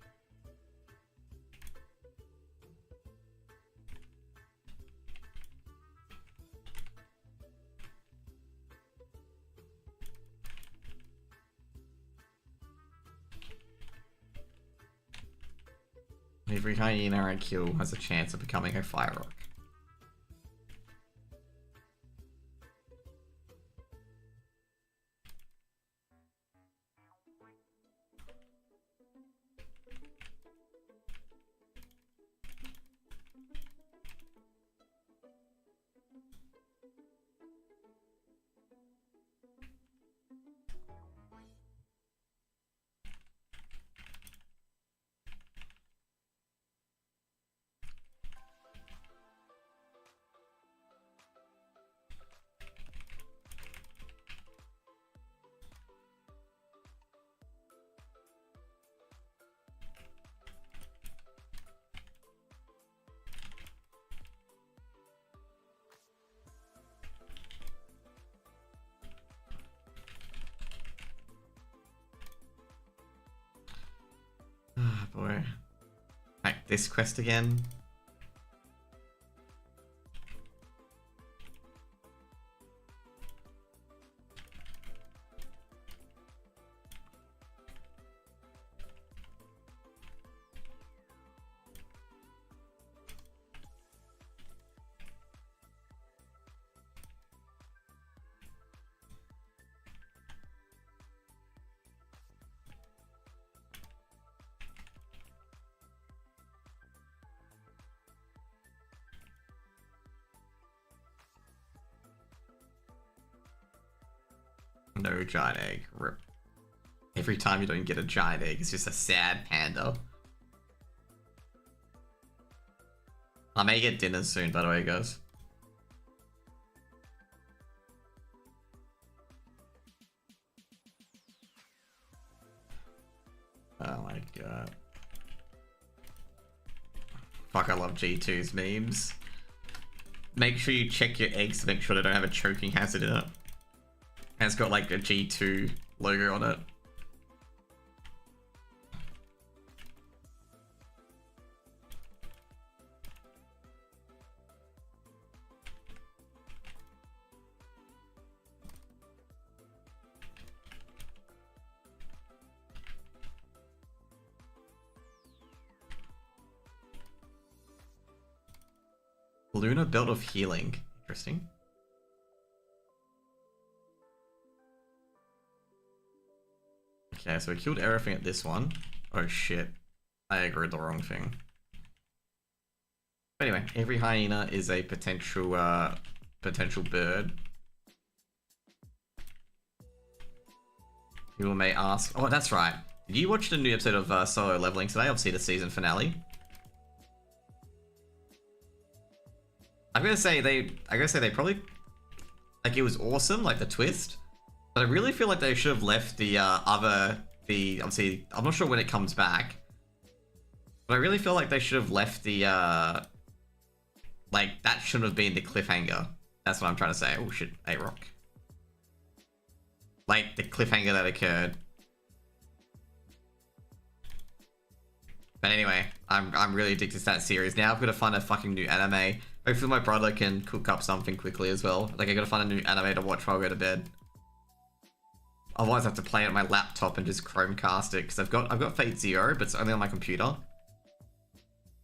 Every hyena I kill has a chance of becoming a fire rock. Oh boy. Like this quest again. No giant egg. Rip. Every time you don't get a giant egg, it's just a sad panda. I may get dinner soon, by the way, guys. Oh my god. Fuck, I love G2's memes. Make sure you check your eggs to make sure they don't have a choking hazard in it. And it's got like a G2 logo on it. Lunar Belt of Healing. Interesting. Okay, so we killed everything at this one. Oh shit. I agreed the wrong thing. But anyway, every hyena is a potential potential bird. People may ask, oh that's right. Did you watch the new episode of Solo Leveling today? Obviously the season finale. I'm gonna say they probably, like, it was awesome, like the twist. But I really feel like they should have left the obviously, I'm not sure when it comes back. But I really feel like they should have left the, like, that shouldn't have been the cliffhanger. That's what I'm trying to say. Oh shit, A-Rock. Like, the cliffhanger that occurred. But anyway, I'm really addicted to that series. Now I've got to find a fucking new anime. Hopefully my brother can cook up something quickly as well. Like, I gotta find a new anime to watch while I go to bed. Otherwise, I have to play it on my laptop and just Chromecast it because I've got Fate Zero, but it's only on my computer. And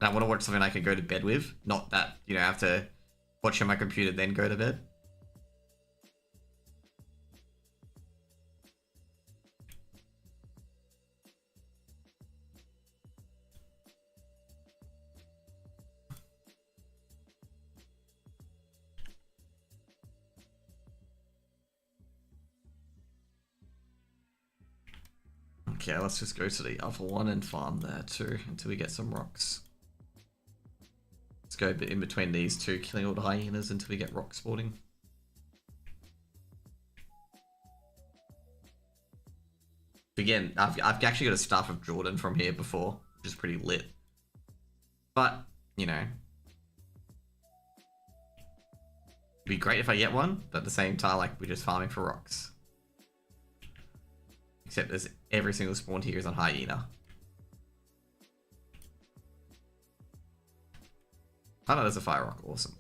I want to watch something I can go to bed with, not that I have to watch on my computer then go to bed. Okay, let's just go to the other one and farm there too until we get some rocks. Let's go a bit in between these two, killing all the hyenas until we get rock spawning. Again, I've actually got a Staff of Jordan from here before, which is pretty lit. But, it'd be great if I get one, but at the same time, like, we're just farming for rocks. Except there's every single spawn here is on hyena. Oh no, there's a fire rock. Awesome.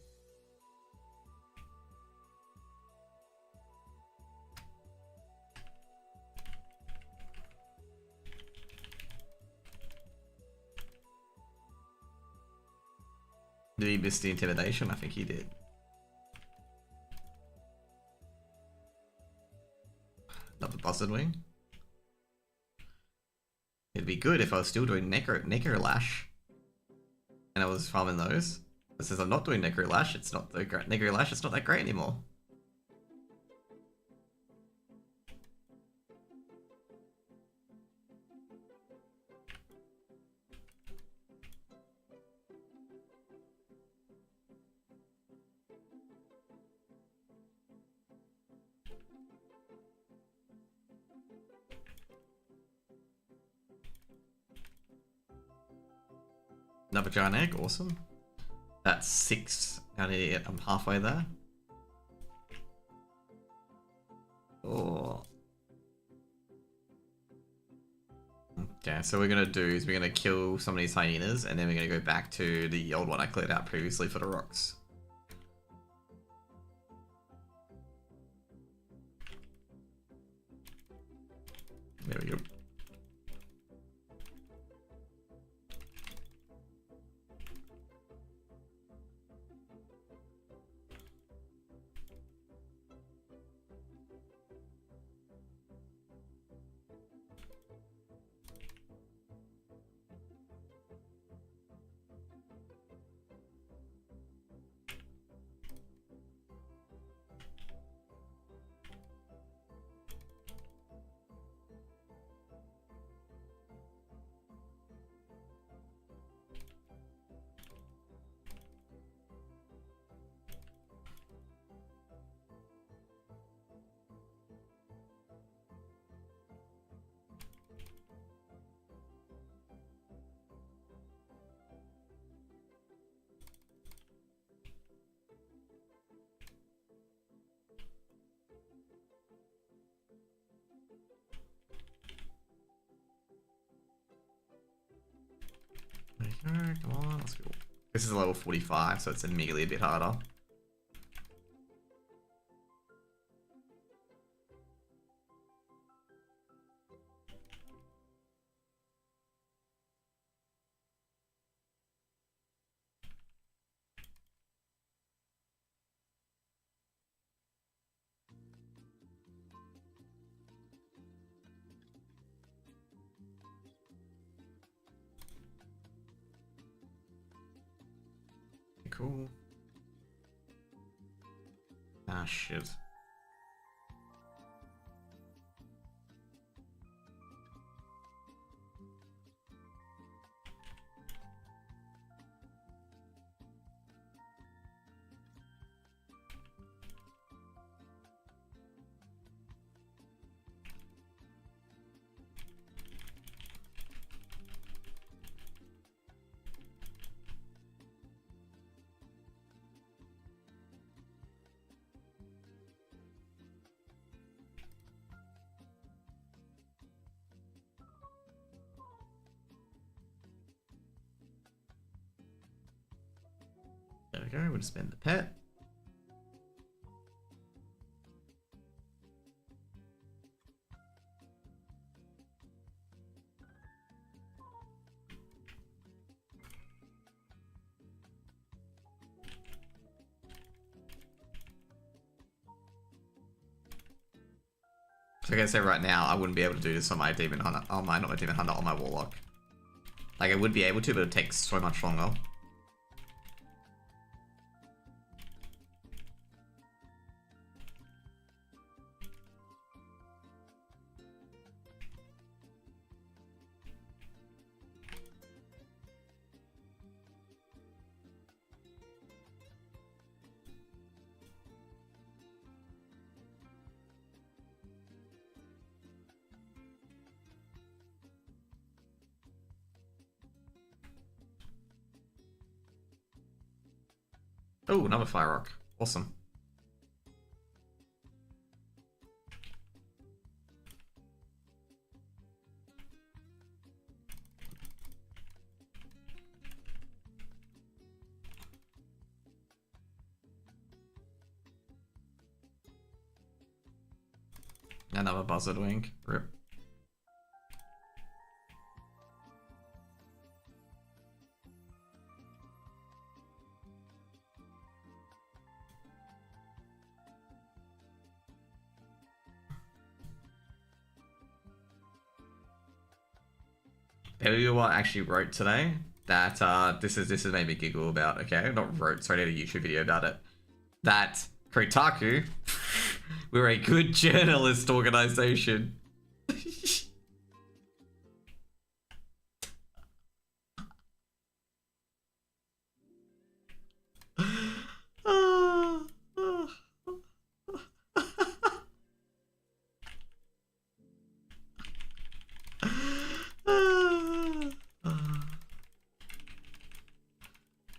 Did he miss the intimidation? I think he did. Another buzzard wing. It'd be good if I was still doing Necro Lash. And I was farming those. But since I'm not doing Necro Lash, it's not the great Necro Lash, it's not that great anymore. Another giant egg, awesome. That's 6 out of 8. I'm halfway there. Oh. Okay, so what we're gonna do is we're gonna kill some of these hyenas and then we're gonna go back to the old one I cleared out previously for the rocks. There we go. Come on, let's go. This is a level 45, so it's immediately a bit harder. Cool. Ah, shit. There we go, we'll just spend the pet. So I can say right now, I wouldn't be able to do this on my Demon Hunter, not my Demon Hunter, on my Warlock. Like, I would be able to, but it takes so much longer. Oh, another Fire Rock. Awesome. Another Buzzard Wing. Rip. Everyone actually wrote today that this has made me giggle about, okay? Not wrote, sorry, I did a YouTube video about it. That Kotaku, we're a good journalist organization.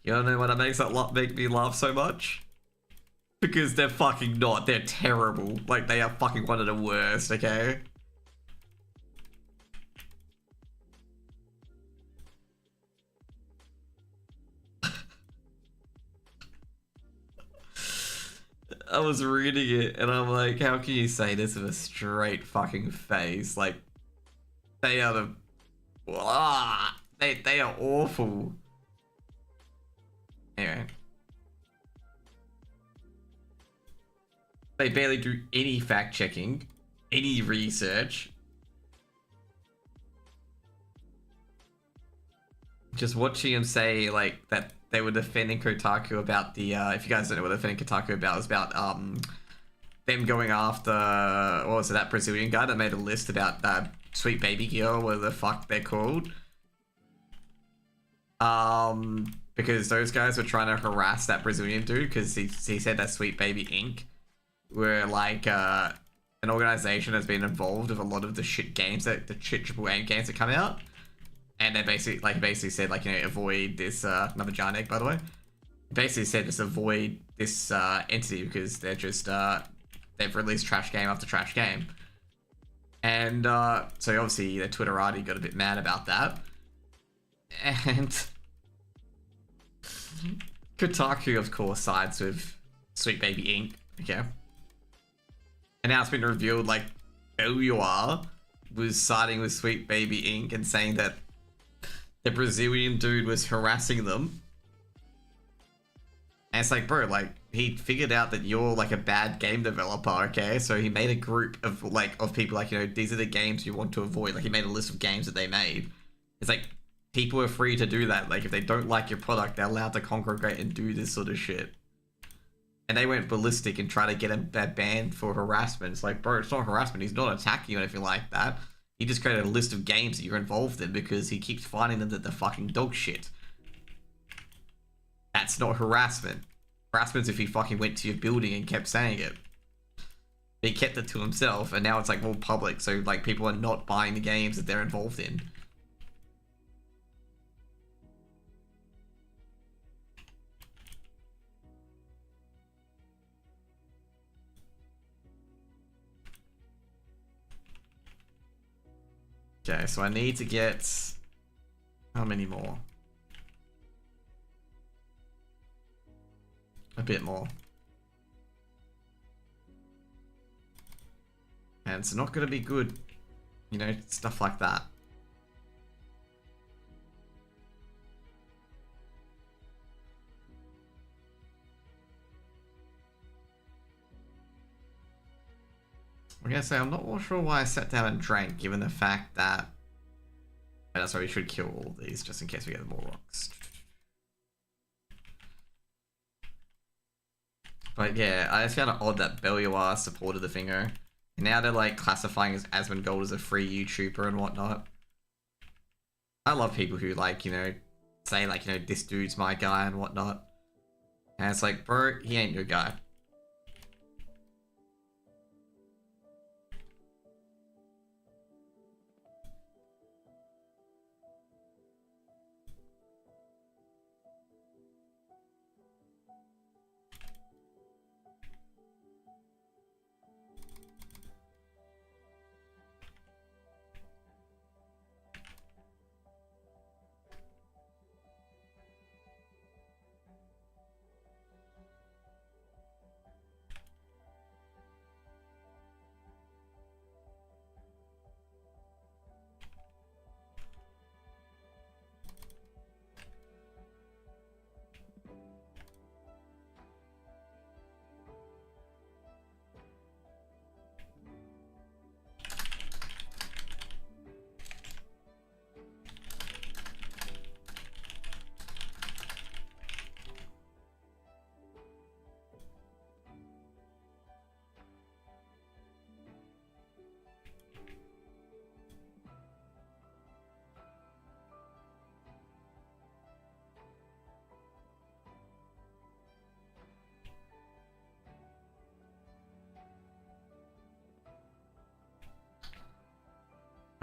You don't know why that makes that make me laugh so much? Because they're fucking not. They're terrible. Like, they are fucking one of the worst, okay? I was reading it and I'm like, how can you say this with a straight fucking face? Like, they are the... They are awful. Anyway. They barely do any fact checking, any research. Just watching him say like that they were defending Kotaku about the if you guys don't know what defending Kotaku about, it was about them going after, what was it, that Brazilian guy that made a list about Sweet Baby Girl, whatever the fuck they're called. Because those guys were trying to harass that Brazilian dude because he said that Sweet Baby Inc. were like an organization that's been involved with a lot of the shit games that the shit AAA games that come out. And they basically said, like, you know, avoid this, another giant egg, by the way. Basically said just avoid this entity because they're just, they've released trash game after trash game. And so obviously the Twitterati got a bit mad about that. And Kotaku, of course, sides with Sweet Baby Inc. Okay. And now it's been revealed, like, OUR was siding with Sweet Baby Inc. and saying that the Brazilian dude was harassing them. And it's like, bro, like, he figured out that you're like a bad game developer, okay? So he made a group of people, like, you know, these are the games you want to avoid. Like, he made a list of games that they made. It's like, people are free to do that. Like, if they don't like your product, they're allowed to congregate and do this sort of shit. And they went ballistic and tried to get him banned for harassment. It's like, bro, it's not harassment. He's not attacking you or anything like that. He just created a list of games that you're involved in because he keeps finding them that they're fucking dog shit. That's not harassment. Harassment's if he fucking went to your building and kept saying it. He kept it to himself, and now it's like more public, so like people are not buying the games that they're involved in. Okay, so I need to get... how many more? A bit more. And it's not going to be good. You know, stuff like that. I'm gonna say I'm not sure why I sat down and drank, given the fact that. And that's why we should kill all of these just in case we get more rocks. But yeah, I just found it odd that Belluar supported the Fingo. Now they're like classifying as Asmongold as a free YouTuber and whatnot. I love people who like, you know, say like, you know, this dude's my guy and whatnot. And it's like, bro, he ain't your guy.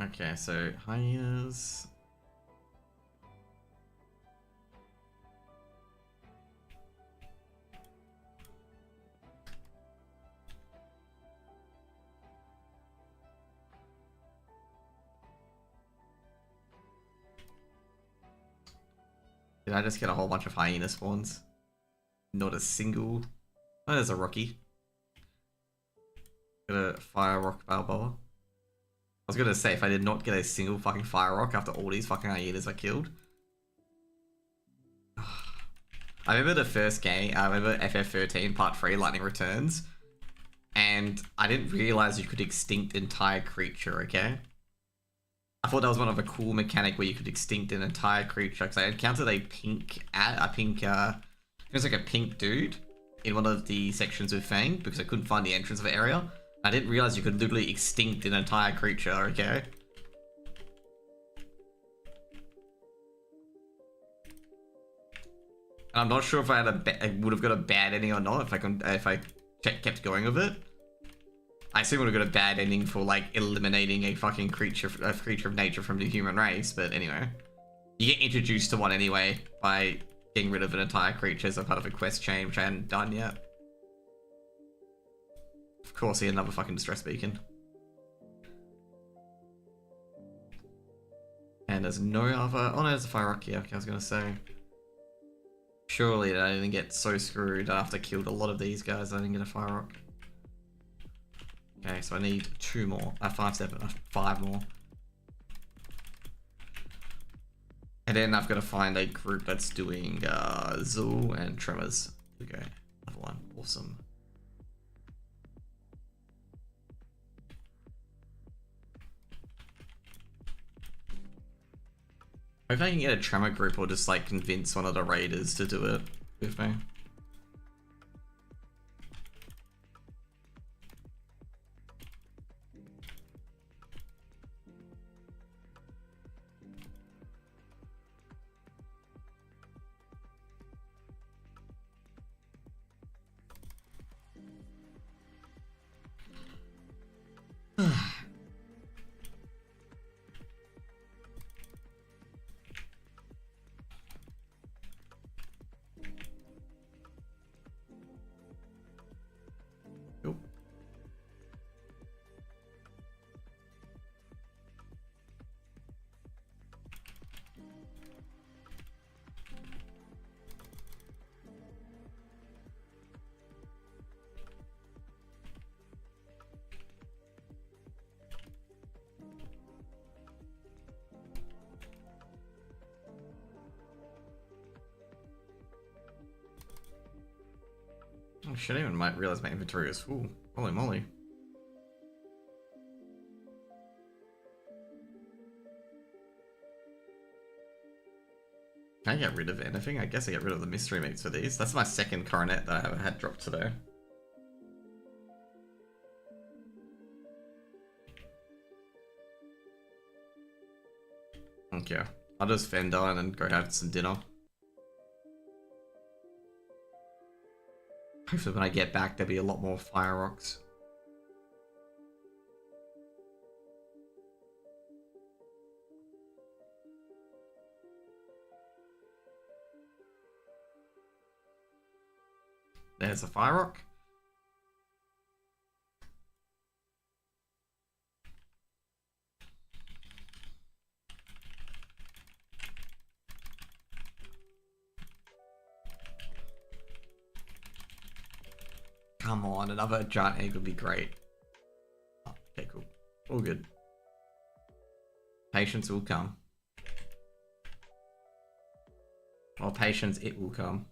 Okay, so hyenas. Did I just get a whole bunch of hyena spawns? Not a single. Oh, there's a Rocky. Got a Fire Rock Balboa. I was gonna say, if I did not get a single fucking Fire Rock after all these fucking hyenas I killed. I remember the first game, I remember FF13 Part 3 Lightning Returns. And I didn't realize you could extinct entire creature, okay? I thought that was one of a cool mechanic where you could extinct an entire creature. Because I encountered a pink, it was like a pink dude in one of the sections with Fang because I couldn't find the entrance of the area. I didn't realize you could literally extinct an entire creature, okay? And I'm not sure if I would have got a bad ending or not if I kept going with it. I assume I would have got a bad ending for like eliminating a fucking creature of nature from the human race, but anyway. You get introduced to one anyway by getting rid of an entire creature as a part of a quest chain, which I hadn't done yet. Of course, he had another fucking distress beacon. And there's no other... Oh no, there's a fire rock here, okay, I was gonna say. Surely I didn't get so screwed after I killed a lot of these guys, I didn't get a fire rock. Okay, so I need 2 more. 5 more. And then I've got to find a group that's doing Zul and Tremors. Okay, level 1. Awesome. Hope I can get a Tremor group or just like convince one of the raiders to do it with me. Oh shit, I even might realize my inventory is full. Holy moly. Can I get rid of anything? I guess I get rid of the mystery meats for these. That's my second coronet that I haven't had dropped today. Okay. I'll just fender and then go have some dinner. Hopefully when I get back there'll be a lot more fire rocks. There's a fire rock. Come on, another giant egg would be great. Oh, okay, cool. All good. Patience will come. Or patience, it will come.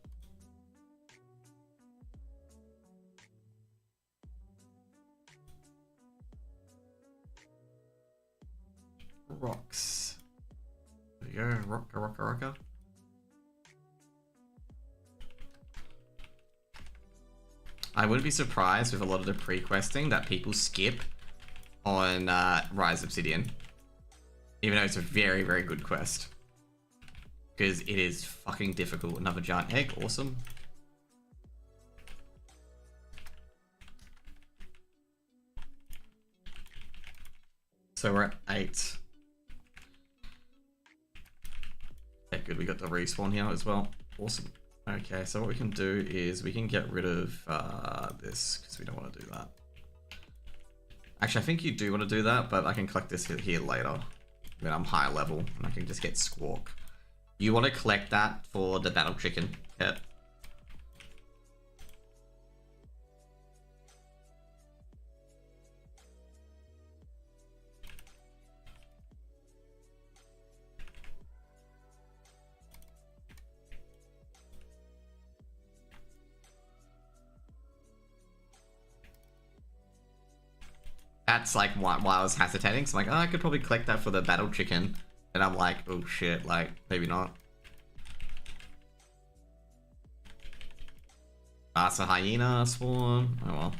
Rocks. There we go. Rocker. I wouldn't be surprised with a lot of the pre-questing that people skip on Rise Obsidian. Even though it's a very, very good quest. Because it is fucking difficult. Another giant egg. Awesome. So we're at 8. Okay, good. We got the respawn here as well. Awesome. Okay, so what we can do is we can get rid of this because we don't want to do that. Actually, I think you do want to do that, but I can collect this here later when I'm higher level and I can just get Squawk. You want to collect that for the battle chicken. Yeah. That's like why I was hesitating. So I'm like, oh, I could probably collect that for the battle chicken. And I'm like, oh shit, like, maybe not. It's a hyena spawn. Oh well.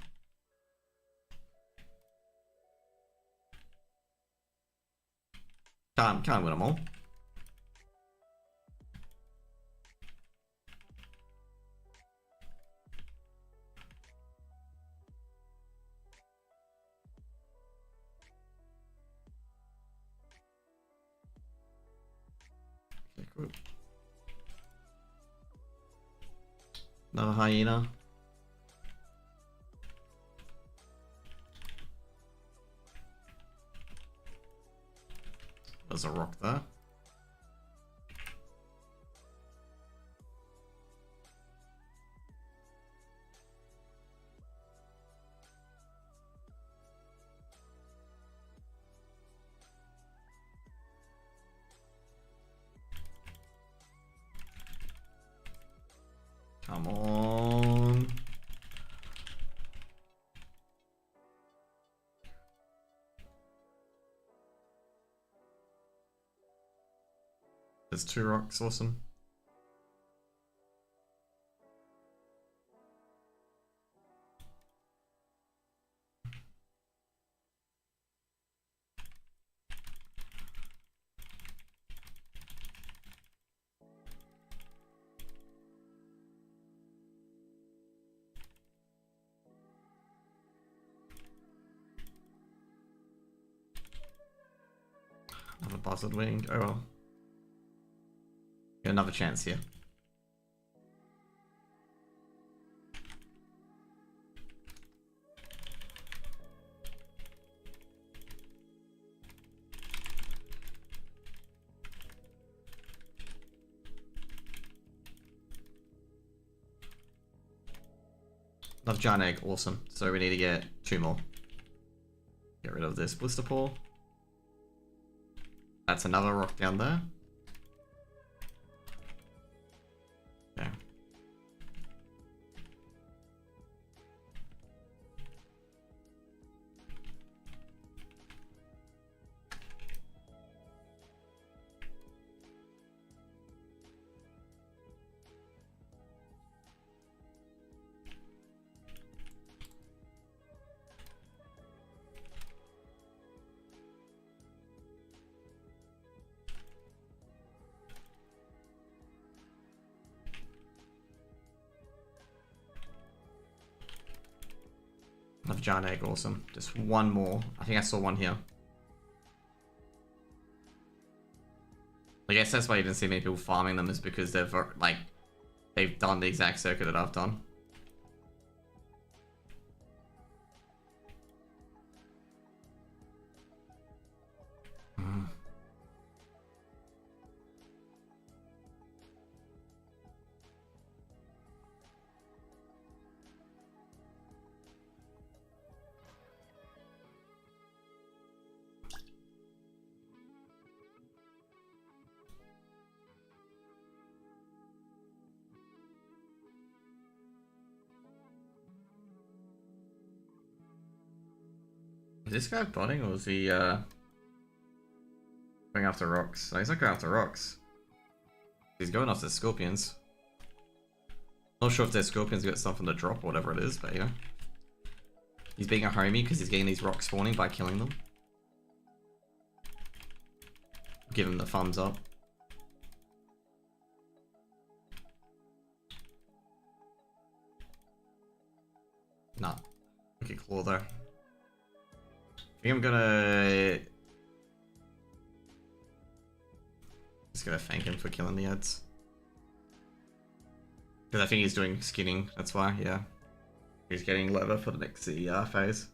Can't win them all. Okay, cool. Another hyena. There's a rock there. Come on. There's 2 rocks, awesome. Another buzzard wing. Oh well. Get another chance here. Another giant egg, awesome. So we need to get 2 more. Get rid of this blister paw. That's another rock down there. Okay. giant egg, awesome. Just one more. I think I saw one here. I guess that's why you didn't see many people farming them, is because they've like they've done the exact circuit that I've done. Is this guy botting, or is he going after rocks? No, he's not going after rocks. He's going after scorpions. Not sure if their scorpions got something to drop or whatever it is, but you know. He's being a homie because he's getting these rocks spawning by killing them. Give him the thumbs up. Nah. Okay, claw though. I think I'm gonna... Just gonna thank him for killing the ads. Because I think he's doing skinning, that's why, yeah. He's getting leather for the next CER phase.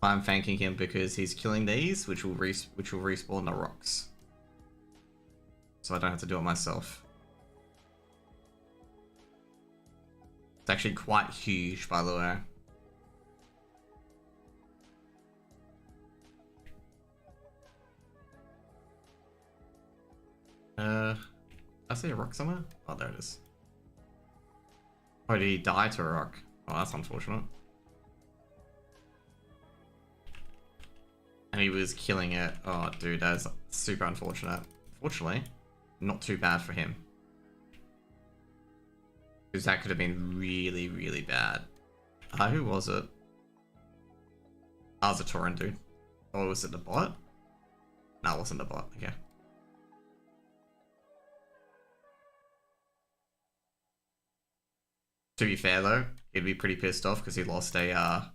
I'm thanking him because he's killing these, which will respawn the rocks. So I don't have to do it myself. It's actually quite huge, by the way. I see a rock somewhere? Oh, there it is. Oh, did he die to a rock? Oh, that's unfortunate. And he was killing it. Oh, dude, that's super unfortunate. Fortunately, not too bad for him. Because that could have been really, really bad. Who was it? Oh, it was a Tauren dude. Oh, was it the bot? No, it wasn't the bot. Okay. To be fair though, he'd be pretty pissed off because he lost a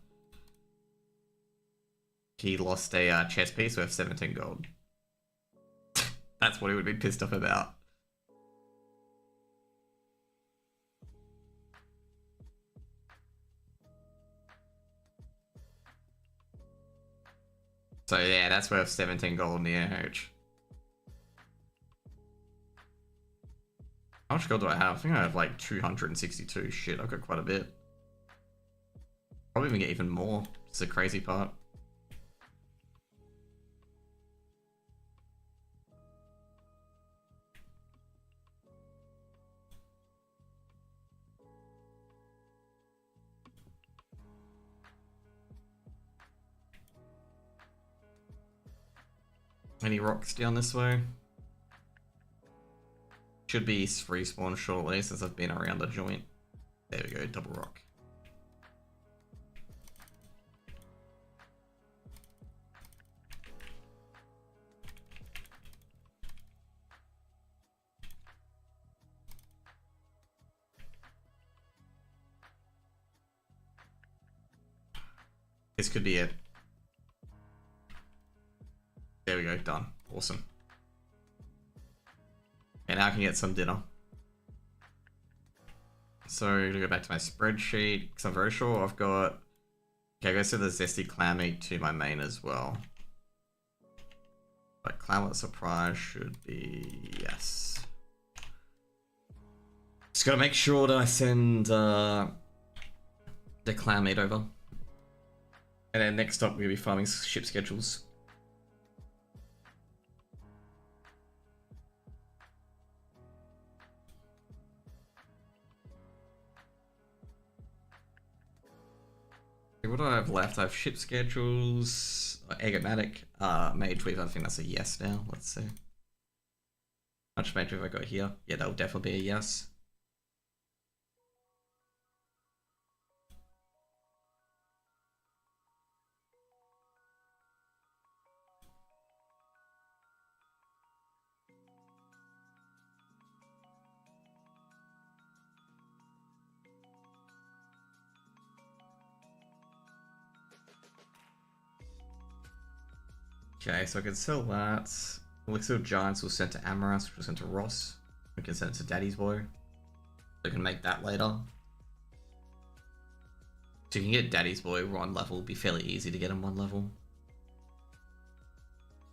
chess piece worth 17 gold. That's what he would be pissed off about. So yeah, that's worth 17 gold in the AH. How much gold do I have? I think I have like 262. Shit, I've got quite a bit. Probably even get even more. It's the crazy part. Any rocks down this way? Should be respawn shortly since I've been around the joint. There we go, double rock. This could be it. There we go, done. Awesome. And now I can get some dinner. So to go back to my spreadsheet, because I'm very sure I've got... Okay, go send the zesty clam meat to my main as well. But clamlet surprise should be... yes. Just gotta make sure that I send the clam meat over. And then next up we're gonna be farming ship schedules. What do I have left? I have ship schedules, Eggomatic, Mage Weave. I think that's a yes now. Let's see. How much Mage Weave I got here? Yeah, that'll definitely be a yes. Okay, so I can sell that. Elixir of Giants will send to Amaras, which will send to Ross. We can send it to Daddy's Boy. So I can make that later. So you can get Daddy's Boy 1 level. It'll be fairly easy to get him 1 level.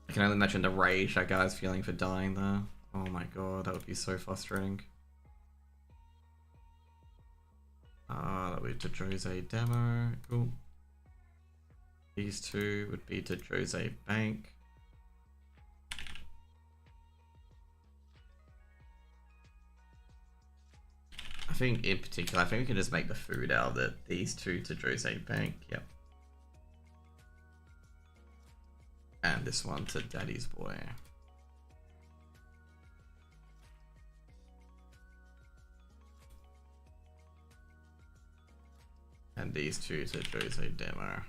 I can only imagine the rage that guy's feeling for dying there. Oh my god, that would be so frustrating. That would be to Jose Demo. Cool. These two would be to Jose Bank. I think in particular, I think we can just make the food out of it. These two to Jose Bank. Yep. And this one to Daddy's Boy. And these two to Jose Demo.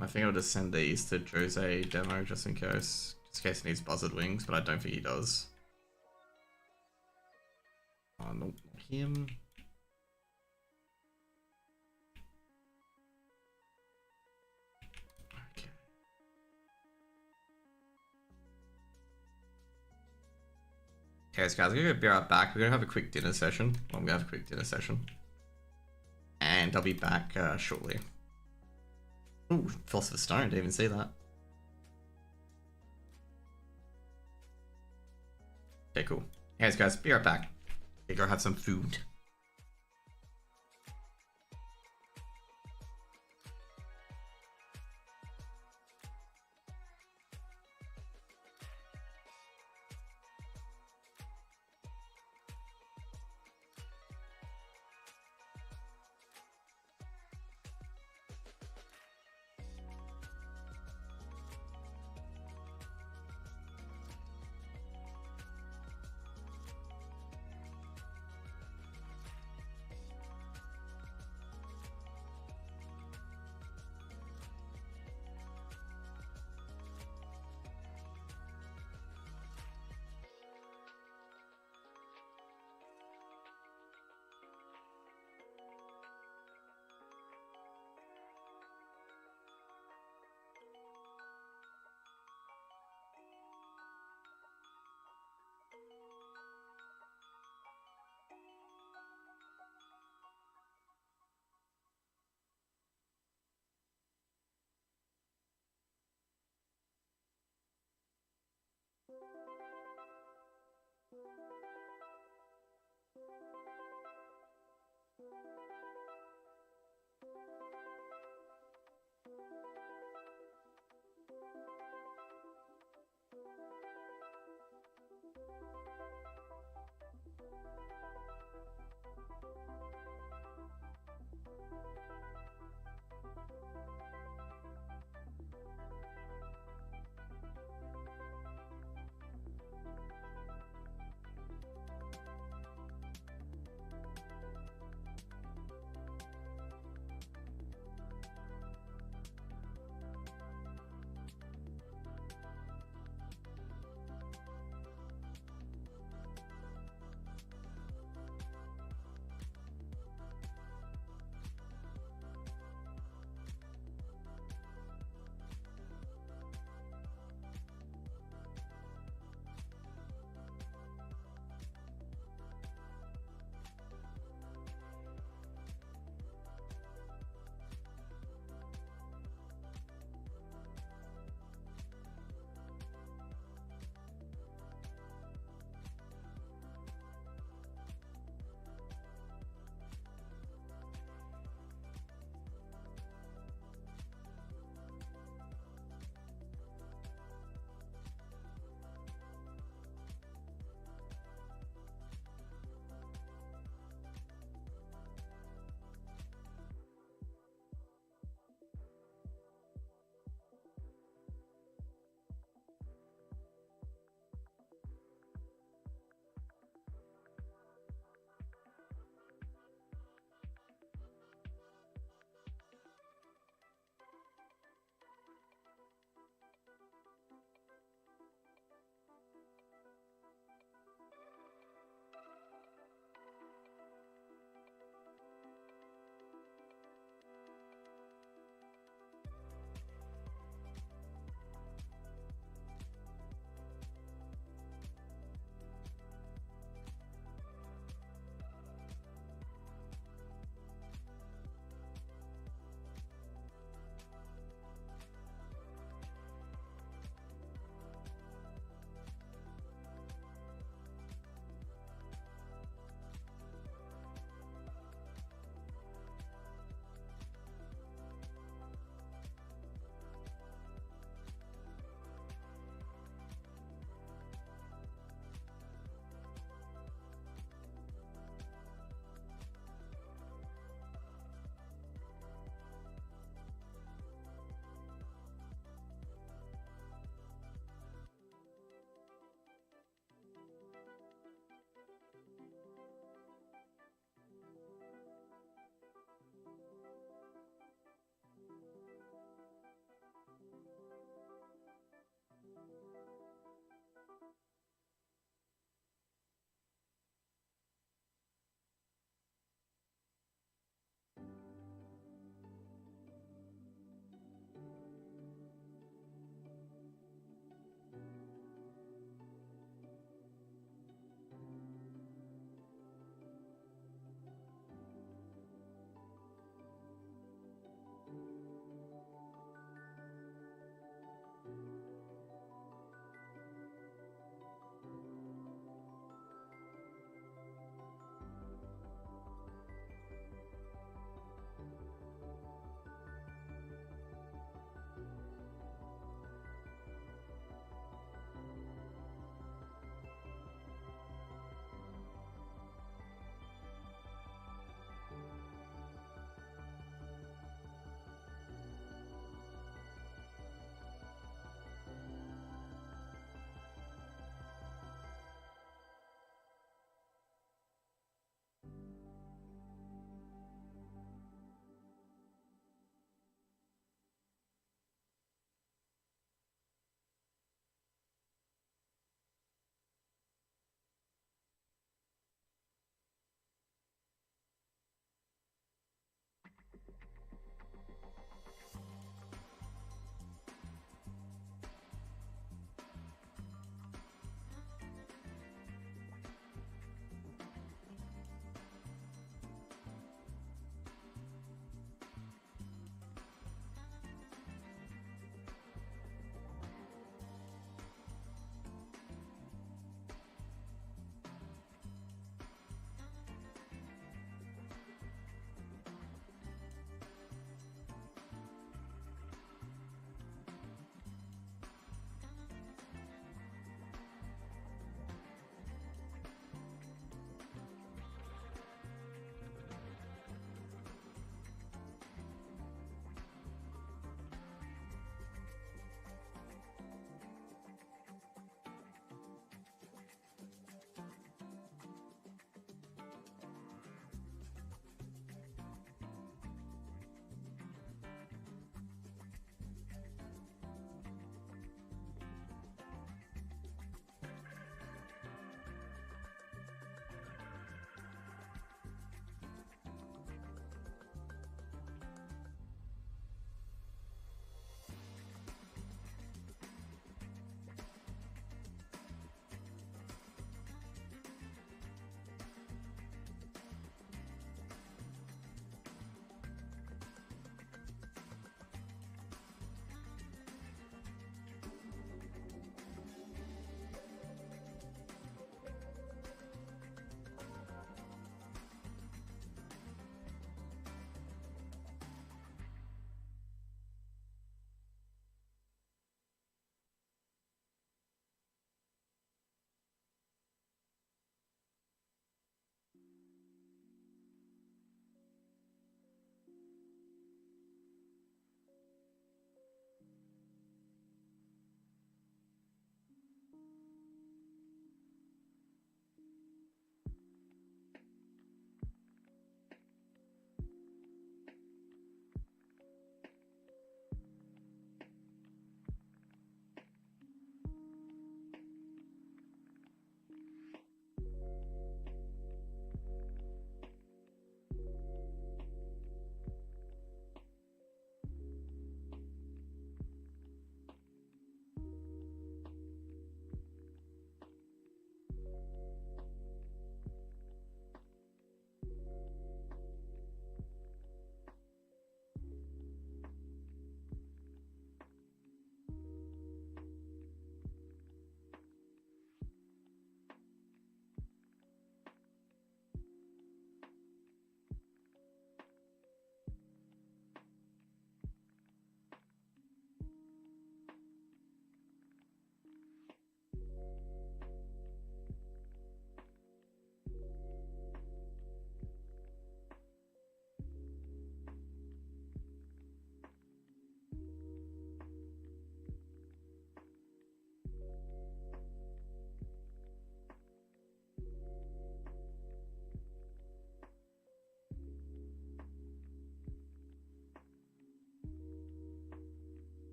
I think I'll just send these to Jose Demo just in case. Just in case he needs buzzard wings, but I don't think he does. Oh, no, not him. Okay. Okay, so guys, we're gonna be right back. We're gonna have a quick dinner session. Well, I'm gonna have a quick dinner session. And I'll be back shortly. Ooh, Philosopher's Stone, didn't even see that. Okay, cool. Anyways, guys, be right back. Go have some food.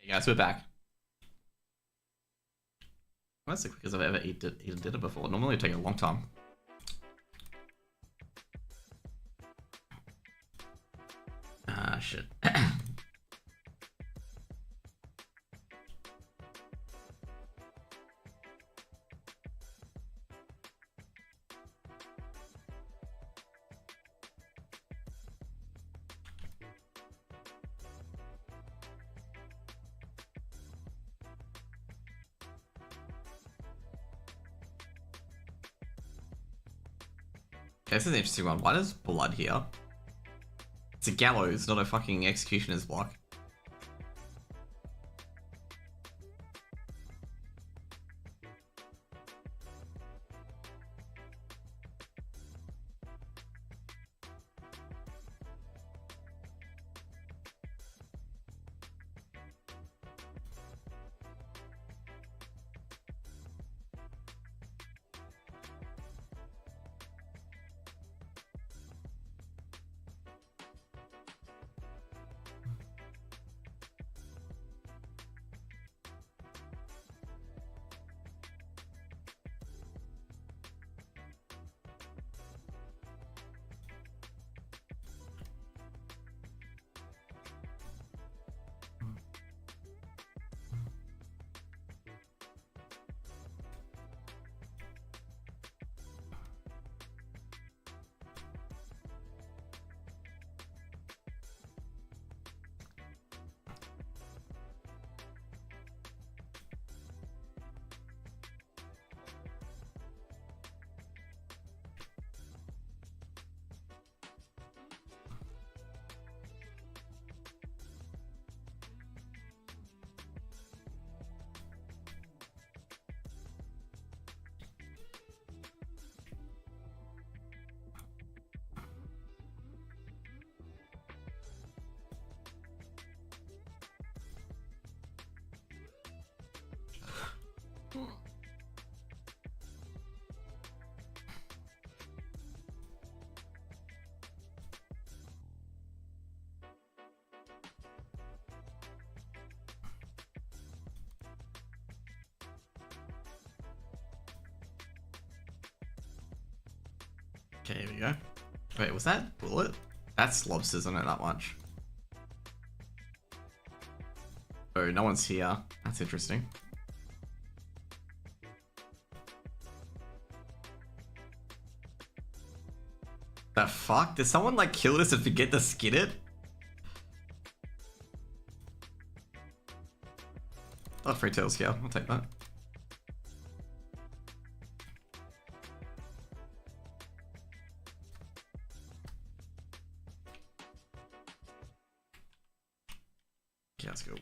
Hey guys, we're back. That's the quickest I've ever eaten dinner before. Normally it take a long time. Ah, shit. Okay, this is an interesting one. Why does blood here? It's a gallows, not a fucking executioner's block. Okay, here we go. Wait, was that bullet? That's lobsters, on it that much. Oh, no one's here. That's interesting. The fuck? Did someone like kill this and forget to skin it? Oh, free tail scale. I'll take that. Okay, let's go.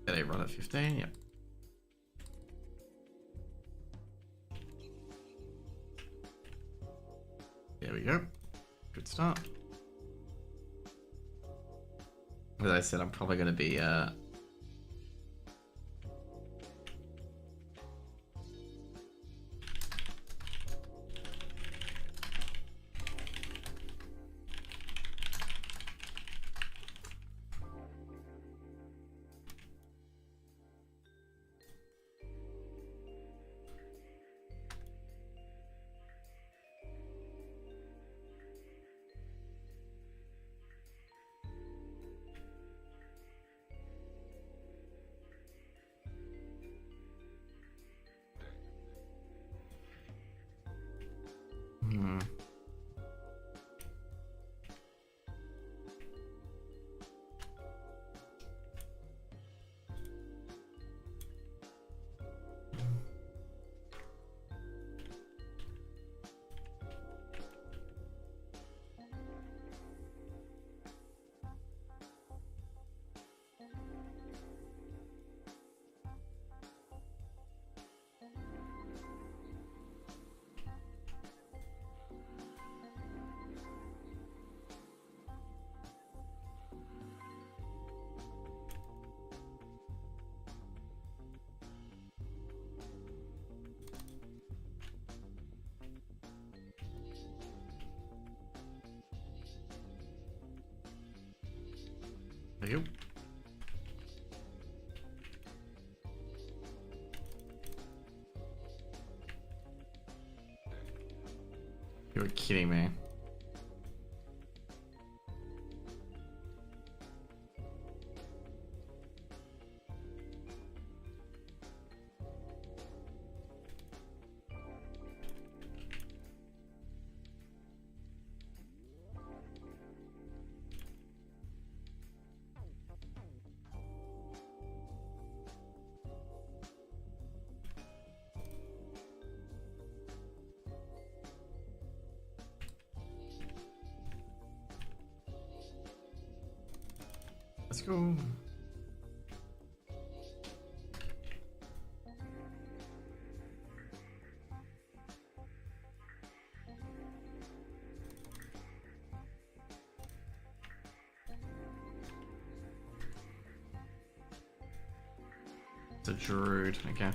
Did I run at 15? Yep. There we go. Good start. As I said, I'm probably going to be we go. You're kidding me. Let's go. It's a druid, okay.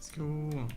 Let's go.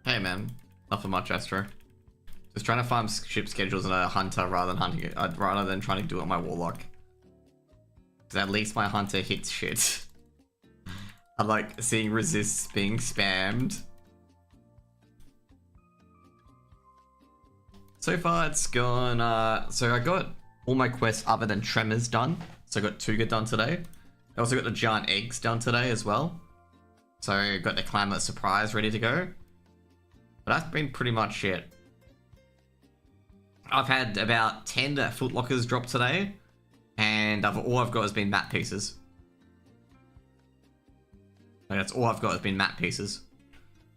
Hey man, nothing much, Astro. Just trying to farm ship schedules and a hunter rather than trying to do it on my warlock. Because at least my hunter hits shit. I like seeing resists being spammed. So far it's gone, so I got all my quests other than Tremors done. So I got Tuga done today. I also got the giant eggs done today as well. So I got the Clamlet Surprise ready to go. But that's been pretty much it. I've had about 10 footlockers drop today. And all I've got has been map pieces. Like, that's all I've got has been map pieces.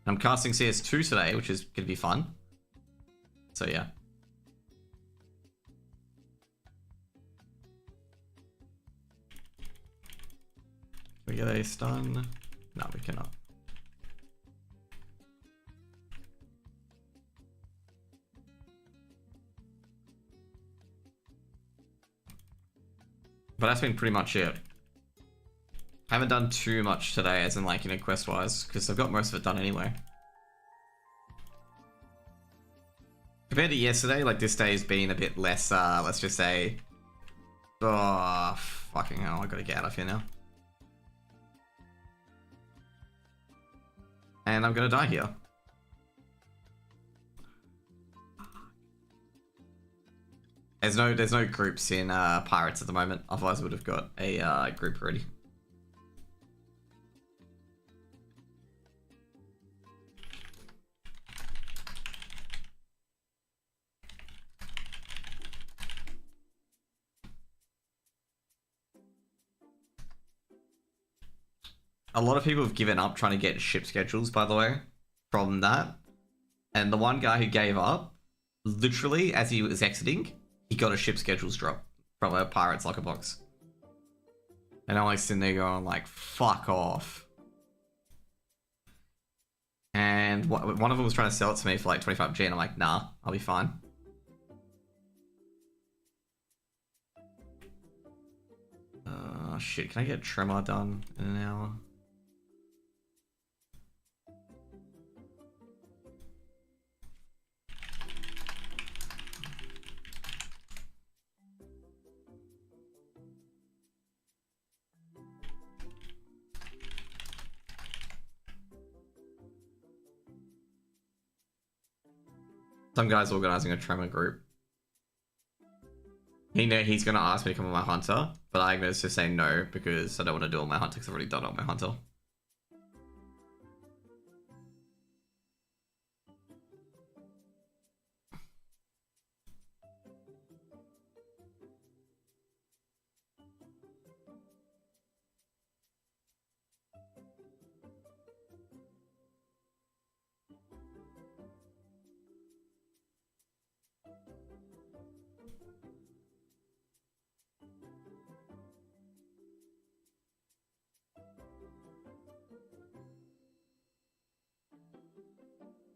I'm casting CS2 today, which is going to be fun. So yeah. Can we get a stun? No, we cannot. But that's been pretty much it. I haven't done too much today, as in like, you know, quest-wise, because I've got most of it done anyway. Compared to yesterday, like this day has been a bit less, let's just say... Oh, fucking hell, I gotta get out of here now. And I'm gonna die here. There's no groups in Pirates at the moment, otherwise I would have got a group already. A lot of people have given up trying to get ship schedules, by the way, from that. And the one guy who gave up, literally, as he was exiting, he got a ship schedules drop from a Pirates locker box. And I'm like sitting there going like, fuck off. And one of them was trying to sell it to me for like 25G and I'm like, nah, I'll be fine. Shit, can I get Tremor done in an hour? Some guy's organizing a Tremor group. He's gonna ask me to come on my hunter, but I'm gonna just say no because I don't want to do all my hunter because I've already done all my hunter.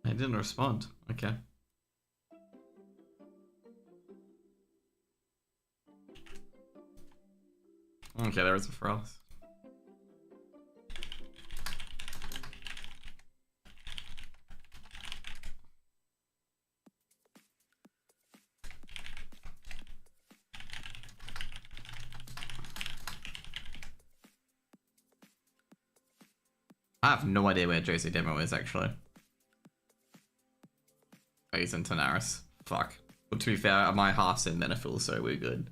He didn't respond. Okay. Okay, there is a frost. I have no idea where Josie Demo is actually. Oh, he's in Tanaris. Fuck. But to be fair, my half's in Menifil, so we're good.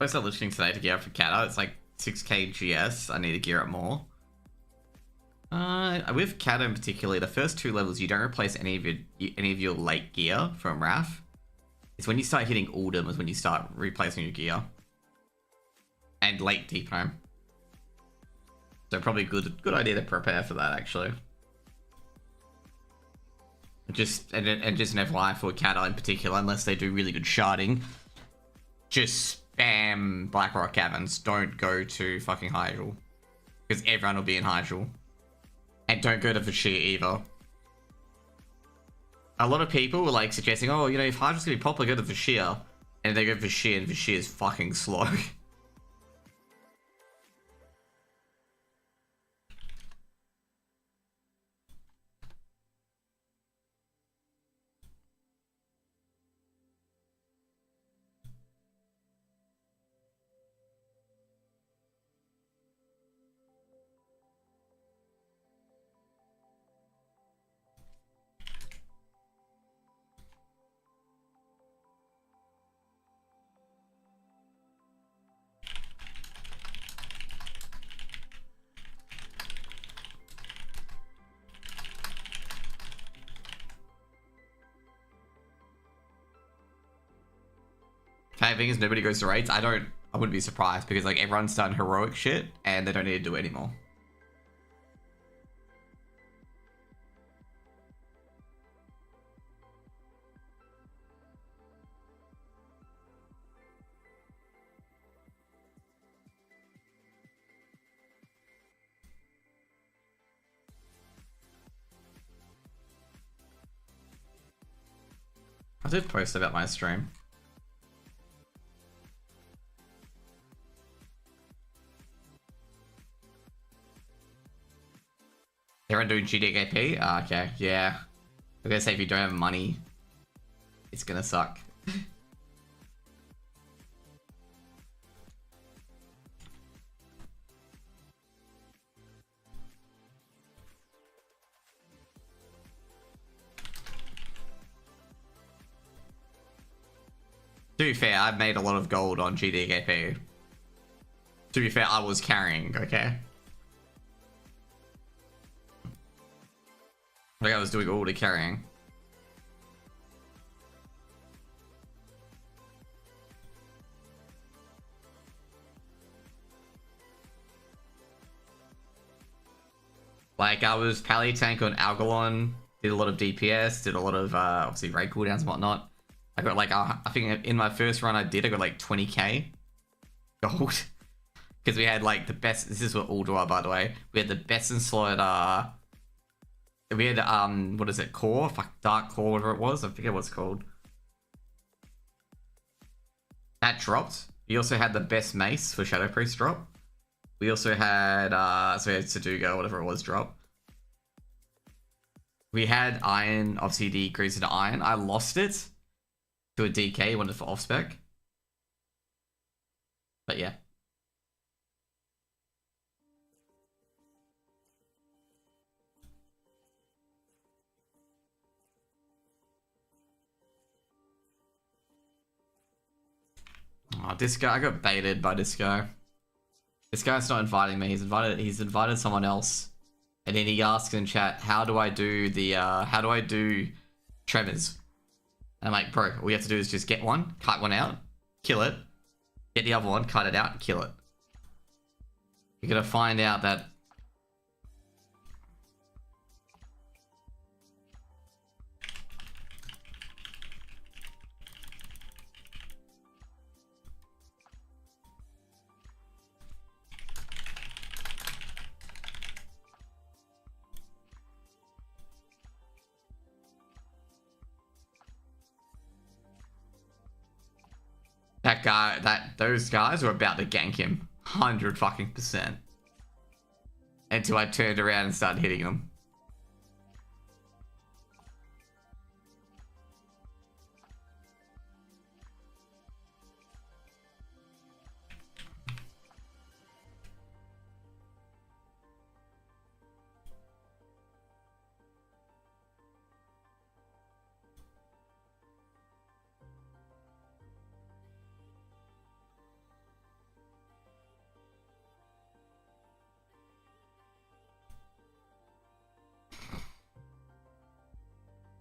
I started listening today to gear up for Kata. It's like 6k GS. I need to gear up more. With Kata in particular, the first 2 levels, you don't replace any of your late gear from Wrath. It's when you start hitting Uldum is when you start replacing your gear. And late Deep Home. So probably good idea to prepare for that, actually. Just just an FYI for Kata in particular, unless they do really good sharding, just spam Blackrock Caverns. Don't go to fucking Hyjal, because everyone will be in Hyjal. And don't go to Vashir either. A lot of people were like suggesting, oh, you know, if Hyjal's gonna be popular, go to Vashir. And they go Vashir, and Vashir is fucking slow. Fact thing is, nobody goes to raids. I wouldn't be surprised, because like everyone's done heroic shit and they don't need to do it anymore. I did post about my stream. Everyone doing GDKP? Okay, yeah. I'm gonna say if you don't have money, it's gonna suck. To be fair, I've made a lot of gold on GDKP. To be fair, I was carrying, okay? Like I was doing all the carrying. Like I was Pally Tank on Algalon, did a lot of DPS, did a lot of obviously raid cooldowns and whatnot. I got like I think in my first run I got like 20k gold. Because we had like the best, this is what Ulduar by the way, we had the best in slot, we had what is it, core? Fuck, dark core, whatever it was, I forget what it's called. That dropped. We also had the best mace for Shadow Priest drop. We also had so we had Saduga, whatever it was, drop. We had iron, obviously the increase into iron. I lost it to a DK, wanted for off spec. But yeah. Oh, this guy, I got baited by this guy. This guy's not inviting me. He's invited someone else. And then he asks in chat, how do I do Tremors? And I'm like, bro, all you have to do is just get one, cut one out, kill it, get the other one, cut it out, and kill it. You're gonna find out that those guys were about to gank him 100% until I turned around and started hitting them.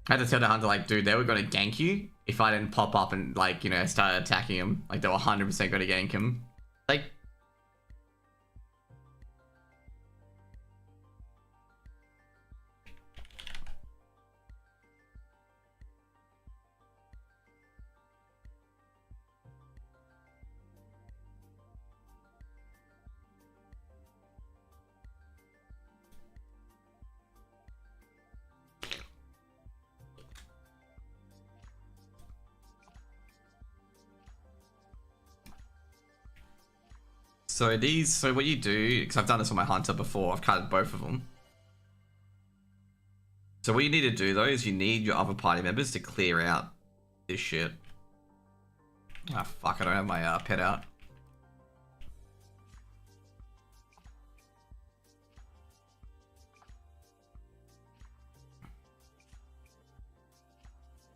I had to tell the hunter, like, dude, they were gonna gank you if I didn't pop up and, like, you know, start attacking him. Like, they were 100% gonna gank him. Like, so what you do, because I've done this on my hunter before, I've cutted both of them. So what you need to do though is you need your other party members to clear out this shit. Ah, fuck, I don't have my pet out.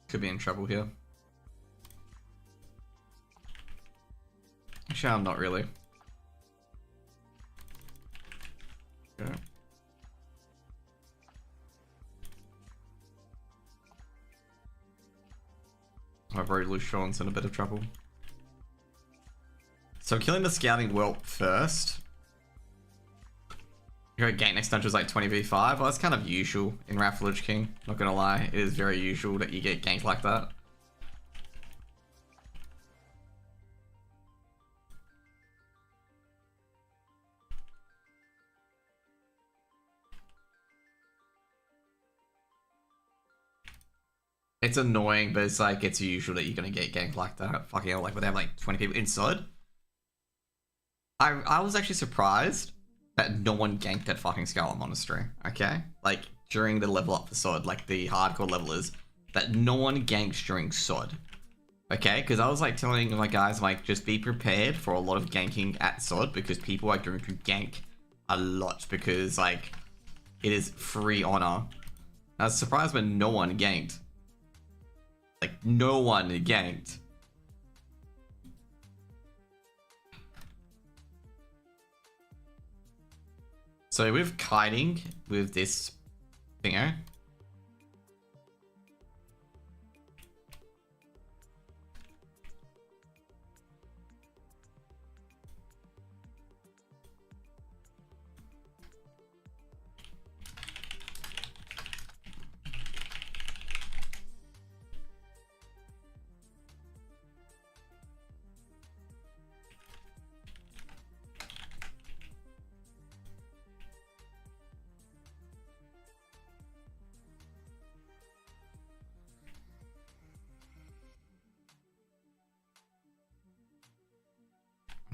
Could be in trouble here. Actually, I'm not really. Okay. My very loose Sean's in a bit of trouble. So I'm killing the scouting whelp first. Your gate next dungeon was like 20v5. Well, that's kind of usual in Wrath of Lich King. Not gonna lie, it is very usual that you get ganked like that. It's annoying, but it's like, it's usual that you're gonna get ganked like that. Fucking hell, like when they have like 20 people inside. I was actually surprised that no one ganked at fucking Scarlet Monastery, okay? Like, during the level up for SOD, like the hardcore levelers, that no one ganks during SOD. Okay? Because I was like telling my guys, like, just be prepared for a lot of ganking at SOD, because people are going to gank a lot, because, like, it is free honor. I was surprised when no one ganked. Like, no one ganked. So with kiting, with this thinger,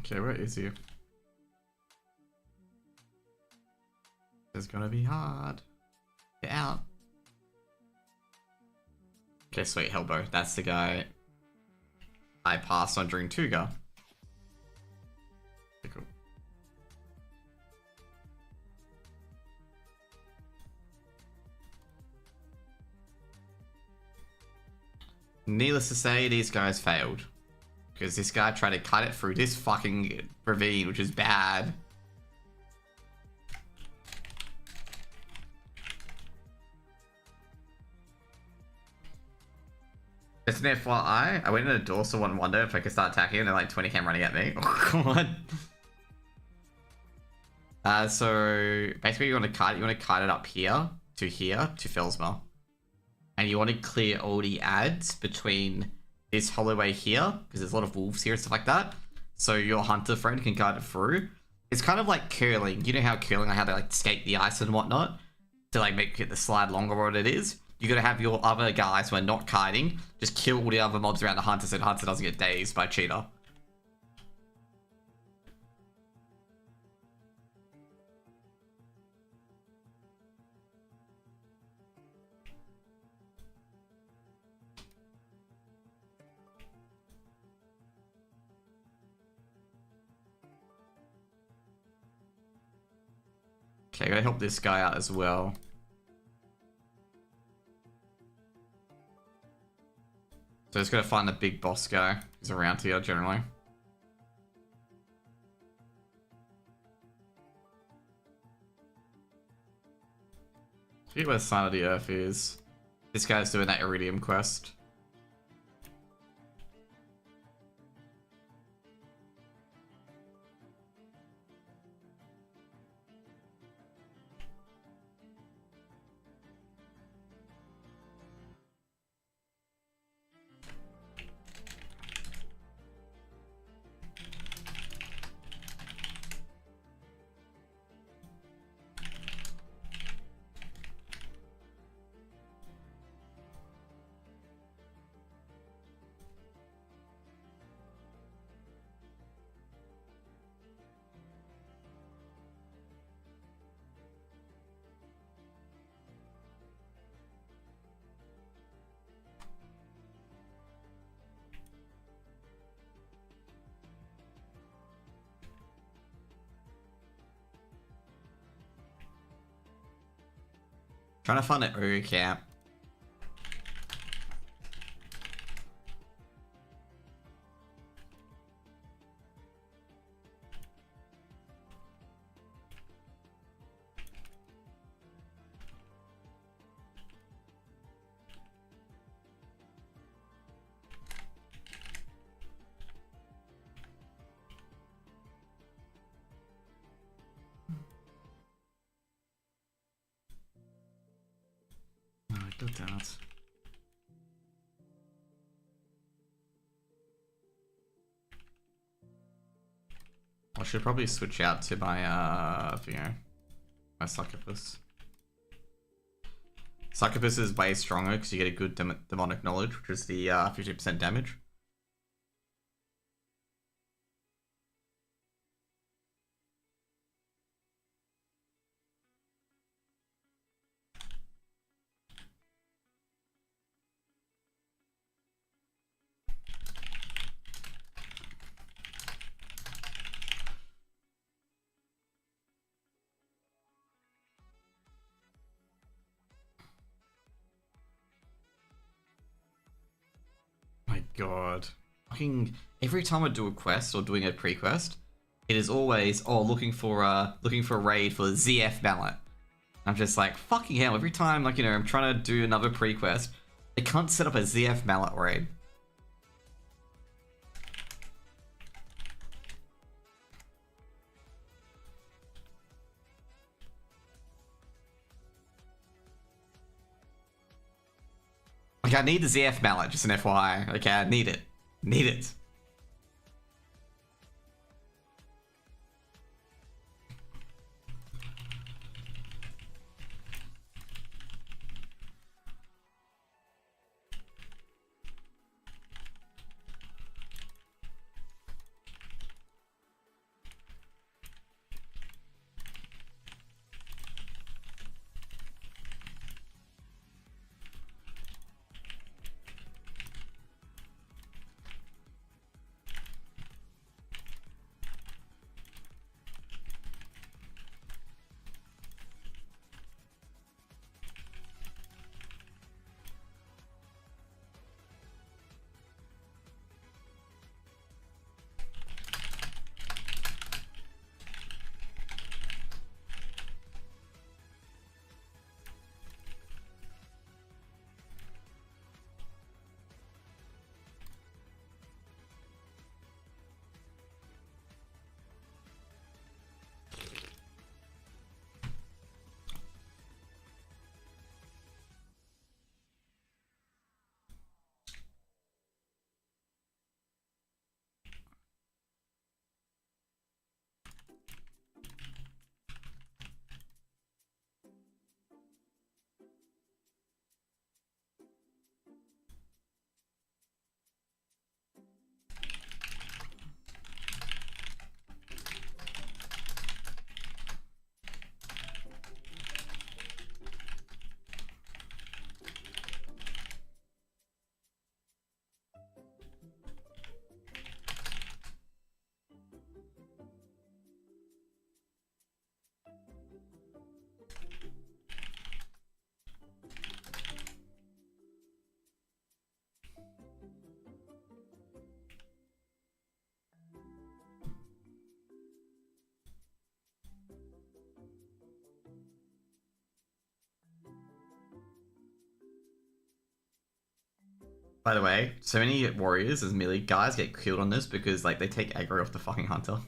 okay, where is he? It's gonna be hard. Get out. Okay, sweet, Hellbow. That's the guy I passed on during Tuga. Okay, cool. Needless to say, these guys failed. Because this guy tried to cut it through this fucking ravine, which is bad. It's an FYI, I went in a door, so one wonder if I could start attacking, and then like 20 came running at me. Oh god. So basically you want to kite it up here to Felsma. And you want to clear all the ads between this holloway here, because there's a lot of wolves here and stuff like that. So your hunter friend can guide it through. It's kind of like curling. You know how curling, like how they like skate the ice and whatnot to like make it the slide longer or what it is. You gotta have your other guys who are not kiting just kill all the other mobs around the hunter so the hunter doesn't get dazed by cheetah. Okay, gotta help this guy out as well. So just gotta find the big boss guy who's around here generally. See where the sign of the earth is. This guy's doing that Iridium quest. Trying to find an Uru camp. Oh, I got that. I should probably switch out to my, my Succubus. Succubus is way stronger because you get a good demonic knowledge, which is the 50% damage. My god. Fucking every time I do a quest or doing a pre-quest, it is always, oh, looking for a raid for ZF Mallet. I'm just like, fucking hell, every time, like, you know, I'm trying to do another pre-quest, they can't set up a ZF Mallet raid. Like, I need the ZF Mallet, just an FYI. Okay, I need it. Need it. By the way, so many warriors as melee guys get killed on this because like they take aggro off the fucking hunter.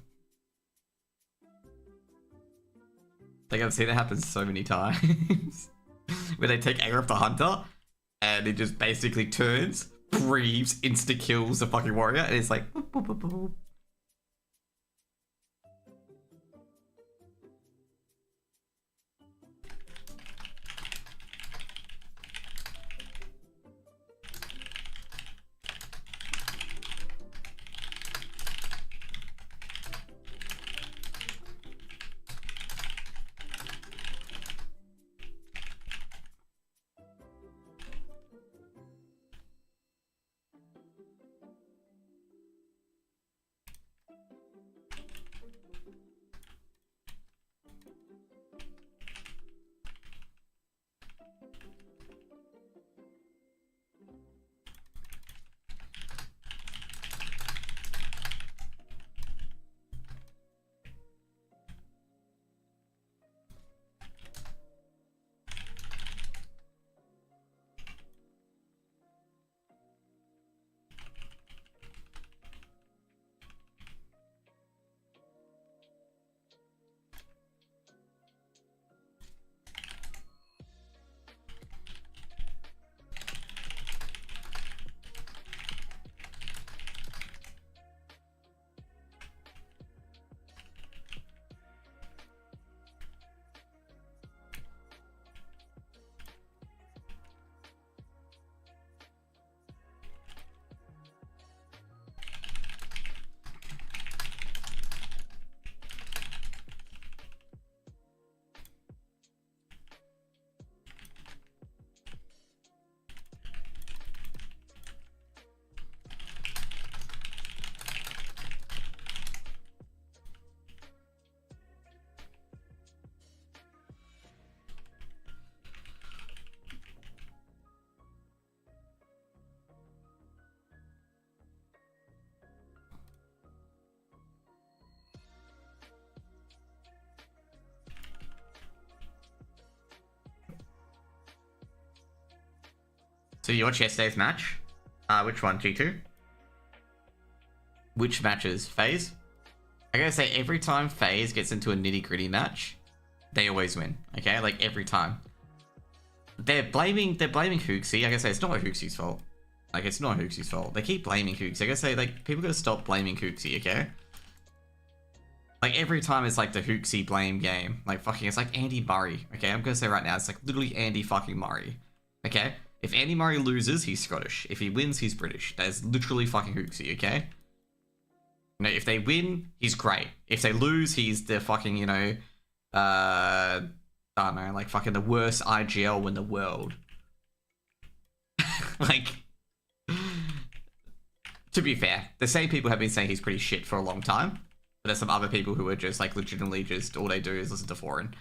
Like I've seen it happen so many times. Where they take aggro off the hunter and it just basically turns, breathes, insta kills the fucking warrior, and it's like boop, boop, boop, boop. So you watched yesterday's match? Which one, G2? Which matches? FaZe? I gotta say, every time FaZe gets into a nitty-gritty match, they always win, okay? Like, every time. They're blaming Hooksy. I gotta say, it's not Hooksy's fault. Like, it's not Hooksy's fault. They keep blaming Hooksy. I gotta say, like, people gotta stop blaming Hooksy, okay? Like, every time it's like the Hooksy blame game. Like, fucking, it's like Andy Murray, okay? I'm gonna say right now, it's like literally Andy fucking Murray, okay? If Andy Murray loses, he's Scottish. If he wins, he's British. That is literally fucking Hooksy, okay? You know, if they win, he's great. If they lose, he's the fucking, you know, I don't know, like fucking the worst IGL in the world. Like, to be fair, the same people have been saying he's pretty shit for a long time. But there's some other people who are just like legitimately just all they do is listen to foreign.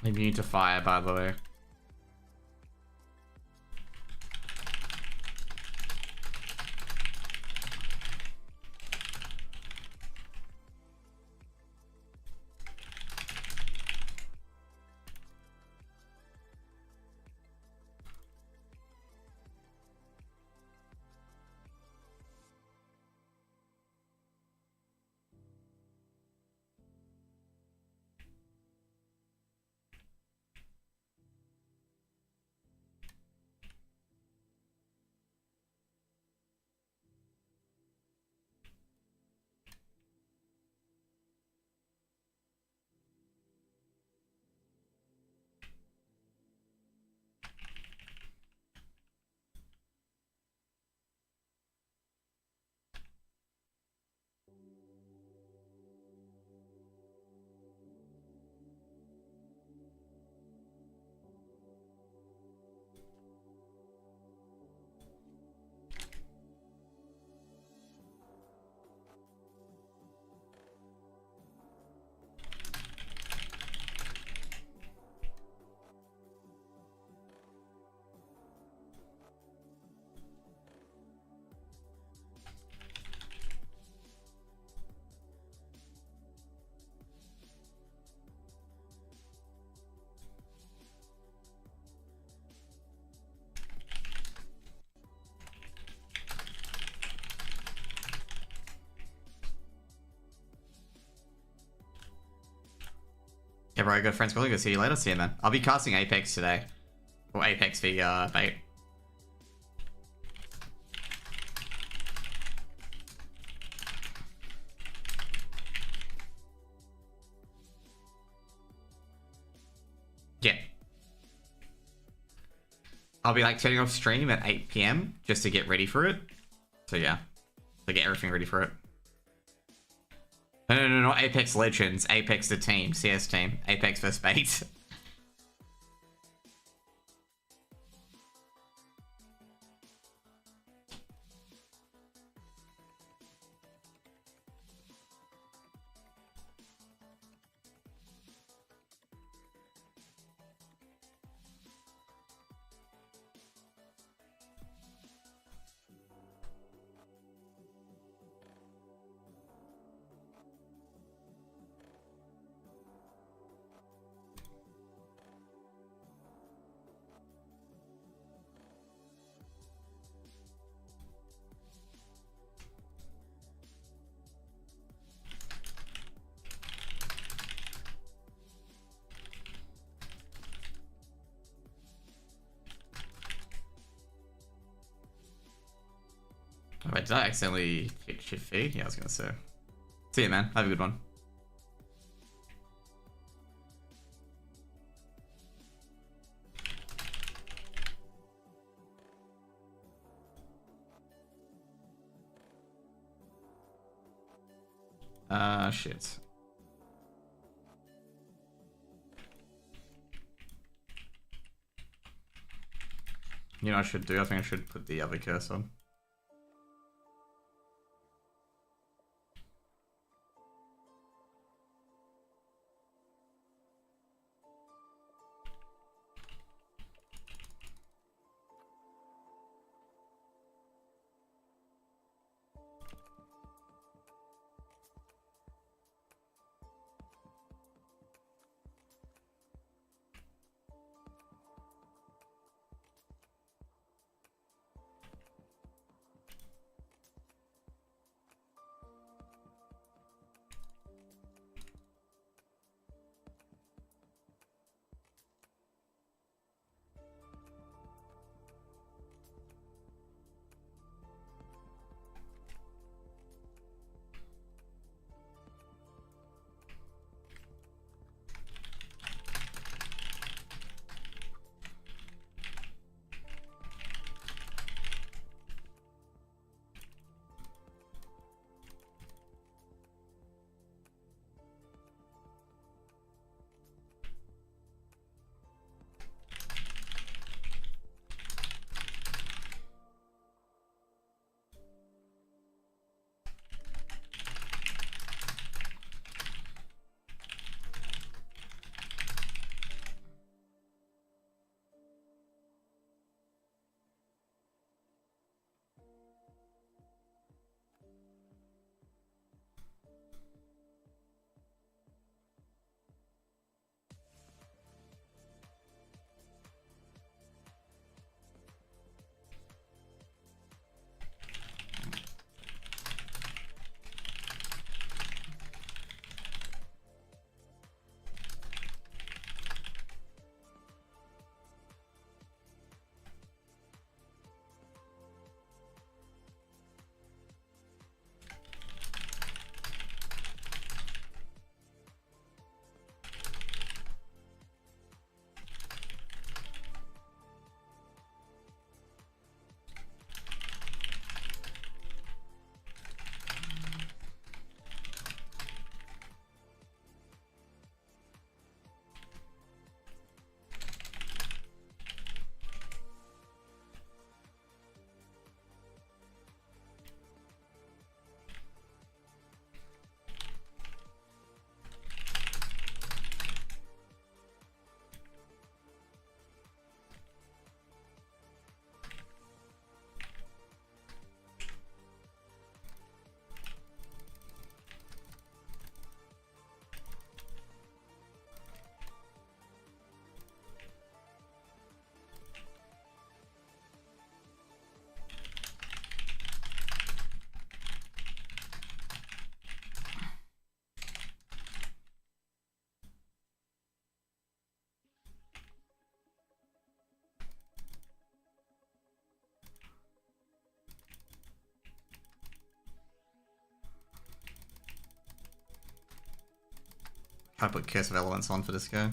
Immune to fire, by the way. Yeah, bro, good friends. Probably go see you later. See you, man. I'll be casting Apex today. Or Apex v bait. Yeah. I'll be like turning off stream at 8 PM just to get ready for it. So yeah. To get everything ready for it. No, not Apex Legends. Apex the team. CS team. Apex vs bait. Wait, did I accidentally hit shift V? Yeah, I was gonna say. See you, man. Have a good one. Shit. You know what I should do? I think I should put the other curse on. Try to put Curse of Elements on for this guy.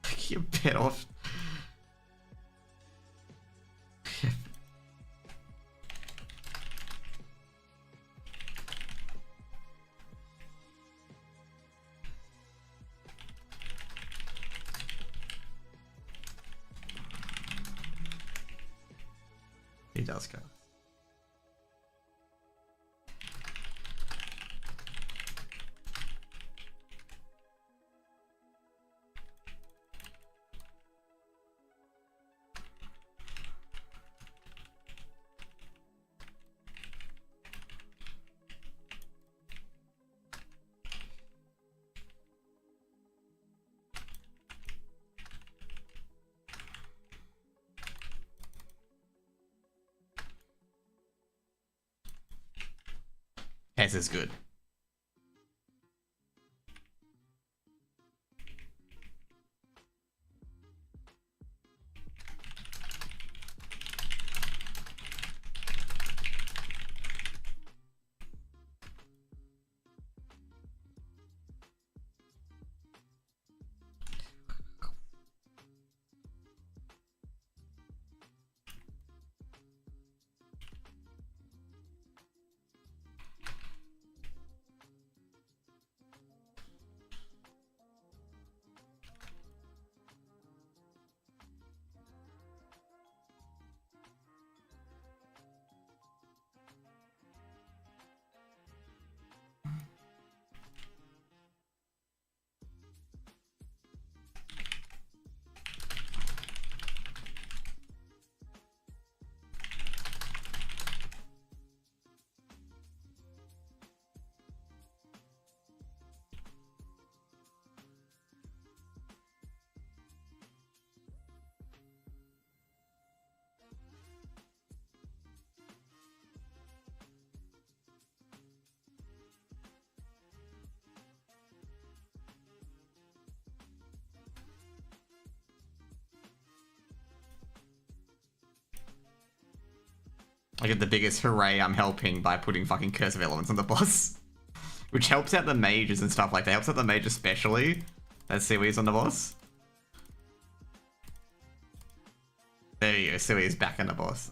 Keep a bit off. He does go. This is good. I get the biggest hooray I'm helping by putting fucking Curse of Elements on the boss. Which helps out the mages and stuff like that. Helps out the mage especially. That Sewee's on the boss. There you go, Sewee's back on the boss.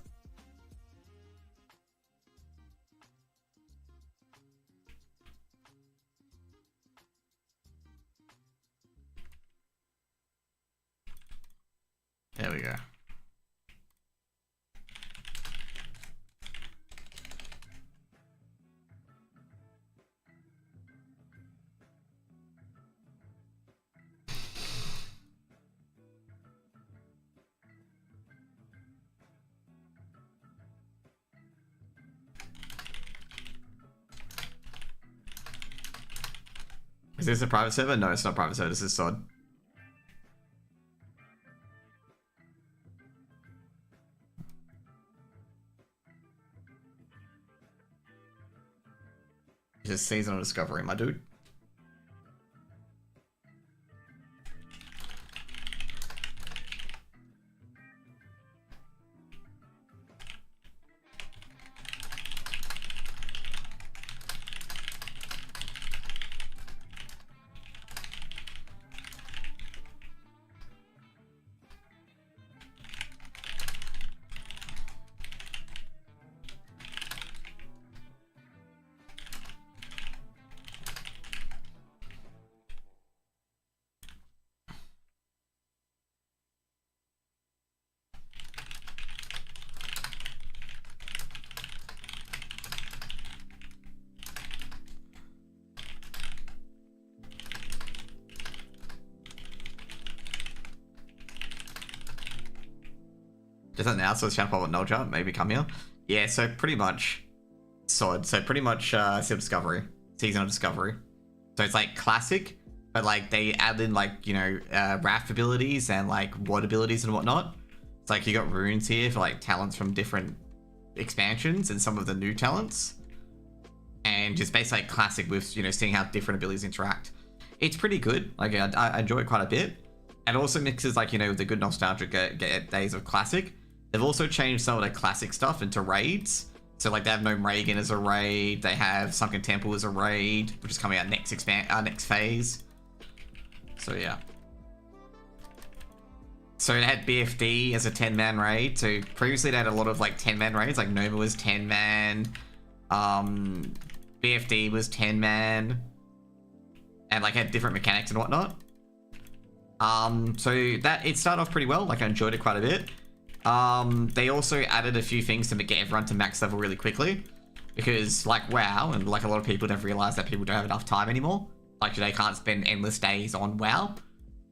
There we go. Is this a private server? No, it's not a private server. This is SOD. It's just seasonal discovery, my dude. Just announced this channel about Nolja, maybe come here. Yeah, so pretty much Sword. So pretty much Discovery. Season of Discovery. So it's like classic, but like they add in like, you know, raft abilities and like ward abilities and whatnot. It's like you got runes here for like talents from different expansions and some of the new talents. And just basically like classic with, you know, seeing how different abilities interact. It's pretty good. Like I enjoy it quite a bit. And also mixes like, you know, the good nostalgic days of classic. They've also changed some of the classic stuff into raids. So like they have Gnome Reagan as a raid. They have Sunken Temple as a raid, which is coming out next phase. So yeah. So it had BFD as a 10-man raid. So previously they had a lot of like 10-man raids. Like Nova was 10-man. BFD was 10-man. And like had different mechanics and whatnot. So that it started off pretty well. Like I enjoyed it quite a bit. They also added a few things to get everyone to max level really quickly, because like WoW and like a lot of people don't realize that people don't have enough time anymore. Like they can't spend endless days on WoW.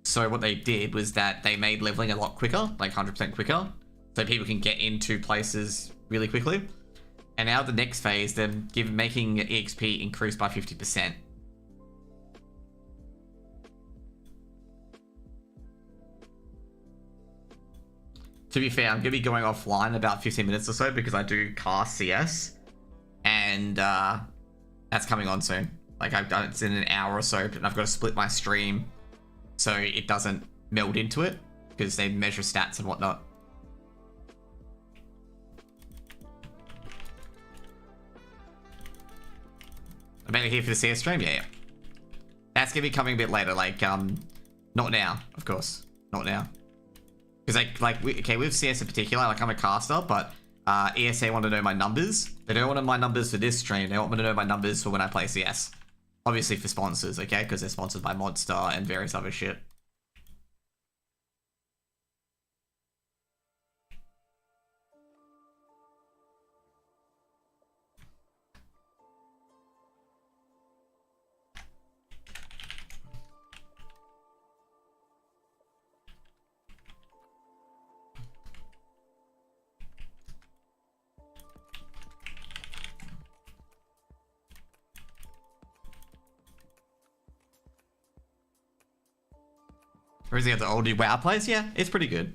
So what they did was that they made leveling a lot quicker, like 100% quicker, so people can get into places really quickly. And now the next phase, they're making EXP increase by 50%. To be fair, I'm going to be going offline in about 15 minutes or so because I do cast CS. And that's coming on soon. Like it's in an hour or so, and I've got to split my stream so it doesn't meld into it because they measure stats and whatnot. I'm better here for the CS stream? Yeah. That's going to be coming a bit later. Like, not now, of course. Not now. Because with CS in particular, like I'm a caster, but ESA want to know my numbers. They don't want my numbers for this stream. They want me to know my numbers for when I play CS. Obviously for sponsors, okay? Because they're sponsored by Modstar and various other shit. Or is he got the old WoW players? Yeah, it's pretty good.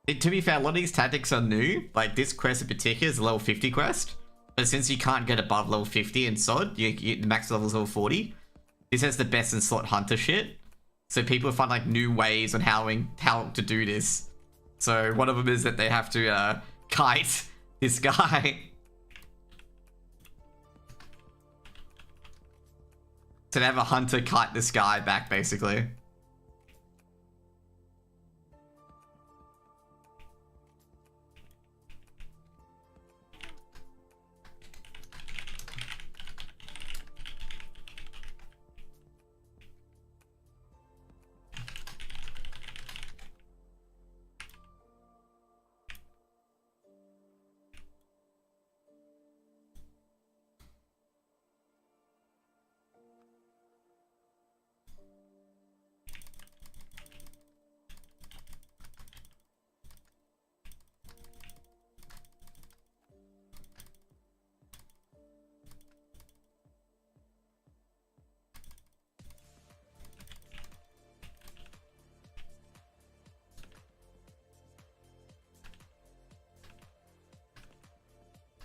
To be fair, a lot of these tactics are new. Like this quest in particular is a level 50 quest. But since you can't get above level 50 in SOD, the max level is level 40. This has the best in slot hunter shit. So people find like new ways on how to do this. So one of them is that they have to kite this guy. So they have a hunter kite this guy back basically.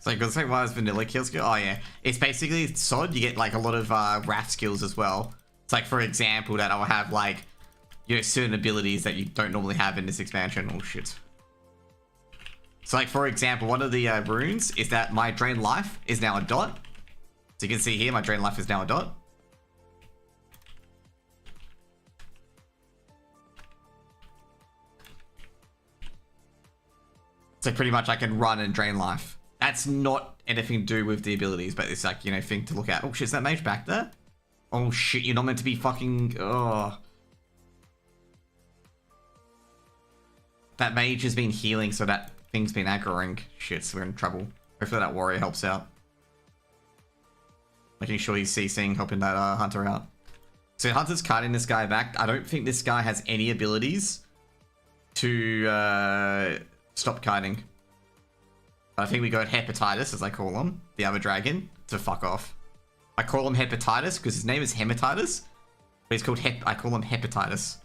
Like, let's say why is vanilla kill skill? Oh yeah, it's basically SOD. You get like a lot of raft skills as well. It's like, for example, that I'll have like, you know, certain abilities that you don't normally have in this expansion. Oh shit. So like, for example, one of the runes is that my drain life is now a dot. So you can see here, my drain life is now a dot. So pretty much I can run and drain life. That's not anything to do with the abilities, but it's like, you know, thing to look at. Oh shit, is that mage back there? Oh shit, you're not meant to be fucking... Oh. That mage has been healing, so that thing's been aggroing. Shit, so we're in trouble. Hopefully that warrior helps out. Making sure he's CCing, helping that hunter out. So hunter's kiting this guy back. I don't think this guy has any abilities to Stop kiting. I think we got Hepatitis, as I call him, the other dragon, to fuck off. I call him Hepatitis because his name is Hematitis, but he's called I call him Hepatitis.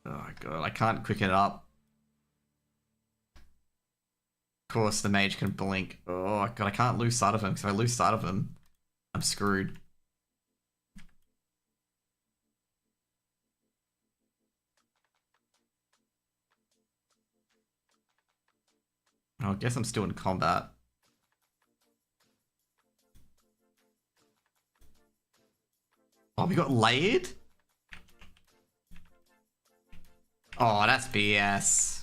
Oh god, I can't quicken it up. Of course, the mage can blink. Oh god, I can't lose sight of him, because if I lose sight of him, I'm screwed. Oh, I guess I'm still in combat. Oh, we got layered? Oh, that's BS.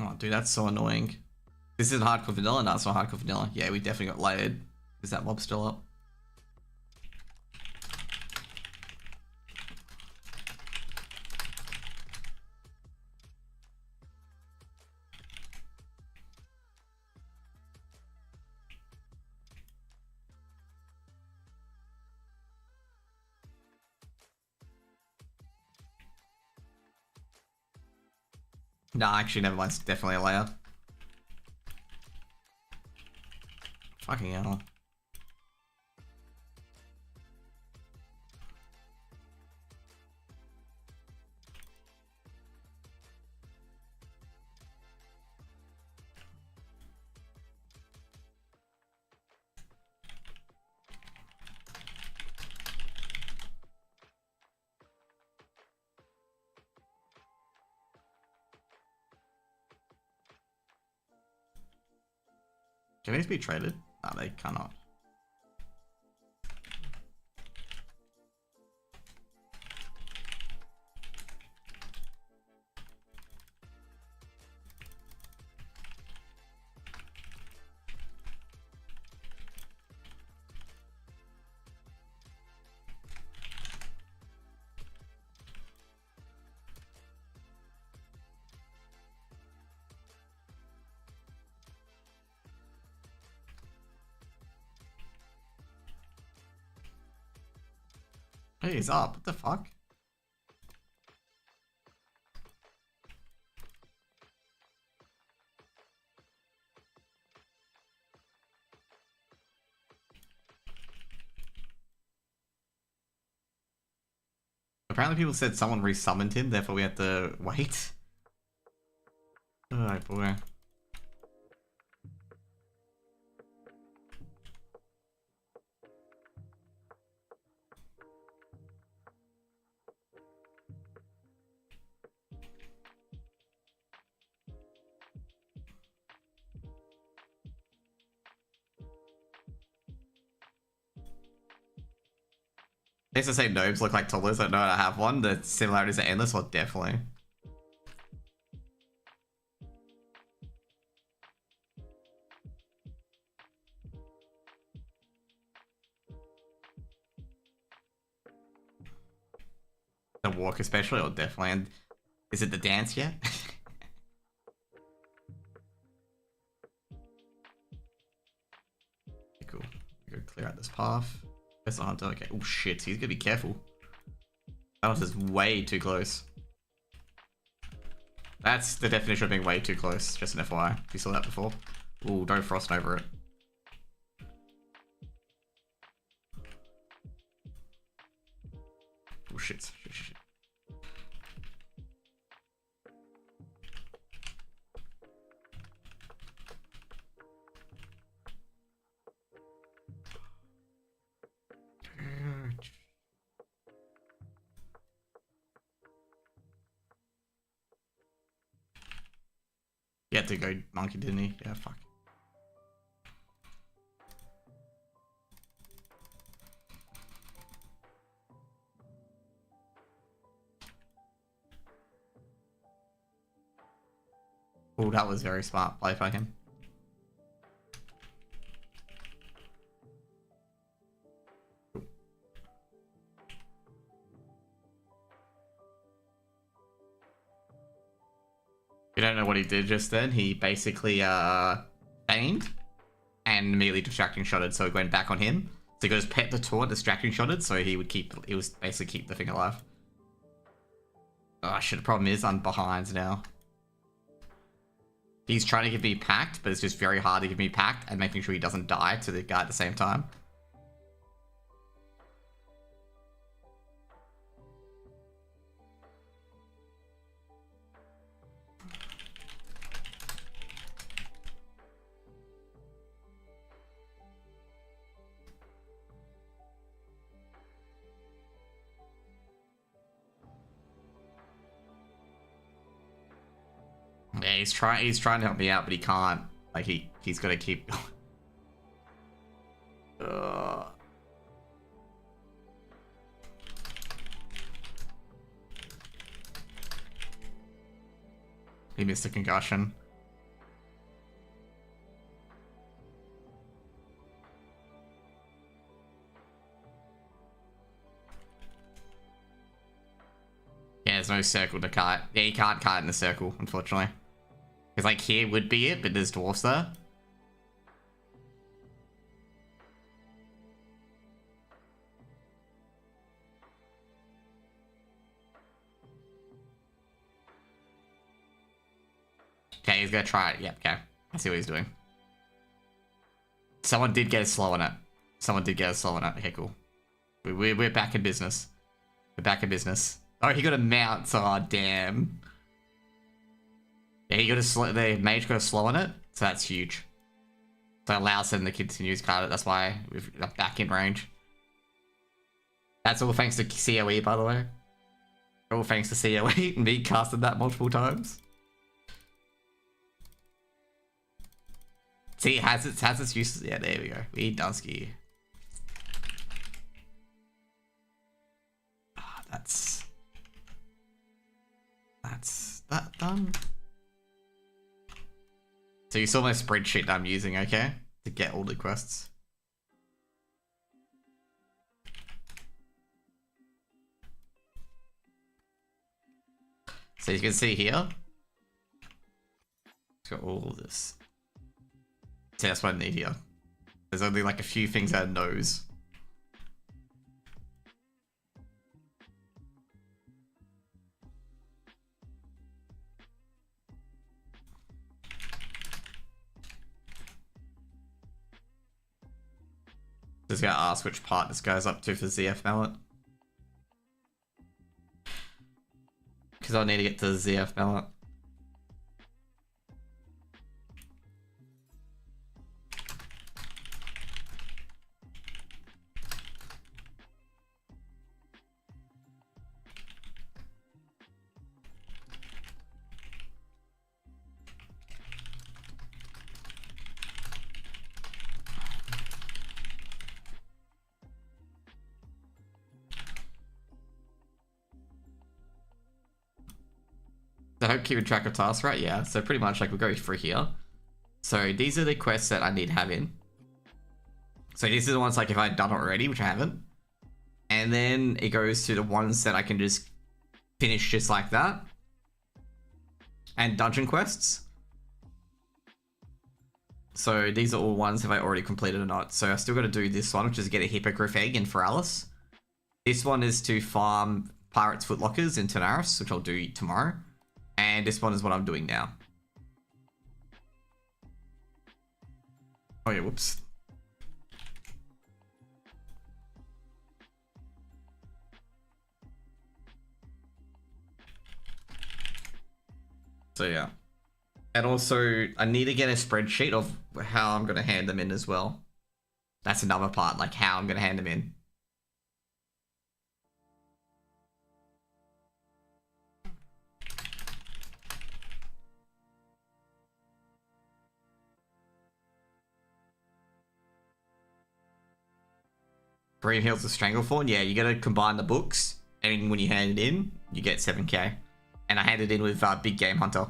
Oh, dude, that's so annoying. This isn't hardcore vanilla? No, it's not hardcore vanilla. Yeah, we definitely got layered. Is that mob still up? Nah, actually, never mind. It's definitely a layer. Fucking hell. Can these be traded? No, they cannot. Hey, he's up. What the fuck? Apparently people said someone resummoned him, therefore we had to wait. Oh boy. They used to say gnomes look like toddlers. I don't know I have one. The similarities are endless, well, definitely. The walk especially, or definitely. And is it the dance yet? Cool. We go clear out this path. There's the hunter. Okay. Oh shit, he's gonna be careful. That hunter's way too close. That's the definition of being way too close. Just an FYI. You saw that before. Ooh, don't frost over it. Oh shit. Shit. He had to go monkey, didn't he? Yeah, fuck. Oh, that was very smart play by him. You don't know what he did just then? He basically feigned and immediately distracting shotted, so it went back on him. So he goes pet the taunt, distracting shotted, so he was basically keep the thing alive. Oh shit, the problem is I'm behind now. He's trying to give me packed, but it's just very hard to give me packed and making sure he doesn't die to the guy at the same time. Yeah, he's trying to help me out, but he can't. Like he's got to keep. He missed a concussion. Yeah, there's no circle to kite. Yeah, you can't kite in the circle, unfortunately. Because, like, here would be it, but there's dwarfs there. Okay, he's gonna try it. Yep, okay. I see what he's doing. Someone did get a slow on it. Someone did get a slow on it. Okay, cool. We're back in business. We're back in business. Oh, he got a mount. Oh, damn. Yeah, he got a slow. The mage got a slow on it, so that's huge. So it allows him to continue his card. That's why we're back in range. That's all thanks to COE, by the way. All thanks to COE. Me casted that multiple times. See, it has its uses. Yeah, there we go. We Dunsky. Ah, that's that done. So you saw my spreadsheet that I'm using, okay? To get all the quests. So you can see here. It's got all of this. So that's what I need here. There's only like a few things that it knows. Just gotta ask which part this guy's up to for ZF Mallet. Because I need to get to the ZF Mallet. I hope keeping track of tasks, right? Yeah, so pretty much like we'll go through here. So these are the quests that I need to have in. So these are the ones like if I'd done it already, which I haven't. And then it goes to the ones that I can just finish just like that. And dungeon quests. So these are all ones have I already completed or not. So I still got to do this one, which is get a hippogriff egg in Feralis. This one is to farm pirates footlockers in Tanaris, which I'll do tomorrow. And this one is what I'm doing now. Oh yeah, whoops. So yeah. And also, I need to get a spreadsheet of how I'm going to hand them in as well. That's another part, like how I'm going to hand them in. Green Hills of Stranglethorn. Yeah, you gotta combine the books, and when you hand it in, you get 7k. And I hand it in with Big Game Hunter.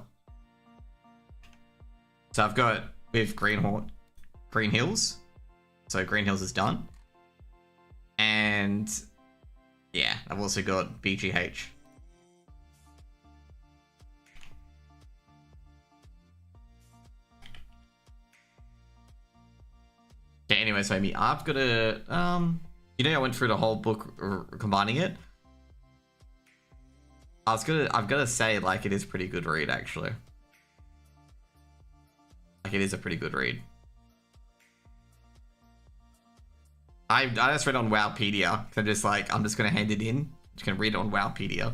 So I've got with Green Hills. So Green Hills is done. And yeah, I've also got BGH. Okay, anyway, so Amy, I've got a you know, I went through the whole book combining it. I've got to say, like, it is pretty good read, actually. Like, it is a pretty good read. I just read on Wowpedia. I'm just like, I'm just gonna hand it in. Just gonna read it on Wowpedia.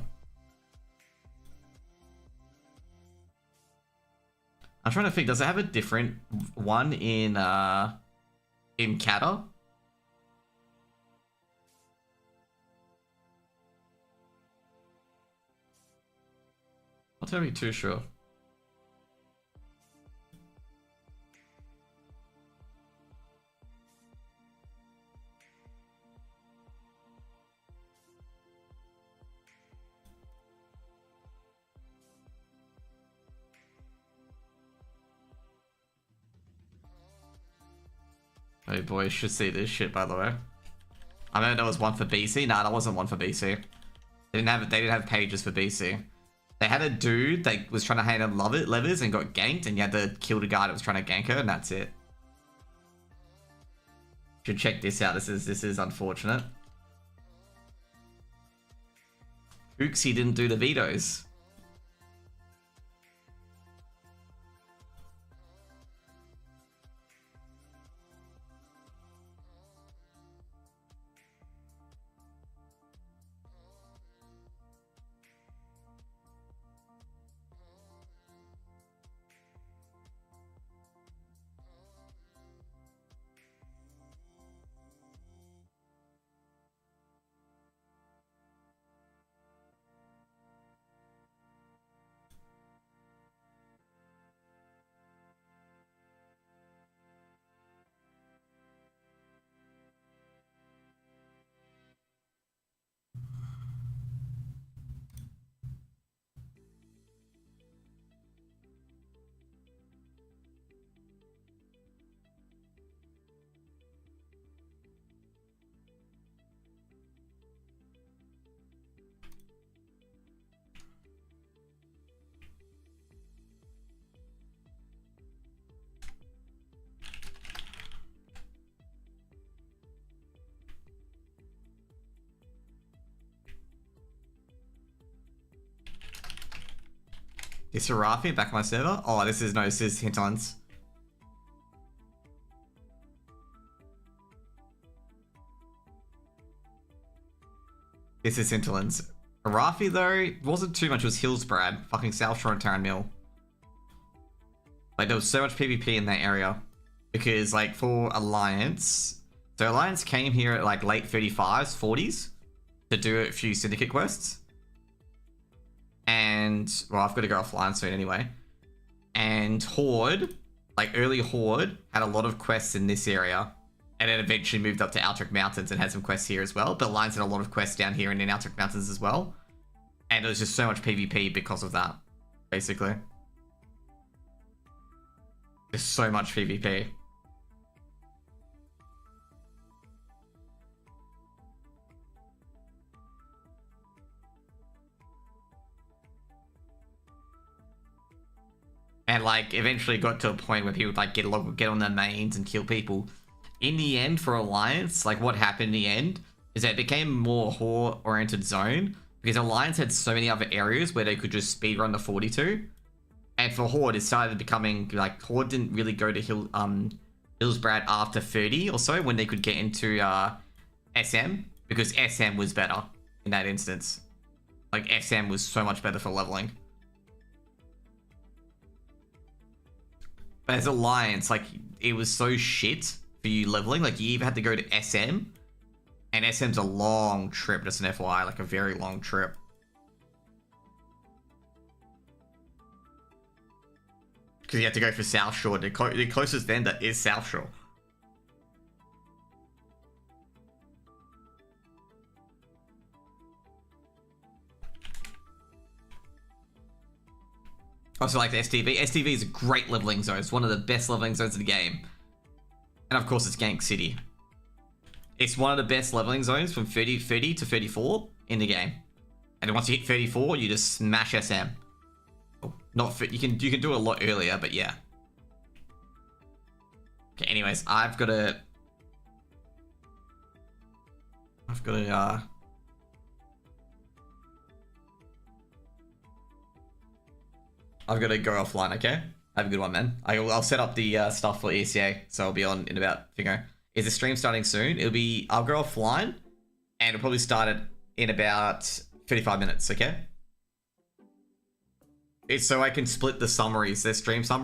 I'm trying to think, does it have a different one in Kata? Not totally too sure. Oh boy, you should see this shit, by the way. I know there was one for BC. Nah, that wasn't one for BC. They didn't have pages for BC. They had a dude that was trying to hand him levers and got ganked, and you had to kill the guy that was trying to gank her, and that's it. Should check this out. This is unfortunate. Oops, he didn't do the vetoes. Is Sarafi back on my server? Oh, this is hinterlands. This is hinterlands. Arafi though wasn't too much. It was Hillsbrad, fucking South Shore and Taran Mill. Like there was so much PvP in that area because like for Alliance, so Alliance came here at like late 35s, 40s to do a few syndicate quests. And well, I've got to go offline soon anyway. And Horde, like early Horde, had a lot of quests in this area, and then eventually moved up to Altric Mountains and had some quests here as well. But Alliance had a lot of quests down here and in Altric Mountains as well, and there was just so much PvP because of that. Basically, there's so much PvP. And like eventually got to a point where people would like get on their mains and kill people. In the end, for Alliance, like what happened in the end is that it became more Horde oriented zone because Alliance had so many other areas where they could just speedrun the 42. And for Horde, it started becoming like Horde didn't really go to Hillsbrad after 30 or so when they could get into SM because SM was better in that instance. Like SM was so much better for leveling. But as Alliance, like, it was so shit for you leveling. Like, you either had to go to SM, and SM's a long trip, just an FYI, like a very long trip. Because you have to go for South Shore. The closest vendor is South Shore. Also like the STV. STV is a great leveling zone. It's one of the best leveling zones in the game. And of course it's Gank City. It's one of the best leveling zones from 30 to 34 in the game. And once you hit 34, you just smash SM. Oh, not fit. You can do it a lot earlier, but yeah. Okay, anyways, I've got to go offline, okay? Have a good one, man. I'll set up the stuff for ECA, so I'll be on in about, is the stream starting soon? I'll go offline, and it'll probably start in about 35 minutes, okay? It's so I can split the summaries, the stream summary.